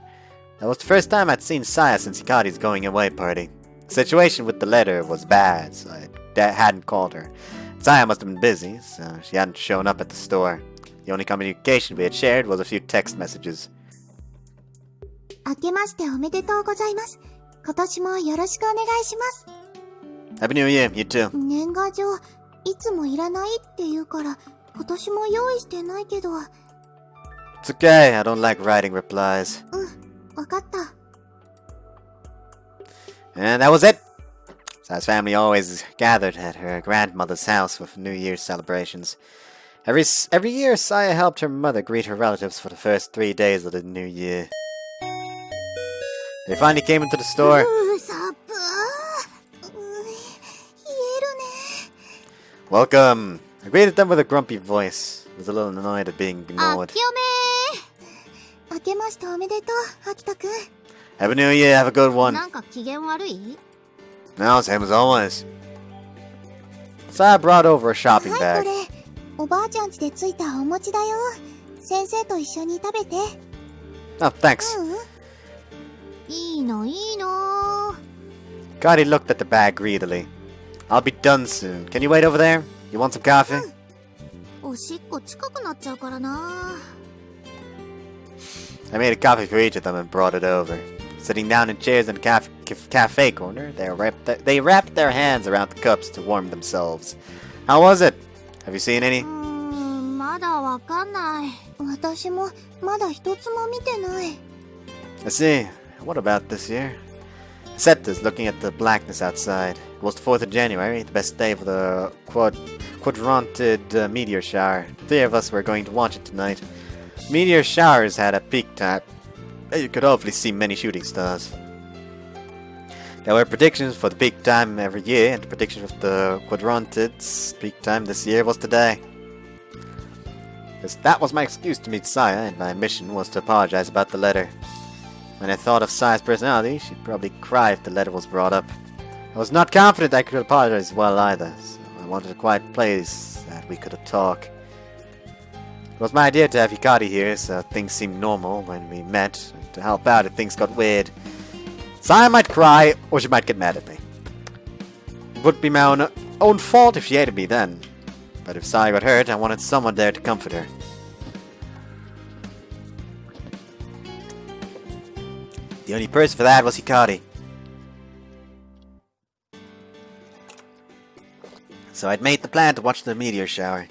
S1: That was the first time I'd seen Saya since Hikari's going away party. The situation with the letter was bad, so I hadn't called her. Saya must have been busy, so she hadn't shown up at the store. The only communication we had shared was a few text messages.
S7: 明けましておめでとうございます。今年もよろしくお願いします。
S1: Happy New Year, you too.
S7: 年賀状、いつもいらないって言うから、今年も用意してないけど。
S1: It's okay, I don't like writing replies.
S7: わかった。
S1: And that was it! Saya's family always gathered at her grandmother's house for New Year's celebrations. Every year, Saya helped her mother greet her relatives for the first 3 days of the new year. They finally came into the store.
S7: サプー。冷えるね。
S1: Welcome! I greeted them with a grumpy voice. I was a little annoyed at being ignored.
S7: 明けましておめでとう、秋田くん。
S1: Have a new year, have a good one.
S6: なんか機嫌悪い？
S1: No, same as always. Saya brought over a shopping
S7: はい、
S1: bag.
S7: これ。おばあちゃん家でついたお餅だよ。先生と一緒に食べて。
S1: Oh, thanks.
S6: いいのいいの。
S1: Gotti looked at the bag greedily. I'll be done soon. Can you wait over there? You want some coffee?
S6: おしっこ近くなっちゃうからな。
S1: I made a coffee for each of them and brought it over. Sitting down in chairs in the cafe corner, they wrapped their hands around the cups to warm themselves. How was it? Have you seen any?
S6: まだわかんない。
S7: 私もまだ一つも見てない。
S1: I see. What about this year? I said this, looking at the blackness outside. It was the 4th of January, the best day for the quadrantid meteor shower. The 3 of us were going to watch it tonight. Meteor showers had a peak time. You could hopefully see many shooting stars. There were predictions for the peak time every year, and the prediction of the quadrantid's peak time this year was today. That was my excuse to meet Saya, and my mission was to apologize about the letter. When I thought of Saya's personality, she'd probably cry if the letter was brought up. I was not confident I could apologize well either, so I wanted a quiet place that we could talk. It was my idea to have Hikari here, so things seemed normal when we met, and to help out if things got weird. Saya might cry, or she might get mad at me. It would be my own fault if she hated me then. But if Saya got hurt, I wanted someone there to comfort her. The only person for that was Hikari. So I'd made the plan to watch the meteor shower.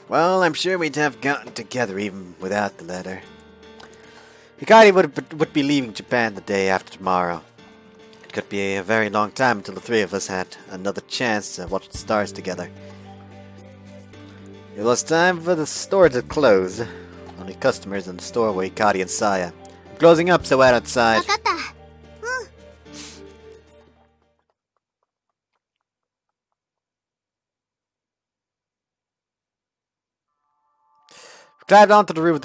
S1: Well, I'm sure we'd have gotten together even without the letter. Hikari would be leaving Japan the day after tomorrow. It could be a very long time until the 3 of us had another chance to watch the stars together. It was time for the store to close. Only customers in the store were Hikari and Saya. I'm closing up, so wait outside.
S6: わかった。
S1: Climbed onto the roof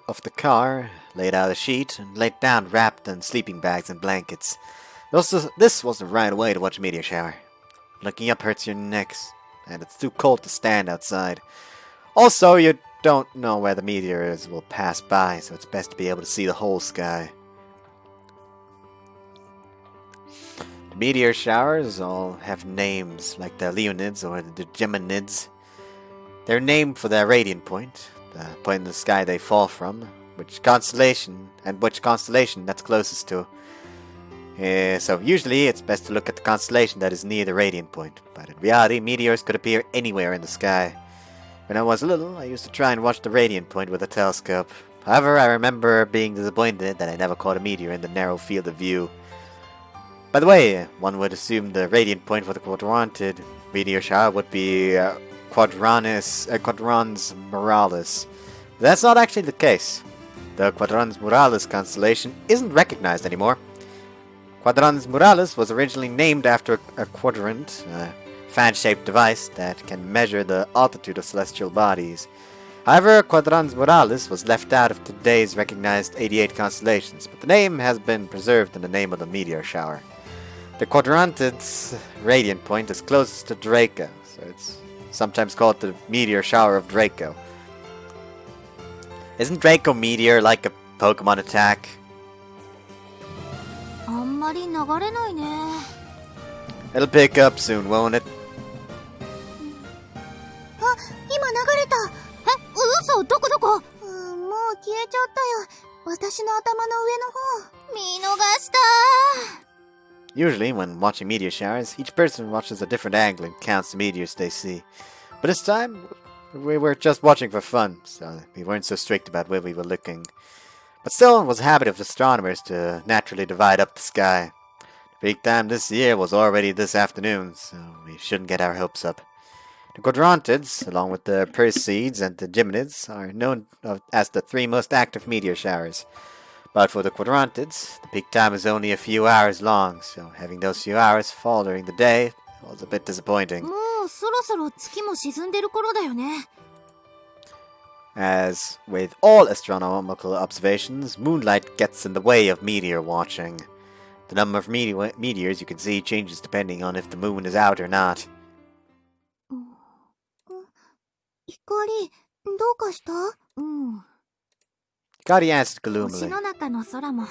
S1: of the car, laid out a sheet, and laid down wrapped in sleeping bags and blankets. This was the right way to watch a meteor shower. Looking up hurts your necks, and it's too cold to stand outside. Also, you don't know where the meteors will pass by, so it's best to be able to see the whole sky. The meteor showers all have names, like the Leonids or the Geminids. They're named for their radiant point, the point in the sky they fall from, which constellation that's closest to. So usually it's best to look at the constellation that is near the radiant point, but in reality meteors could appear anywhere in the sky. When I was little, I used to try and watch the radiant point with a telescope. However, I remember being disappointed that I never caught a meteor in the narrow field of view. By the way, one would assume the radiant point for the quadrantid meteor shower would be Quadrans Muralis. That's not actually the case. The Quadrans Muralis constellation isn't recognized anymore. Quadrans Muralis was originally named after a quadrant, a fan-shaped device that can measure the altitude of celestial bodies. However, Quadrans Muralis was left out of today's recognized 88 constellations, but the name has been preserved in the name of the meteor shower. The quadrantid's radiant point is closest to Draco, so it's sometimes called the meteor shower of Draco. Isn't Draco Meteor like a Pokemon attack?
S6: あんまり流れないね。
S1: It'll pick up soon, won't it?
S7: 消えちゃったよ。私の頭の上の方。
S6: 見逃した。
S1: Usually, when watching meteor showers, each person watches a different angle and counts the meteors they see. But this time, we were just watching for fun, so we weren't so strict about where we were looking. But still, it was a habit of astronomers to naturally divide up the sky. The peak time this year was already this afternoon, so we shouldn't get our hopes up. The Quadrantids, along with the Perseids and the Geminids, are known as the three most active meteor showers. But for the Quadrantids, the peak time is only a few hours long, so having those few hours fall during the day was a bit disappointing.
S6: もうそろそろ月も沈んでる頃だよね。
S1: As with all astronomical observations, moonlight gets in the way of meteor watching. The number of meteors you can see changes depending on if the moon is out or not.
S7: 光、どうかした？
S6: うん。
S1: Gotti asked
S6: 星
S1: gloomily.
S6: の中の空も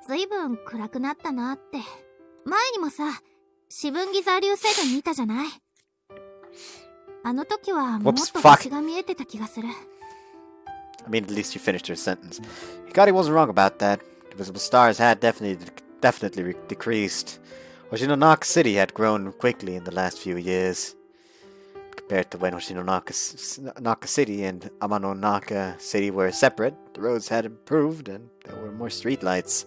S6: ずいぶん暗くなったなって。前にもさ、四分ギザ流星群見たじゃない？あの時はもっと星が見えてた気がする。
S1: I mean, at least you finished her sentence. Hikari wasn't wrong about that. The visible stars had definitely decreased. Oshinonaka City had grown quickly in the last few years. Compared to when Oshinonaka City and Amanonaka City were separate, the roads had improved and there were more streetlights.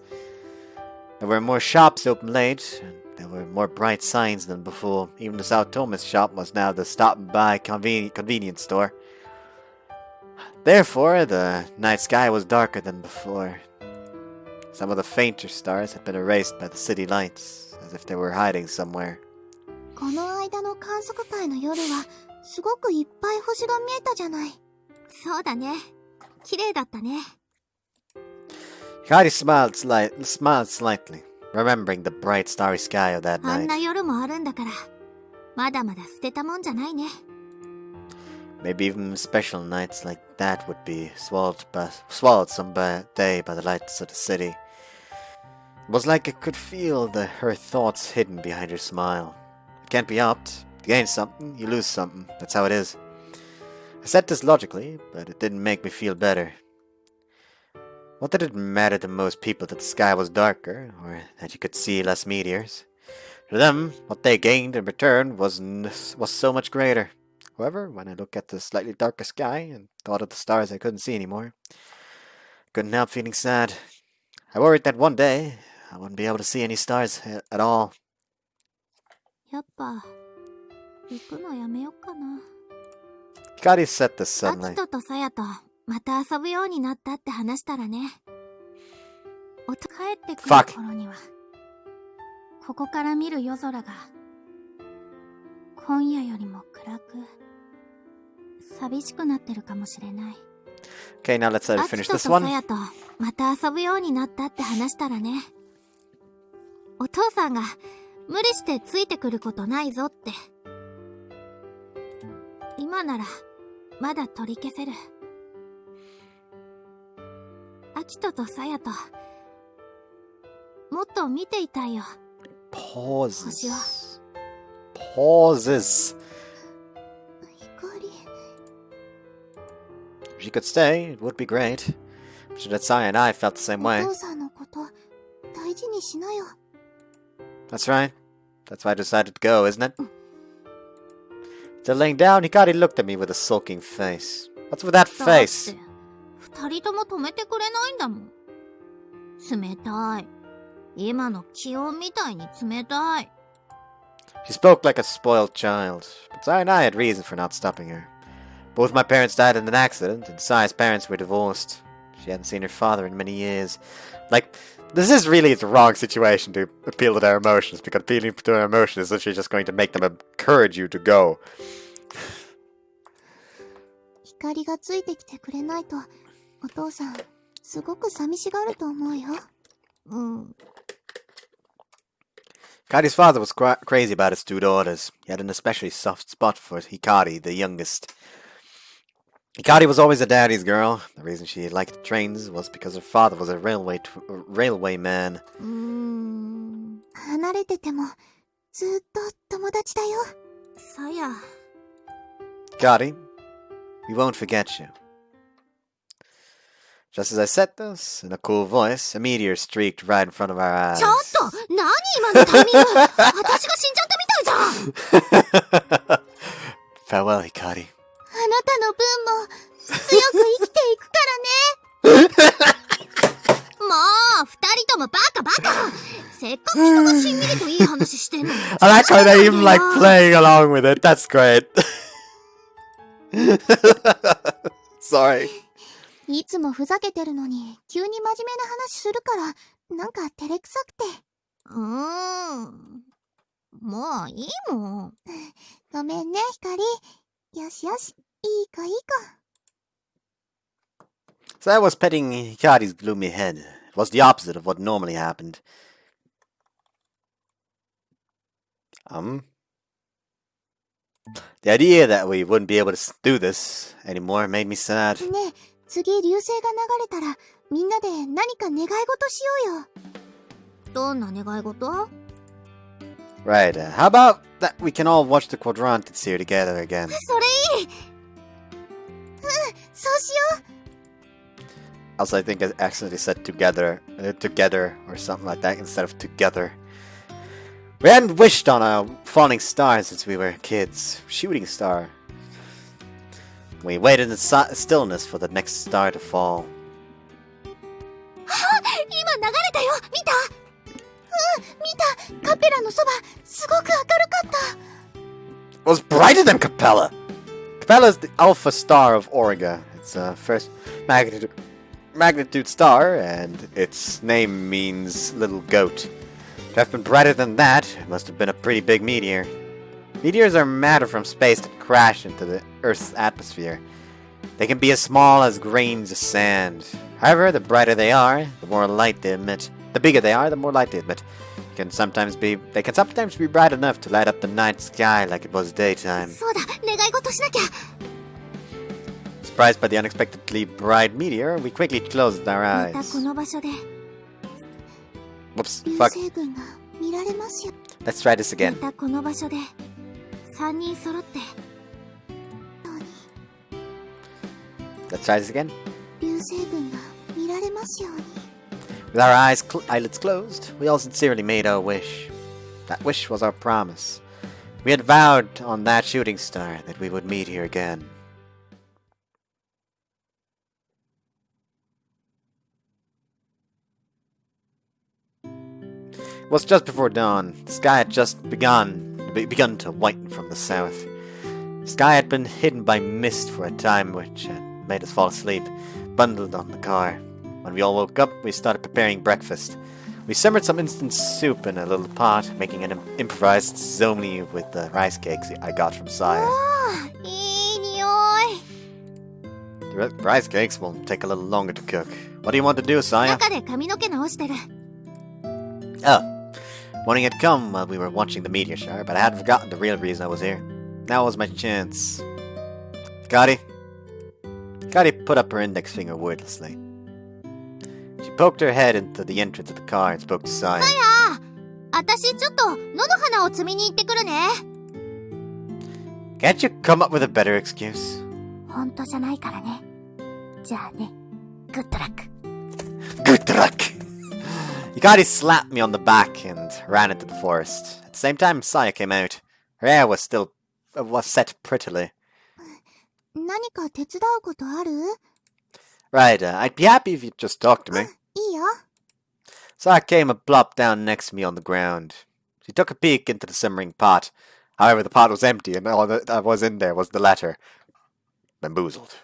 S1: There were more shops open late, and there were more bright signs than before. Even the South Thomas shop was now the stop-and-buy convenience store. Therefore, the night sky was darker than before. Some of the fainter stars had been erased by the city lights, as if they were hiding somewhere.
S7: この間の観測会の夜は、すごくいっぱい星が見えたじゃない。
S6: そうだね。綺麗だったね。
S1: Hikari smiled slightly, remembering the bright starry sky of that
S6: あん
S1: night.
S6: な夜もあるんだから、まだまだ捨てたもんじゃないね。
S1: Maybe even special nights like that would be swallowed someday by the lights of the city. It was like I could feel her thoughts hidden behind her smile. It can't be helped. You gain something, you lose something. That's how it is. I said this logically, but it didn't make me feel better. What did it matter to most people that the sky was darker, or that you could see less meteors? To them, what they gained in return was so much greater. However, when I looked at the slightly darker sky and thought of the stars I couldn't see anymore, I couldn't help feeling sad. I worried that one day I wouldn't be able to see any stars at all.
S6: やっぱ、行くのやめよっかな。
S1: Hikari said this
S6: ア
S1: suddenly.
S6: キトとサヤとまた遊ぶようになったって話したらね。帰ってくる頃には、ここから見る夜空が、今夜よりも暗く、寂しくなってるかもしれない。
S1: Okay, now let's
S6: ア
S1: finish
S6: キトと
S1: this
S6: サ
S1: one.
S6: ヤとまた遊ぶようになったって話したらね。お父さんが無理してついてくることないぞって。今ならまだ取り消せる。アキトとサヤともっと見ていたいよ。星を。
S1: Pauses.
S7: 光、
S1: If she could stay, it would be great. I'm sure that Saya and I felt the same
S7: お
S1: way.
S7: 父さんのこと、大事にしなよ。
S1: That's right. That's why I decided to go, isn't it? Still laying down, Hikari looked at me with a sulking face. What's with that
S6: だって
S1: face?
S6: 二人とも止めてくれないんだもん。冷たい。今の気温みたいに冷たい。
S1: She spoke like a spoiled child, but Saya and I had reason for not stopping her. Both my parents died in an accident, and Saya's parents were divorced. She hadn't seen her father in many years. Like, this is really the wrong situation to appeal to their emotions, because appealing to their emotions is literally just going to make them encourage you to go.
S7: 光がついてきてくれないと、お父さん、すごく寂しがると思うよ。
S6: うん。
S1: Hikari's father was crazy about his two daughters. He had an especially soft spot for Hikari, the youngest. Hikari was always a daddy's girl. The reason she liked trains was because her father was a railway man.
S7: 離れてても、ずっと友達だよ。
S6: サヤ。
S1: Hikari, we won't forget you. Just as I said this, in a cool voice, a meteor streaked right in front of our eyes.
S6: ちょっと何今のタイミング私が死んじゃったみたいじゃん
S1: Farewell, Hikari.
S7: あなたの分も強く生きていくからね。
S6: もう二人ともバカバカせっかく人がしんみりといい話してんのに
S1: I like how they even like playing along with it. That's great. Sorry.
S7: いつもふざけてるのに急に真面目な話するからなんか照れくさくて。
S6: もういいもん
S7: ごめんね、ひかり。よしよし、いい子いい子。
S1: So I was petting Hikari's gloomy head. It was the opposite of what normally happened. The idea that we wouldn't be able to do this anymore made me sad.
S7: ねえ、次流星が流れたらみんなで何か願い事しようよ。
S6: どんな願い事
S1: Right, how about that we can all watch the quadrantids here together again?
S6: それいい
S7: そうしよう。
S1: Also, I think I accidentally said together or something like that instead of together. We hadn't wished on a falling star since we were kids. Shooting star. We waited in stillness for the next star to fall.
S6: 今流れたよ見た
S7: 見た、カペラのそばすごく明るかった。
S1: It was brighter than Capella! Capella is the alpha star of Auriga. It's a first magnitude star, and its name means little goat. To have been brighter than that, it must have been a pretty big meteor. Meteors are matter from space that crash into the Earth's atmosphere. They can be as small as grains of sand. However, the brighter they are, the more light they emit. The bigger they are, the more light they emit. They can sometimes be bright enough to light up the night sky like it was daytime.
S6: そうだ願い事しなきゃ
S1: Surprised by the unexpectedly bright meteor, we quickly closed our
S6: また
S1: eyes.
S6: この場所で
S1: Whoops,
S7: 流
S1: fuck.
S7: 星群が見られますよ。
S1: Let's try this
S6: ま
S1: again.
S6: たこの場所で3人揃って
S1: Let's try this again.
S7: 流星群が見られますように。
S1: With our eyelids closed, we all sincerely made our wish. That wish was our promise. We had vowed on that shooting star that we would meet here again. It was just before dawn. The sky had just begun to whiten from the south. The sky had been hidden by mist for a time, which had made us fall asleep, bundled on the car. When we all woke up, we started preparing breakfast. We simmered some instant soup in a little pot, making an improvised zomi with the rice cakes I got from Saya.
S6: いい匂い
S1: The rice cakes will take a little longer to cook. What do you want to do, Saya?
S6: 中で髪の毛直してる
S1: Oh, morning had come while we were watching the meteor shower, but I had forgotten the real reason I was here. Now was my chance. Hikari? Hikari put up her index finger wordlessly. She poked her head into the entrance of the car and spoke to Saya.
S6: 私ちょっと野の花を摘みに行ってくるね
S1: Can't you come up with a better excuse?
S7: 本当じゃないからね。じゃあね。グッドラック。
S1: Good luck! Hikari slapped me on the back and ran into the forest. At the same time, Saya came out. Her hair was set prettily.
S7: 何か手伝うことある？
S1: Right, I'd be happy if you'd just talk to me.
S7: いいよ。
S1: Saya came and plopped down next to me on the ground. She took a peek into the simmering pot. However, the pot was empty and all that was in there was the letter. Bamboozled.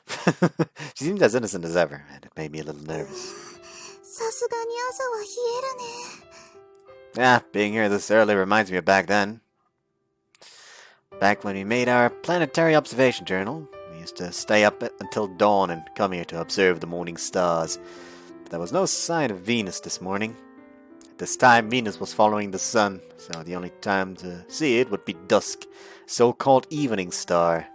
S1: She seemed as innocent as ever, and it made me a little nervous.
S7: さすがに朝は冷えるね。
S1: Yeah, being here this early reminds me of back then. Back when we made our planetary observation journal, we used to stay up until dawn and come here to observe the morning stars. But there was no sign of Venus this morning. At this time, Venus was following the sun, so the only time to see it would be dusk, so-called evening star.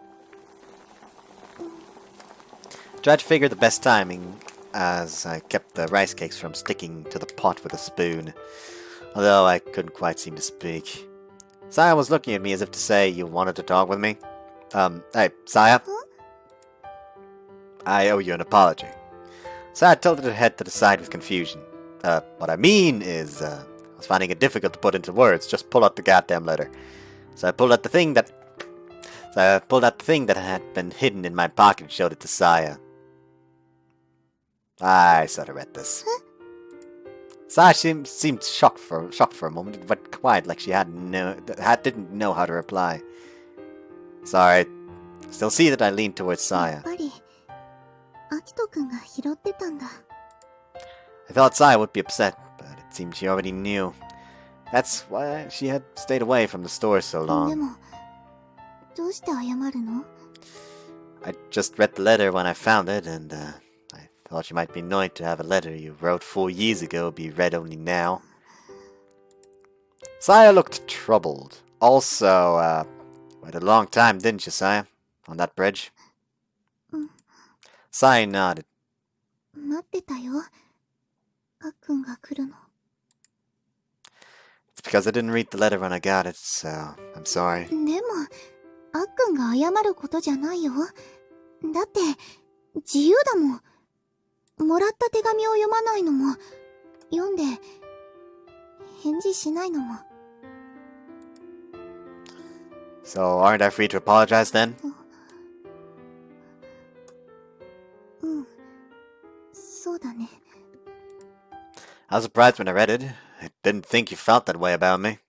S1: Tried to figure the best timing as I kept the rice cakes from sticking to the pot with a spoon, although I couldn't quite seem to speak. Saya was looking at me as if to say, you wanted to talk with me? Hey, Saya?
S7: Huh?
S1: I owe you an apology. Saya tilted her head to the side with confusion. What I mean is, I was finding it difficult to put into words. Just pull out the goddamn letter. So I pulled out the thing that had been hidden in my pocket and showed it to Saya. I sort of read this. Saya seemed shocked for a moment. It went quiet, like she didn't know how to reply. Sorry. Still see that I leaned towards Saya. I thought Saya would be upset, but it seemed she already knew. That's why she had stayed away from the store so long. I just read the letter when I found it, and I thought you might be annoyed to have a letter you wrote 4 years ago be read only now. Saya looked troubled. Also, wait a long time, didn't you, Saya? On that bridge? Saya nodded. It's because I didn't read the letter when I got it, so I'm sorry.
S7: あっくんが謝ることじゃないよ。だって、自由だもん。もらった手紙を読まないのも、読んで、返事しないのも。
S1: So, aren't I free to apologize then?
S7: うん。そうだね。
S1: I was surprised when I read it. I didn't think you felt that way about me.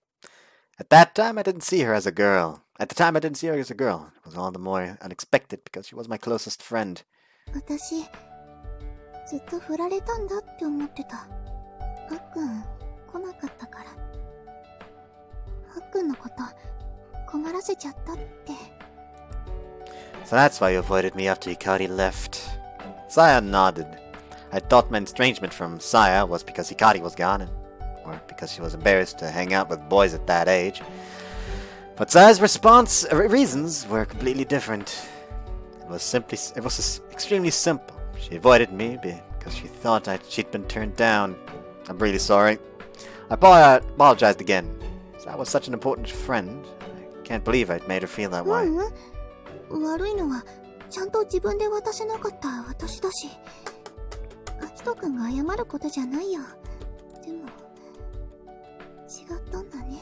S1: At that time, I didn't see her as a girl. At the time, I didn't see her as a girl. It was all the more unexpected because she was my closest friend.
S7: 私、ずっと振られたんだって思ってた。あっくん、来なかったから。あっくんのこと、困らせちゃったって。
S1: So that's why you avoided me after Hikari left. Saya nodded. I thought my estrangement from Saya was because Hikari was gone, or because she was embarrassed to hang out with boys at that age. But Saya's reasons were completely different. It was extremely simple. She avoided me because she thought she'd been turned down. I'm really sorry. I apologized again. Saya was such an important friend. I can't believe I'd made her feel that way.
S7: 悪いのは、ちゃんと自分で渡せなかった私だし。アキトくんが謝ることじゃないよ。でも、違ったんだね。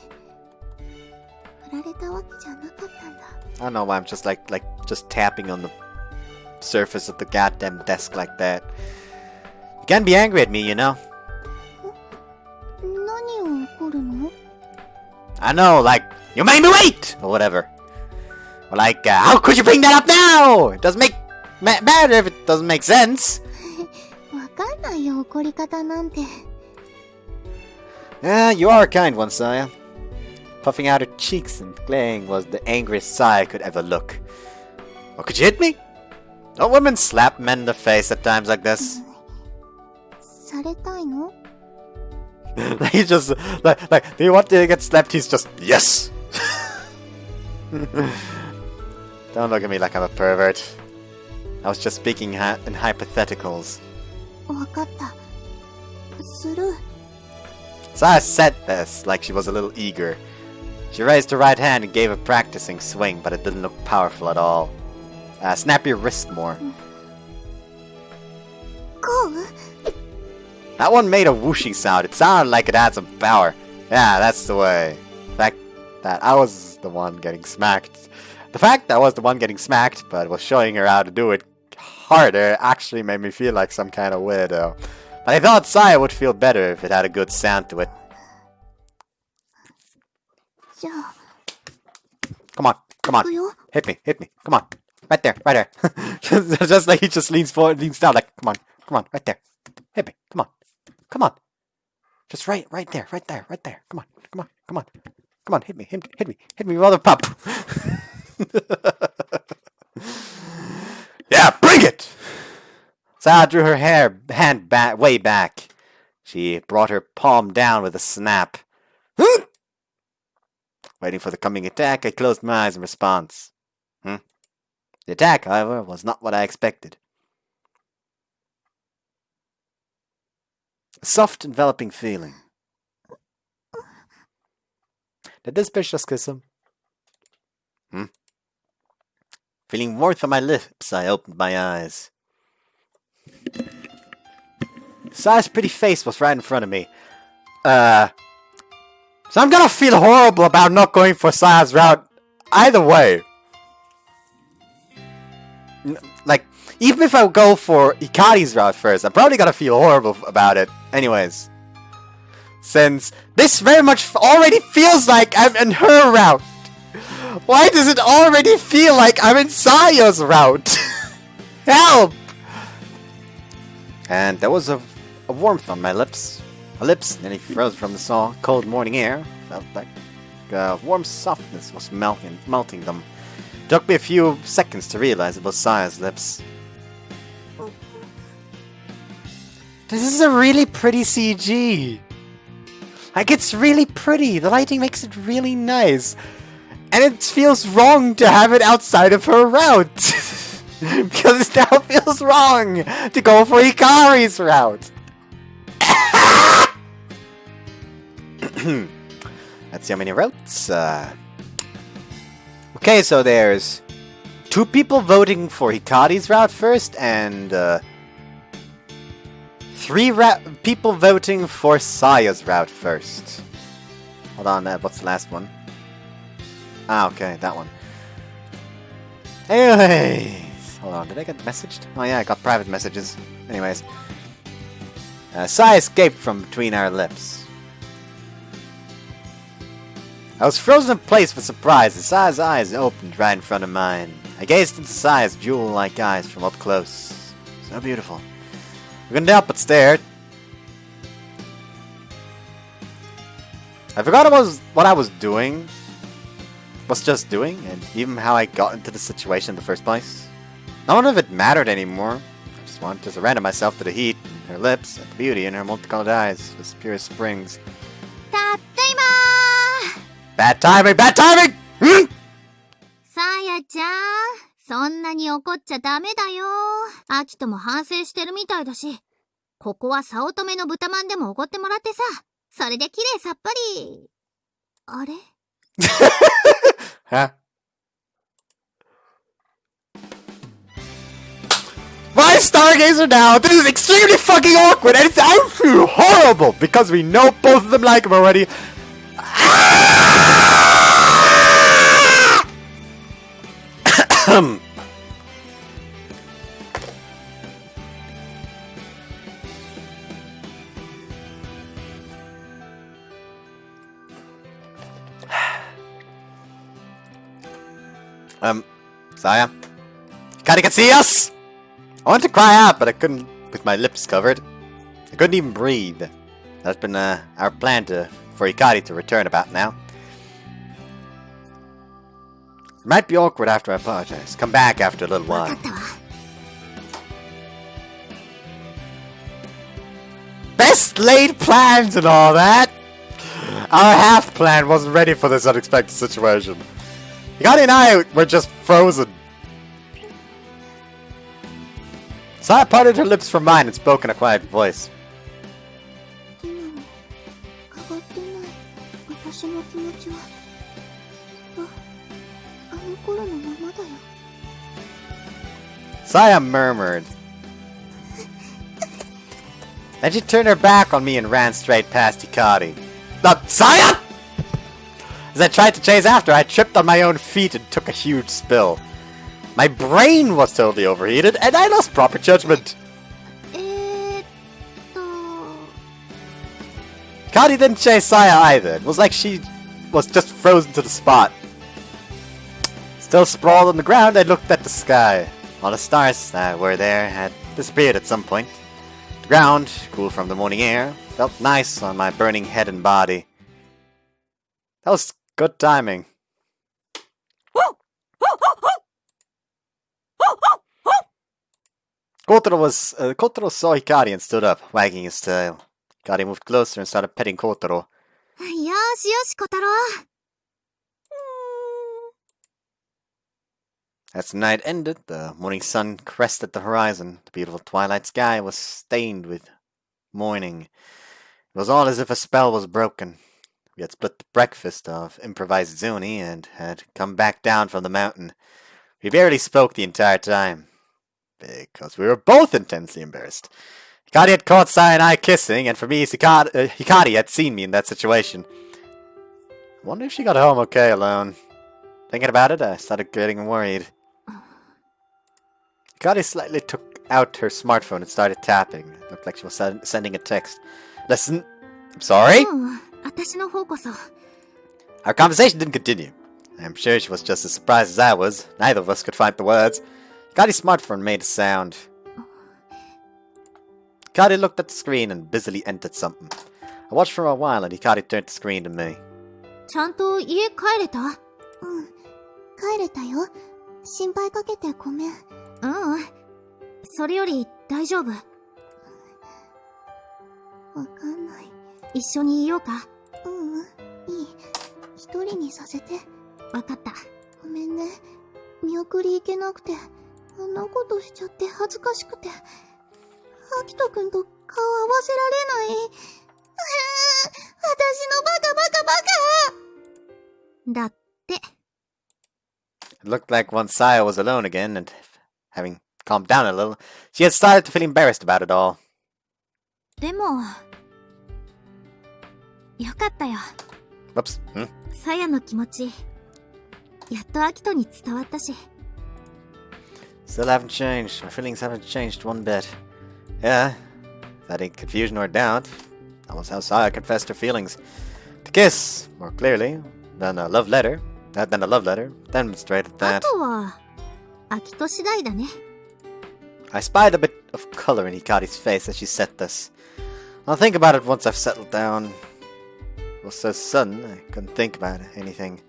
S7: 振られたわけじゃなかったんだ。
S1: I don't know why I'm just just tapping on the surface of the goddamn desk like that. You can't be angry at me, you know?
S7: 何を怒るの？
S1: I know, like, you made me wait! Or whatever. Or like, how could you bring that up now? It doesn't make matter if it doesn't make sense.
S7: わかんないよ、怒り方なんて。
S1: Yeah, you are a kind one, Saya. Puffing out her cheeks and glaring was the angriest Saya could ever look. Or could you hit me? Don't women slap men in the face at times like this?
S7: されたいの？
S1: He just, like, do you want to get slapped? He's just, yes! Don't look at me like I'm a pervert. I was just speaking in hypotheticals.
S7: わかった。する。
S1: Saya said this like she was a little eager. She raised her right hand and gave a practicing swing, but it didn't look powerful at all. Snap your wrist more.
S7: こう？
S1: That one made a whooshing sound. It sounded like it had some power. Yeah, that's the way. The fact that I was the one getting smacked. The fact that I was the one getting smacked, but was showing her how to do it harder, actually made me feel like some kind of weirdo. But I thought Saya would feel better if it had a good sound to it.
S7: じゃあ。
S1: Come on, come on.
S7: 行くよ。
S1: Hit me. Come on. Right there. just like he just leans forward, leans down, like, come on, right there. Hit me, come on. Just right there. Come on, hit me, mother pup. Yeah, bring it! Saya drew her hand way back. She brought her palm down with a snap. Waiting for the coming attack, I closed my eyes in response. The attack, however, was not what I expected. A soft, enveloping feeling. Did this bitch just kiss him? Feeling warmth on my lips, I opened my eyes. Saya's pretty face was right in front of me. So I'm gonna feel horrible about not going for Saya's route either way. Like, even if I go for Hikari's route first, I'm probably gonna feel horrible about it anyways. Since this very much already feels like I'm in her route. Why does it already feel like I'm in Saya's route? Help! And there was a warmth on my lips. My lips nearly froze from the cold morning air. Felt like a warm softness was melting them. Took me a few seconds to realize it was Saya's lips. This is a really pretty CG. Like, it's really pretty. The lighting makes it really nice. And it feels wrong to have it outside of her route. Because it now feels wrong to go for Hikari's route. Let's see how many routes. Okay, so there's 2 people voting for Hikari's route first, and 3 people voting for Saya's route first. Hold on, what's the last one? Ah, okay, that one. Anyways, hold on, did I get messaged? Oh yeah, I got private messages. Anyways. Saya escaped from between our lips. I was frozen in place with surprise as Saya's eyes opened right in front of mine. I gazed into Saya's jewel-like eyes from up close. So beautiful. I couldn't help but stare. I forgot what I was doing. Was just doing, and even how I got into the situation in the first place. None of it mattered anymore. I just wanted to surrender myself to the heat, and her lips, and the beauty in her multicolored eyes, as pure as springs.
S6: たっだいまー
S1: Bad timing! Bad timing!
S6: さやちゃん、そんなに怒っちゃダメだよ。アキトも反省してるみたいだし、ここは早乙女の豚まんでもおごってもらってさ、それで綺麗さっぱり。あれ
S1: Huh? My Stargazer now! This is extremely fucking awkward, and I feel horrible because we know both of them like him already. Saya? Hikari can see us! I wanted to cry out, but I couldn't with my lips covered. I couldn't even breathe. That's been our plan for Hikari to return about now. It might be awkward after I apologize. Come back after a little while. Best laid plans and all that! Our half plan wasn't ready for this unexpected situation. Hikari and I were just frozen. Saya parted her lips from mine and spoke in a quiet voice.
S7: 今も変わってない私の気持ちはずっとあの頃のままだよ
S1: Saya murmured. Then she turned her back on me and ran straight past Hikari. Saya! As I tried to chase after, I tripped on my own feet and took a huge spill. My brain was totally overheated, and I lost proper judgment. Hikari didn't chase Saya either. It was like she was just frozen to the spot. Still sprawled on the ground, I looked at the sky. All the stars that were there had disappeared at some point. The ground, cool from the morning air, felt nice on my burning head and body. That was good timing. Kotaro saw Hikari and stood up, wagging his tail. Hikari moved closer and started petting Kotaro.
S6: よしよし、小太郎。
S1: As the night ended, the morning sun crested the horizon. The beautiful twilight sky was stained with morning. It was all as if a spell was broken. We had split the breakfast of improvised zuni and had come back down from the mountain. We barely spoke the entire time, because we were both intensely embarrassed. Hikari had caught Sai and I kissing, and for me, Hikari had seen me in that situation. I wonder if she got home okay alone. Thinking about it, I started getting worried. Hikari slightly took out her smartphone and started tapping. It looked like she was sending a text. Listen, I'm sorry?
S6: 私の方こそ。
S1: Our conversation didn't continue. I'm sure she was just as surprised as I was. Neither of us could find the words. Hikari's smartphone made a sound. Hikari looked at the screen and busily entered something. I watched for a while and Hikari turned the screen to me.
S6: ちゃんと家帰れた？
S7: 帰れたよ。心配かけてごめん。
S6: それより大丈夫。
S7: わかんない。
S6: 一緒にいようか？
S7: いい。一人にさせて。
S6: わかった。
S7: ごめんね。見送り行けなくて。あんなことしちゃって恥ずかしくて。アキトくんと顔合わせられない。私のバカバカバカ！
S6: だって。
S1: It looked like once Saya was alone again, and having calmed down a little, she had started to feel embarrassed about it all.
S6: でも、よかったよ。
S1: Whoops.
S6: さやの気持ち、やっとアキトに伝わったし。
S1: Still haven't changed. My feelings haven't changed one bit. Yeah, that ain't confusion or doubt. That was how Saya confessed her feelings. The kiss, more clearly, than a love letter, demonstrated
S6: あ
S1: that.
S6: とは、アキト次第だね。
S1: I spied a bit of color in Hikari's face as she said this. I'll think about it once I've settled down. It was so sudden, I couldn't think about anything.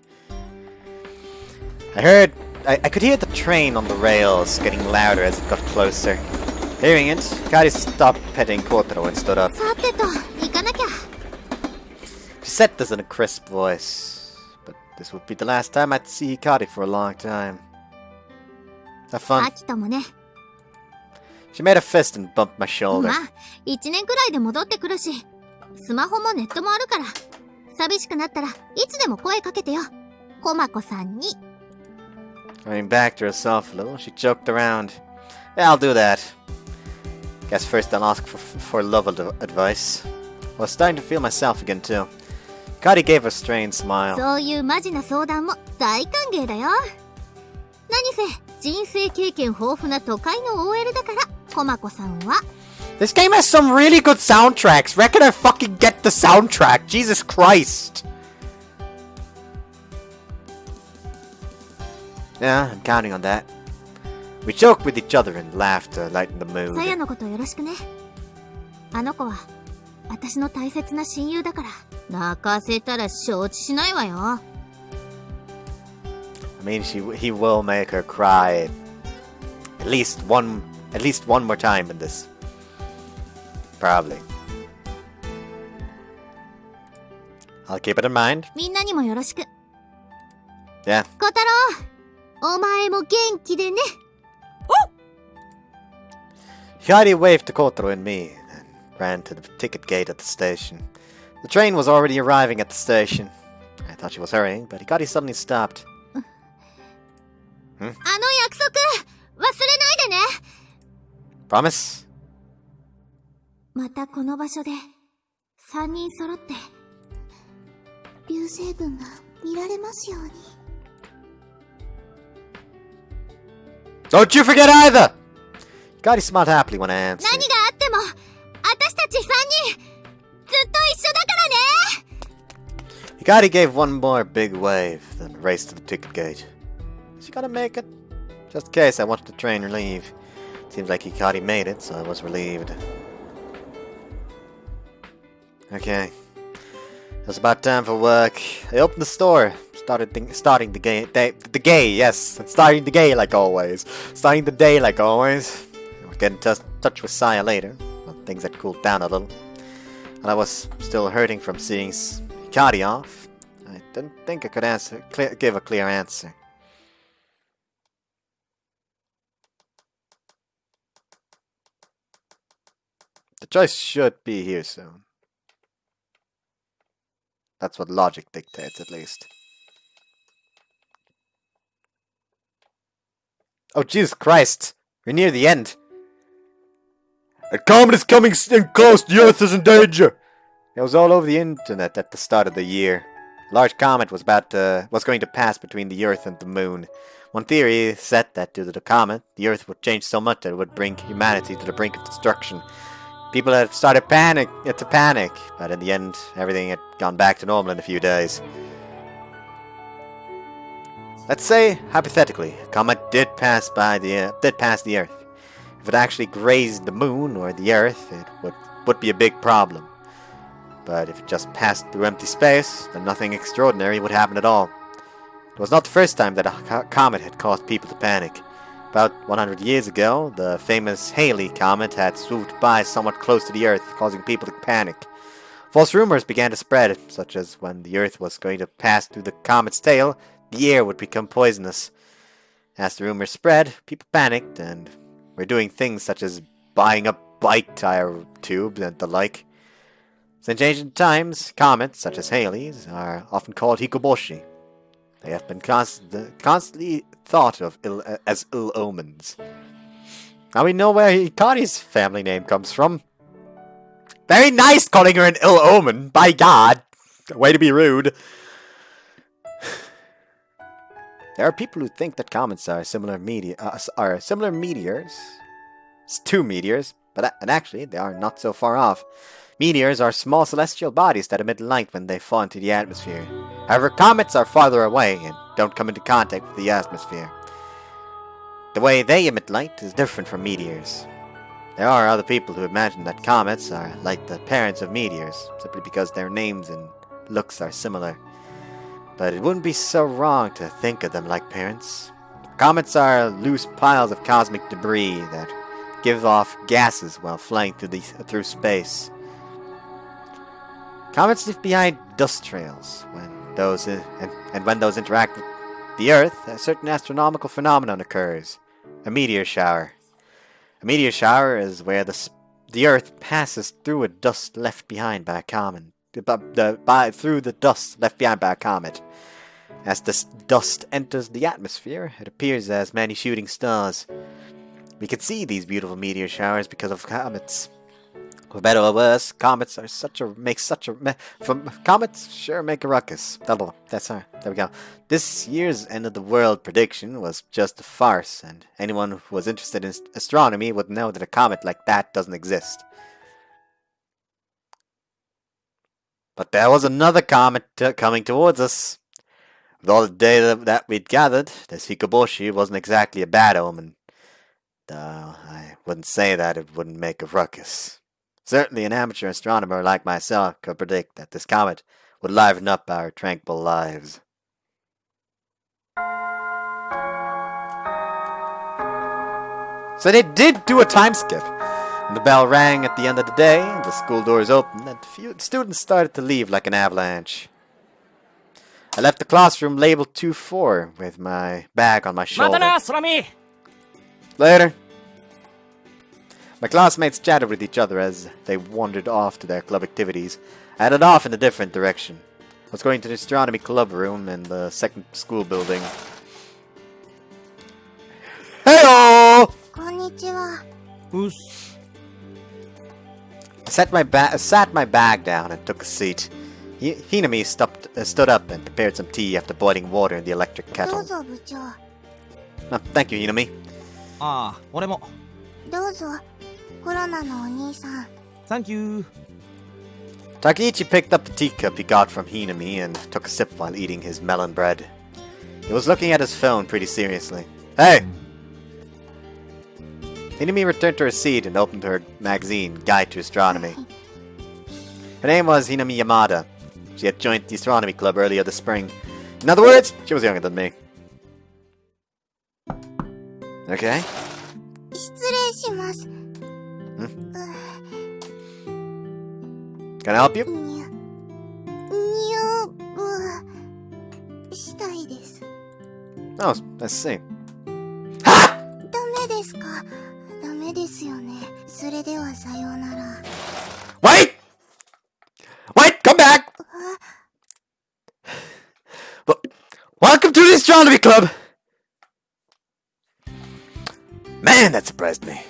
S1: I could hear the train on the rails getting louder as it got closer. Hearing it, Hikari stopped petting Kotaro and stood up.
S6: さてと、行かなきゃ。
S1: She said this in a crisp voice, but this would be the last time I'd see Hikari for a long time. Have
S6: ア
S1: fun.
S6: キトもね。
S1: She made a fist and bumped my shoulder.
S6: まあ、1年くらいで戻ってくるし、スマホもネットもあるから、寂しくなったらいつでも声かけてよ。コマコさんに。
S1: Running back to herself a little, she joked around. Yeah, I'll do that. Guess first I'll ask for love advice. I was starting to feel myself again too. Hikari gave a strained smile.
S6: そういうマジな相談も大歓迎だよ。何せ、人生経験豊富な都会の OL だから、コマコさんは。
S1: This game has some really good soundtracks. Reckon I fucking get the soundtrack. Jesus Christ. Yeah, I'm counting on that. We joked with each other and laughed to lighten the mood.
S6: さやのことよろしくね。あの子は、私の大切な親友だから、泣かせたら承知しないわよ。
S1: I mean, he will make her cry at least one more time in this. Probably. I'll keep it in mind.
S6: みんなにもよろしく。
S1: Yeah.
S6: 小太郎、お前も元気でね。
S1: Hikari waved to Kotaro and me, and ran to the ticket gate at the station. The train was already arriving at the station. I thought she was hurrying, but Hikari suddenly stopped.
S6: あの約束、忘れないでね。
S1: Promise?
S6: またこの場所で、3人揃って。
S7: 流星群が見られますように。
S1: Don't you forget either! Hikari smiled happily when I answered.
S6: 何があっても、私たち3人、ずっと一緒だからね。
S1: Hikari gave one more big wave, then raced to the ticket gate. Is she gonna make it? Just in case, I watched the train leave. Seems like Hikari made it, so I was relieved. Okay. It was about time for work. I opened the store. Starting the day like always. Starting the day like always. I'll get in touch with Saya later. Well, things had cooled down a little. And I was still hurting from seeing Hikari off. I didn't think I could give a clear answer. The choice should be here soon. That's what logic dictates, at least. Oh, Jesus Christ! We're near the end. A comet is coming in close. The Earth is in danger. It was all over the internet at the start of the year. A large comet was going to pass between the Earth and the Moon. One theory said that due to the comet, the Earth would change so much that it would bring humanity to the brink of destruction. People had started to panic, but in the end, everything had gone back to normal in a few days. Let's say, hypothetically, a comet did pass the Earth. If it actually grazed the Moon or the Earth, it would be a big problem. But if it just passed through empty space, then nothing extraordinary would happen at all. It was not the first time that a comet had caused people to panic. About 100 years ago, the famous Halley comet had swooped by somewhat close to the Earth, causing people to panic. False rumors began to spread, such as when the Earth was going to pass through the comet's tail, the air would become poisonous. As the rumors spread, people panicked and were doing things such as buying up bike tire tubes and the like. Since ancient times, comets, such as Halley's, are often called hikoboshi. They have been constantly thought of as ill omens. Now we know where Hikari's family name comes from. Very nice calling her an ill omen, by God! Way to be rude. There are people who think that comets are similar meteors. It's two meteors, but actually they are not so far off. Meteors are small celestial bodies that emit light when they fall into the atmosphere. However, comets are farther away and don't come into contact with the atmosphere. The way they emit light is different from meteors. There are other people who imagine that comets are like the parents of meteors, simply because their names and looks are similar. But it wouldn't be so wrong to think of them like parents. Comets are loose piles of cosmic debris that give off gases while flying through space. Comets leave behind dust trails. When those interact with the Earth, a certain astronomical phenomenon occurs: a meteor shower. A meteor shower is where the Earth passes through a dust left behind by a comet. Through the dust left behind by a comet. As this dust enters the atmosphere, it appears as many shooting stars. We can see these beautiful meteor showers because of comets. For better or worse, comets sure make a ruckus. There we go. This year's end of the world prediction was just a farce, and anyone who was interested in astronomy would know that a comet like that doesn't exist. But there was another comet coming towards us. With all the data that we'd gathered, this hikoboshi wasn't exactly a bad omen. Though I wouldn't say that it wouldn't make a ruckus. Certainly an amateur astronomer like myself could predict that this comet would liven up our tranquil lives. So they did do a time skip. When the bell rang at the end of the day, the school doors opened, and a few students started to leave like an avalanche. I left the classroom labeled 2-4 with my bag on my shoulder. Later. My classmates chatted with each other as they wandered off to their club activities. I headed off in a different direction. I was going to the astronomy club room in the second school building. Heyo!
S7: Konnichiwa.
S1: I sat my bag down and took a seat. Hinami stood up and prepared some tea after boiling water in the electric kettle.
S7: どうぞ部長。
S1: Oh, thank you, Hinami.
S8: ああ、俺も。
S7: どうぞ。コロナのお兄さん。
S8: Thank you.
S1: Takeichi picked up the teacup he got from Hinami and took a sip while eating his melon bread. He was looking at his phone pretty seriously. Hey! Hinami returned to her seat and opened her magazine, Guide to Astronomy. Her name was Hinami Yamada. She had joined the astronomy club earlier this spring. In other words, she was younger than me. Okay.
S7: 失礼します。
S1: Can I help you?
S7: 入部したいです。
S1: Oh, let's see.
S7: ダメですか？ダメですよね。それではさようなら。
S1: Wait! Wait! Come back! Welcome to the astronomy club! Man, that surprised me.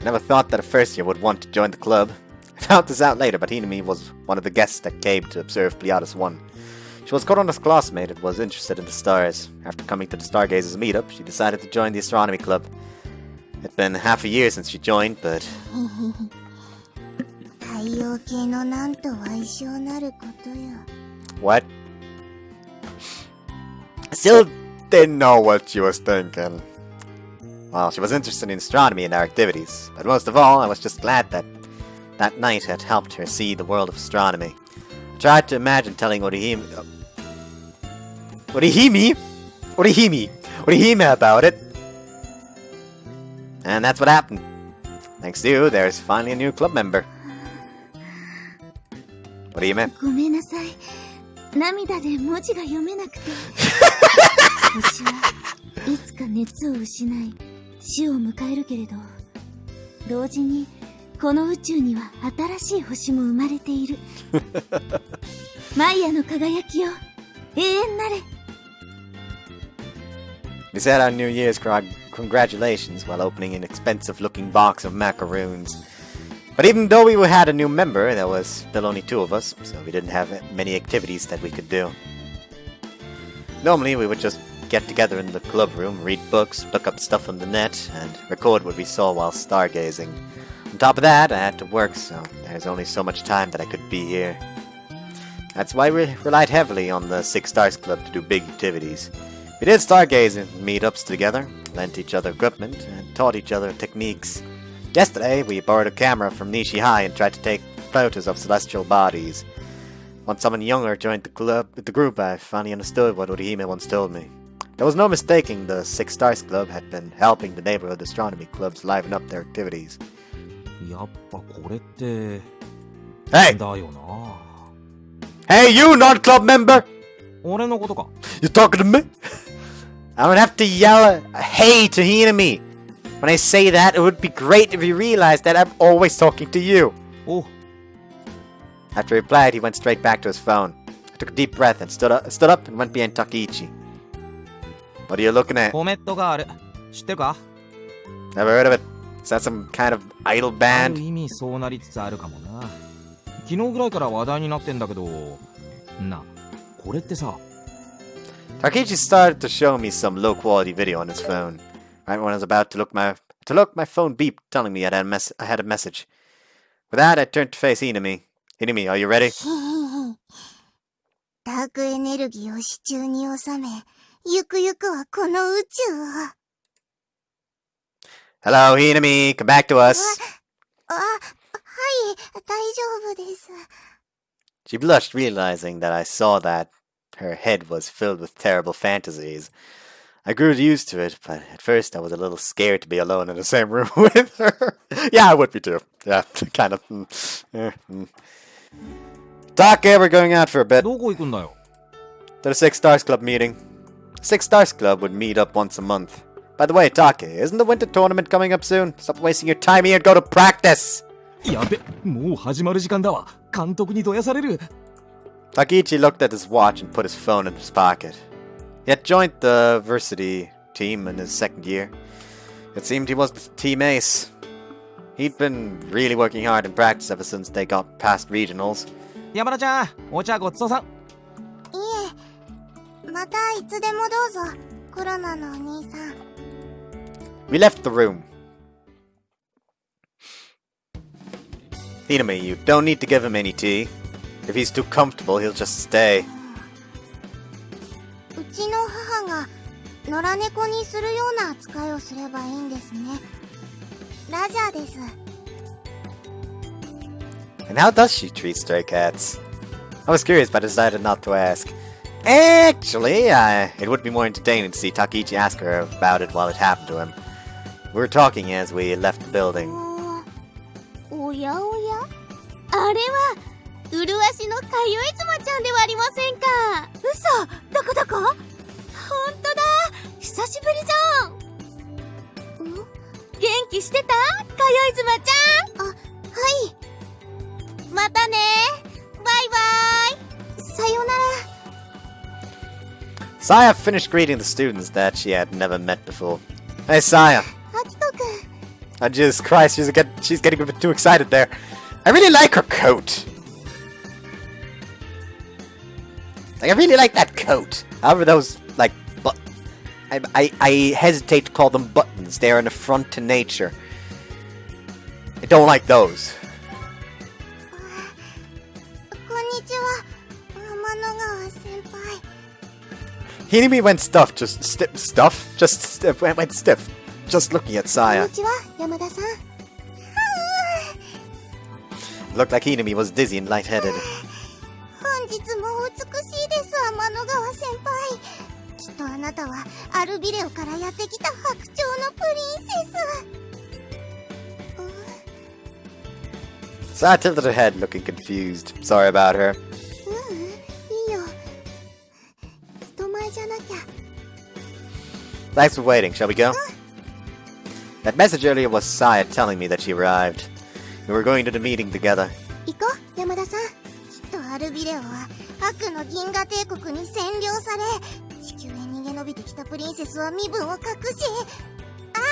S1: never thought that a first year would want to join the club. I found this out later, but Hinami was one of the guests that came to observe Pleiades 1. She was Corona's classmate and was interested in the stars. After coming to the Stargazers meetup, she decided to join the astronomy club. It's been half a year since she joined, but...
S7: 太陽系のなんと相性なることよ。
S1: What? I still didn't know what she was thinking. Well, she was interested in astronomy and our activities, but most of all, I was just glad that that night had helped her see the world of astronomy. I tried to imagine telling Orihime about it. And that's what happened. Thanks to you, there's finally a new club member. Orihime?
S6: ごめんなさい。涙で文字が読めなくて。星はいつか熱を失い、死を迎えるけれど、同時にこの宇宙には新しい星も生まれている。マイヤの輝きよ、永遠なれ。
S1: We said our New Year's congratulations while opening an expensive-looking box of macaroons. But even though we had a new member, there was still only 2 of us, so we didn't have many activities that we could do. Normally, we would just get together in the club room, read books, look up stuff on the net, and record what we saw while stargazing. On top of that, I had to work, so there's only so much time that I could be here. That's why we relied heavily on the Six Stars Club to do big activities. We did stargazing meetups together, lent each other equipment, and taught each other techniques. Yesterday, we borrowed a camera from Nishi High and tried to take photos of celestial bodies. Once someone younger joined the group, I finally understood what Orihime once told me. There was no mistaking the Six Stars Club had been helping the neighborhood astronomy clubs liven up their activities.
S8: やっぱこれって
S1: Hey!
S8: だよな。
S1: Hey, you non-club member!
S8: 俺のことか。
S1: You talking to me? I don't have to yell hey to Hinami. When I say that, it would be great if you realized that I'm always talking to you.
S8: お、
S1: After he replied, he went straight back to his phone. I took a deep breath and stood up and went behind Takiichi. What are you looking at?
S8: コメットがある。知ってるか？
S1: Never heard of it. Is that some kind of idol
S8: ある
S1: band?
S8: 意味そうなりつつあるかもな。昨日ぐらいから話題になってんだけど、な、これってさ、
S1: Takiichi started to show me some low-quality video on his phone. Right when I was about to look, my phone beeped, telling me I had a message. With that, I turned to face Hinami. Hinami, are you ready?
S7: ダークエネルギーを手中に収め、ゆくゆくはこの宇宙を。
S1: Hello, Hinami, come back to us.
S7: あ、はい、大丈夫です。
S1: She blushed, realizing that I saw that her head was filled with terrible fantasies. I grew used to it, but at first I was a little scared to be alone in the same room with her. Yeah, I would be too. Yeah, kind of. Take, we're going out for a bit.
S8: どこ行くんだよ。
S1: To the Six Stars Club meeting. Six Stars Club would meet up once a month. By the way, Take, isn't the winter tournament coming up soon? Stop wasting your time here and go to practice!
S8: やべ、もう始まる時間だわ。監督にどやされる。
S1: Takiichi looked at his watch and put his phone in his pocket. He had joined the varsity team in his second year. It seemed he was the team ace. He'd been really working hard in practice ever since they got past regionals.
S8: 山田ちゃん、お茶ごちそうさん。
S7: いえ、またいつでもどうぞ、コロナのお兄さん。
S1: We left the room. Hinami, you don't need to give him any tea. If he's too comfortable, he'll just stay.
S7: うちの母が野良猫にするような扱いをすればいいんですね。ラジャーです。
S1: And how does she treat stray cats? I was curious, but decided not to ask. Actually, it would be more entertaining to see Takiichi ask her about it while it happened to him. We were talking as we left the building.
S3: おやおや？
S6: あれは麗しのかよいずまちゃんではありませんか。嘘、どこどこ？ほんとだ、久しぶりじゃん。元気してた？かよいずまちゃん。あ、はい。またね。バイバイ。さよなら。
S1: Saya finished greeting the students that she had never met before. Hey, Saya.
S7: アキトくん、
S1: Oh, Jesus Christ, she's getting a bit too excited there. I really like her coat. Like, I really like that coat. However, those, like, I hesitate to call them buttons. They are an affront to nature. I don't like those.
S7: こんにちは、天の川先輩。
S1: Hinami went stuff, just went stiff, just looking at
S7: こん
S1: Saya.
S7: にちは、山田さん。
S1: Looked like Hinami was dizzy and lightheaded.
S7: 本日もお美しいです、天の川先輩。きっとあなたはアルビレオからやってきた白鳥のプリンセス。
S1: Saya tilted her head, looking confused. Sorry about her.
S7: いいよ。人前じゃなきゃ。
S1: Thanks for waiting. Shall we go? That message earlier was Saya telling me that she arrived. We were going to the meeting together.
S7: 行こう、山田さん。きっとアルビレオは悪の銀河帝国に占領され、地球へ逃げ延びてきたプリンセスは身分を隠し、は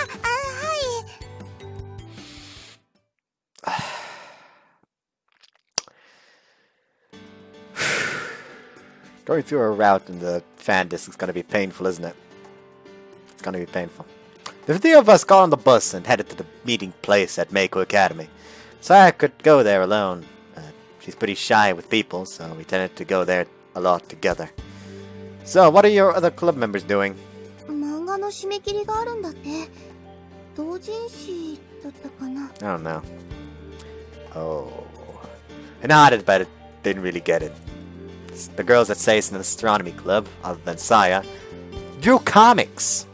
S7: い。
S1: Going through a route in the fan disc is going to be painful, isn't it? It's going to be painful. The three of us got on the bus and headed to the meeting place at Mako Academy. Saya could go there alone. She's pretty shy with people, so we tended to go there a lot together. So, what are your other club members doing?
S7: 漫画の締め切りがあるんだって。同人誌だったかな。
S1: I don't know. Oh. I nodded, but didn't really get it. The girls at Say's in the astronomy club, other than Saya, drew comics.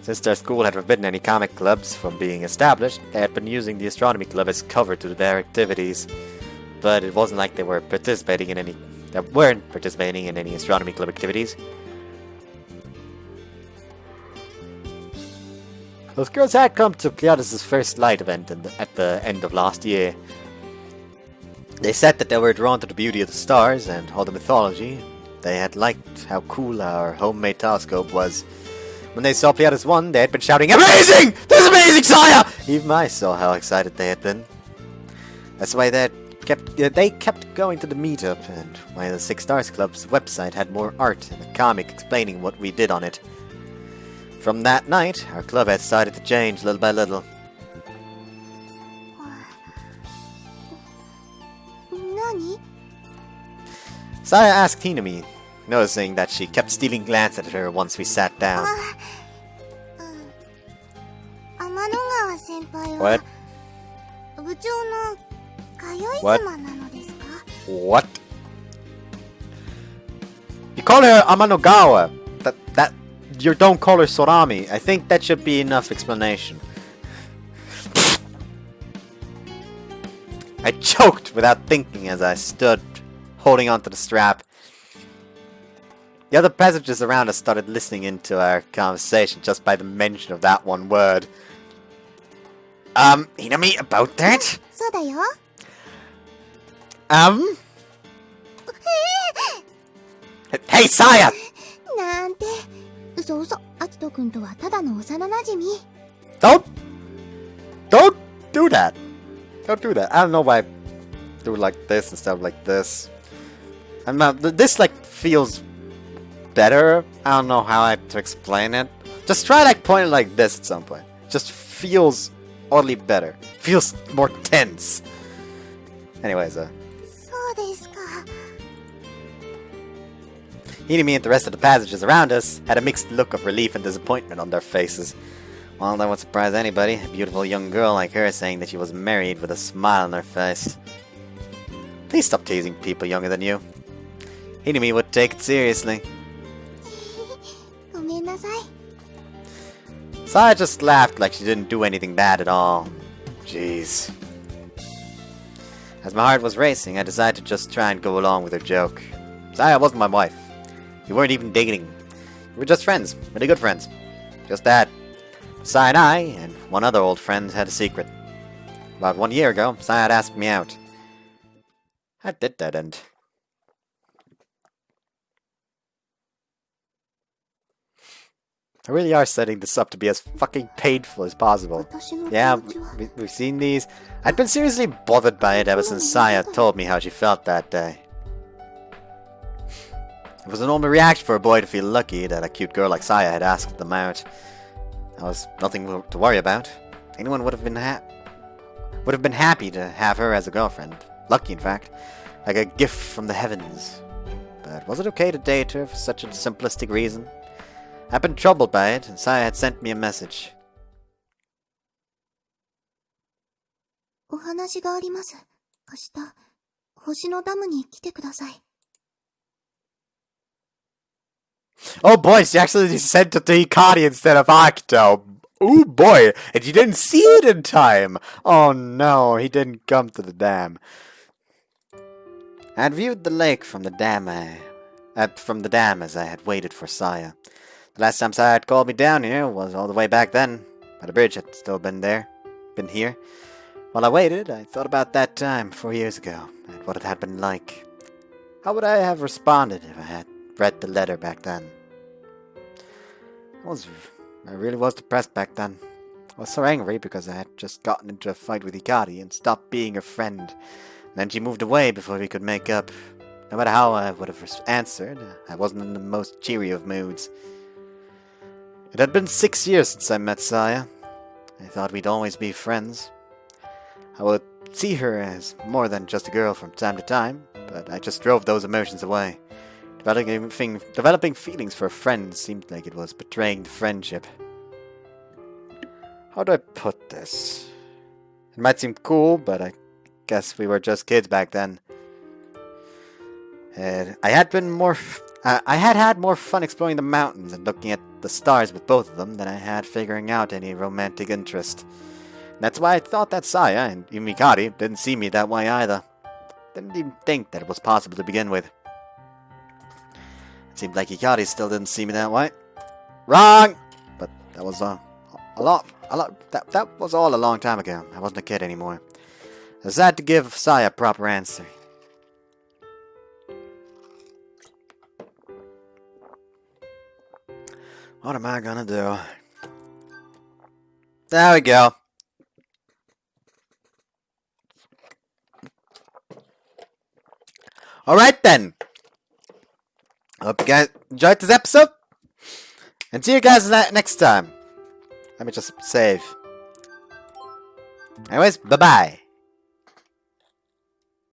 S1: Since their school had forbidden any comic clubs from being established, they had been using the astronomy club as cover to their activities. But it wasn't like they weren't participating in any astronomy club activities. Those girls had come to Kiadis' first light event at the end of last year. They said that they were drawn to the beauty of the stars and all the mythology. They had liked how cool our homemade telescope was. When they saw Pleiades 1, they had been shouting, "Amazing! This is amazing, Saya!" Even I saw how excited they had been. That's why they kept going to the meetup, and why the Six Stars Club's website had more art and a comic explaining what we did on it. From that night, our club had started to change little by little.
S7: 何？
S1: Saya asked Hinami, noticing that she kept stealing glances at her once we sat down.
S7: 天の川先輩は
S1: What?
S7: 部長の通い妻なのですか？
S1: What? You call her Amanogawa. You don't call her Sorami. I think that should be enough explanation. I choked without thinking as I stood, holding onto the strap. The other passengers around us started listening into our conversation just by the mention of that one word. Hinami, about that?
S7: そうだよ。
S1: Hey, Saya!
S7: なんて。嘘嘘、アキト君とはただの幼馴染。
S1: Don't do that. Don't do that. I don't know why I do it like this instead of like this. I'm not. This like feels better. I don't know how to explain it. Just try like pointing like this at some point. Just feels oddly better. Feels more tense. Anyways,
S7: そうですか。
S1: Hinami and the rest of the passengers around us had a mixed look of relief and disappointment on their faces. Well, that won't surprise anybody. A beautiful young girl like her saying that she was married with a smile on her face. Please stop teasing people younger than you. Hinami would take it seriously.
S7: ごめんなさい。
S1: Saya just laughed like she didn't do anything bad at all. Jeez. As my heart was racing, I decided to just try and go along with her joke. Saya wasn't my wife. We weren't even dating. We were just friends. Really good friends. Just that. Saya and I, and one other old friend, had a secret. About 1 year ago, Saya had asked me out. How did that end? I really are setting this up to be as fucking painful as possible.
S7: 私の気
S1: Yeah,
S7: 持ちは
S1: we've seen these. I'd been seriously bothered by it ever since Saya told me how she felt that day. It was a normal reaction for a boy to feel lucky that a cute girl like Saya had asked them out. That was nothing to worry about. Anyone would have been happy to have her as a girlfriend. Lucky, in fact. Like a gift from the heavens. But was it okay to date her for such a simplistic reason? I'd been troubled by it, and Saya had sent me a message.
S7: お話があります。明日、星のダムに来てください。
S1: Oh boy, she actually sent it to Hikari instead of Akito. Oh boy, and you didn't see it in time. Oh no, he didn't come to the dam. I had viewed the lake from the dam as I had waited for Saya. The last time Saya had called me down here was all the way back then, but the bridge had still been here. While I waited, I thought about that time 4 years ago, and what it had been like. How would I have responded if I had read the letter back then? I really was depressed back then. I was so angry because I had just gotten into a fight with Hikari and stopped being her friend. And then she moved away before we could make up. No matter how I would have answered, I wasn't in the most cheery of moods. It had been 6 years since I met Saya. I thought we'd always be friends. I would see her as more than just a girl from time to time, but I just drove those emotions away. Developing feelings for a friend seemed like it was betraying the friendship. How do I put this? It might seem cool, but I guess we were just kids back then. I had had more fun exploring the mountains and looking at the stars with both of them than I had figuring out any romantic interest. That's why I thought that Saya and Hikari didn't see me that way either. Didn't even think that it was possible to begin with. Seemed like Hikari still didn't see me that way. Wrong! But that was that was all a long time ago. I wasn't a kid anymore. I decided to give Saya a proper answer. What am I gonna do? There we go. Alright then. Hope you guys enjoyed this episode. And see you guys next time. Let me just save. Anyways, bye-bye.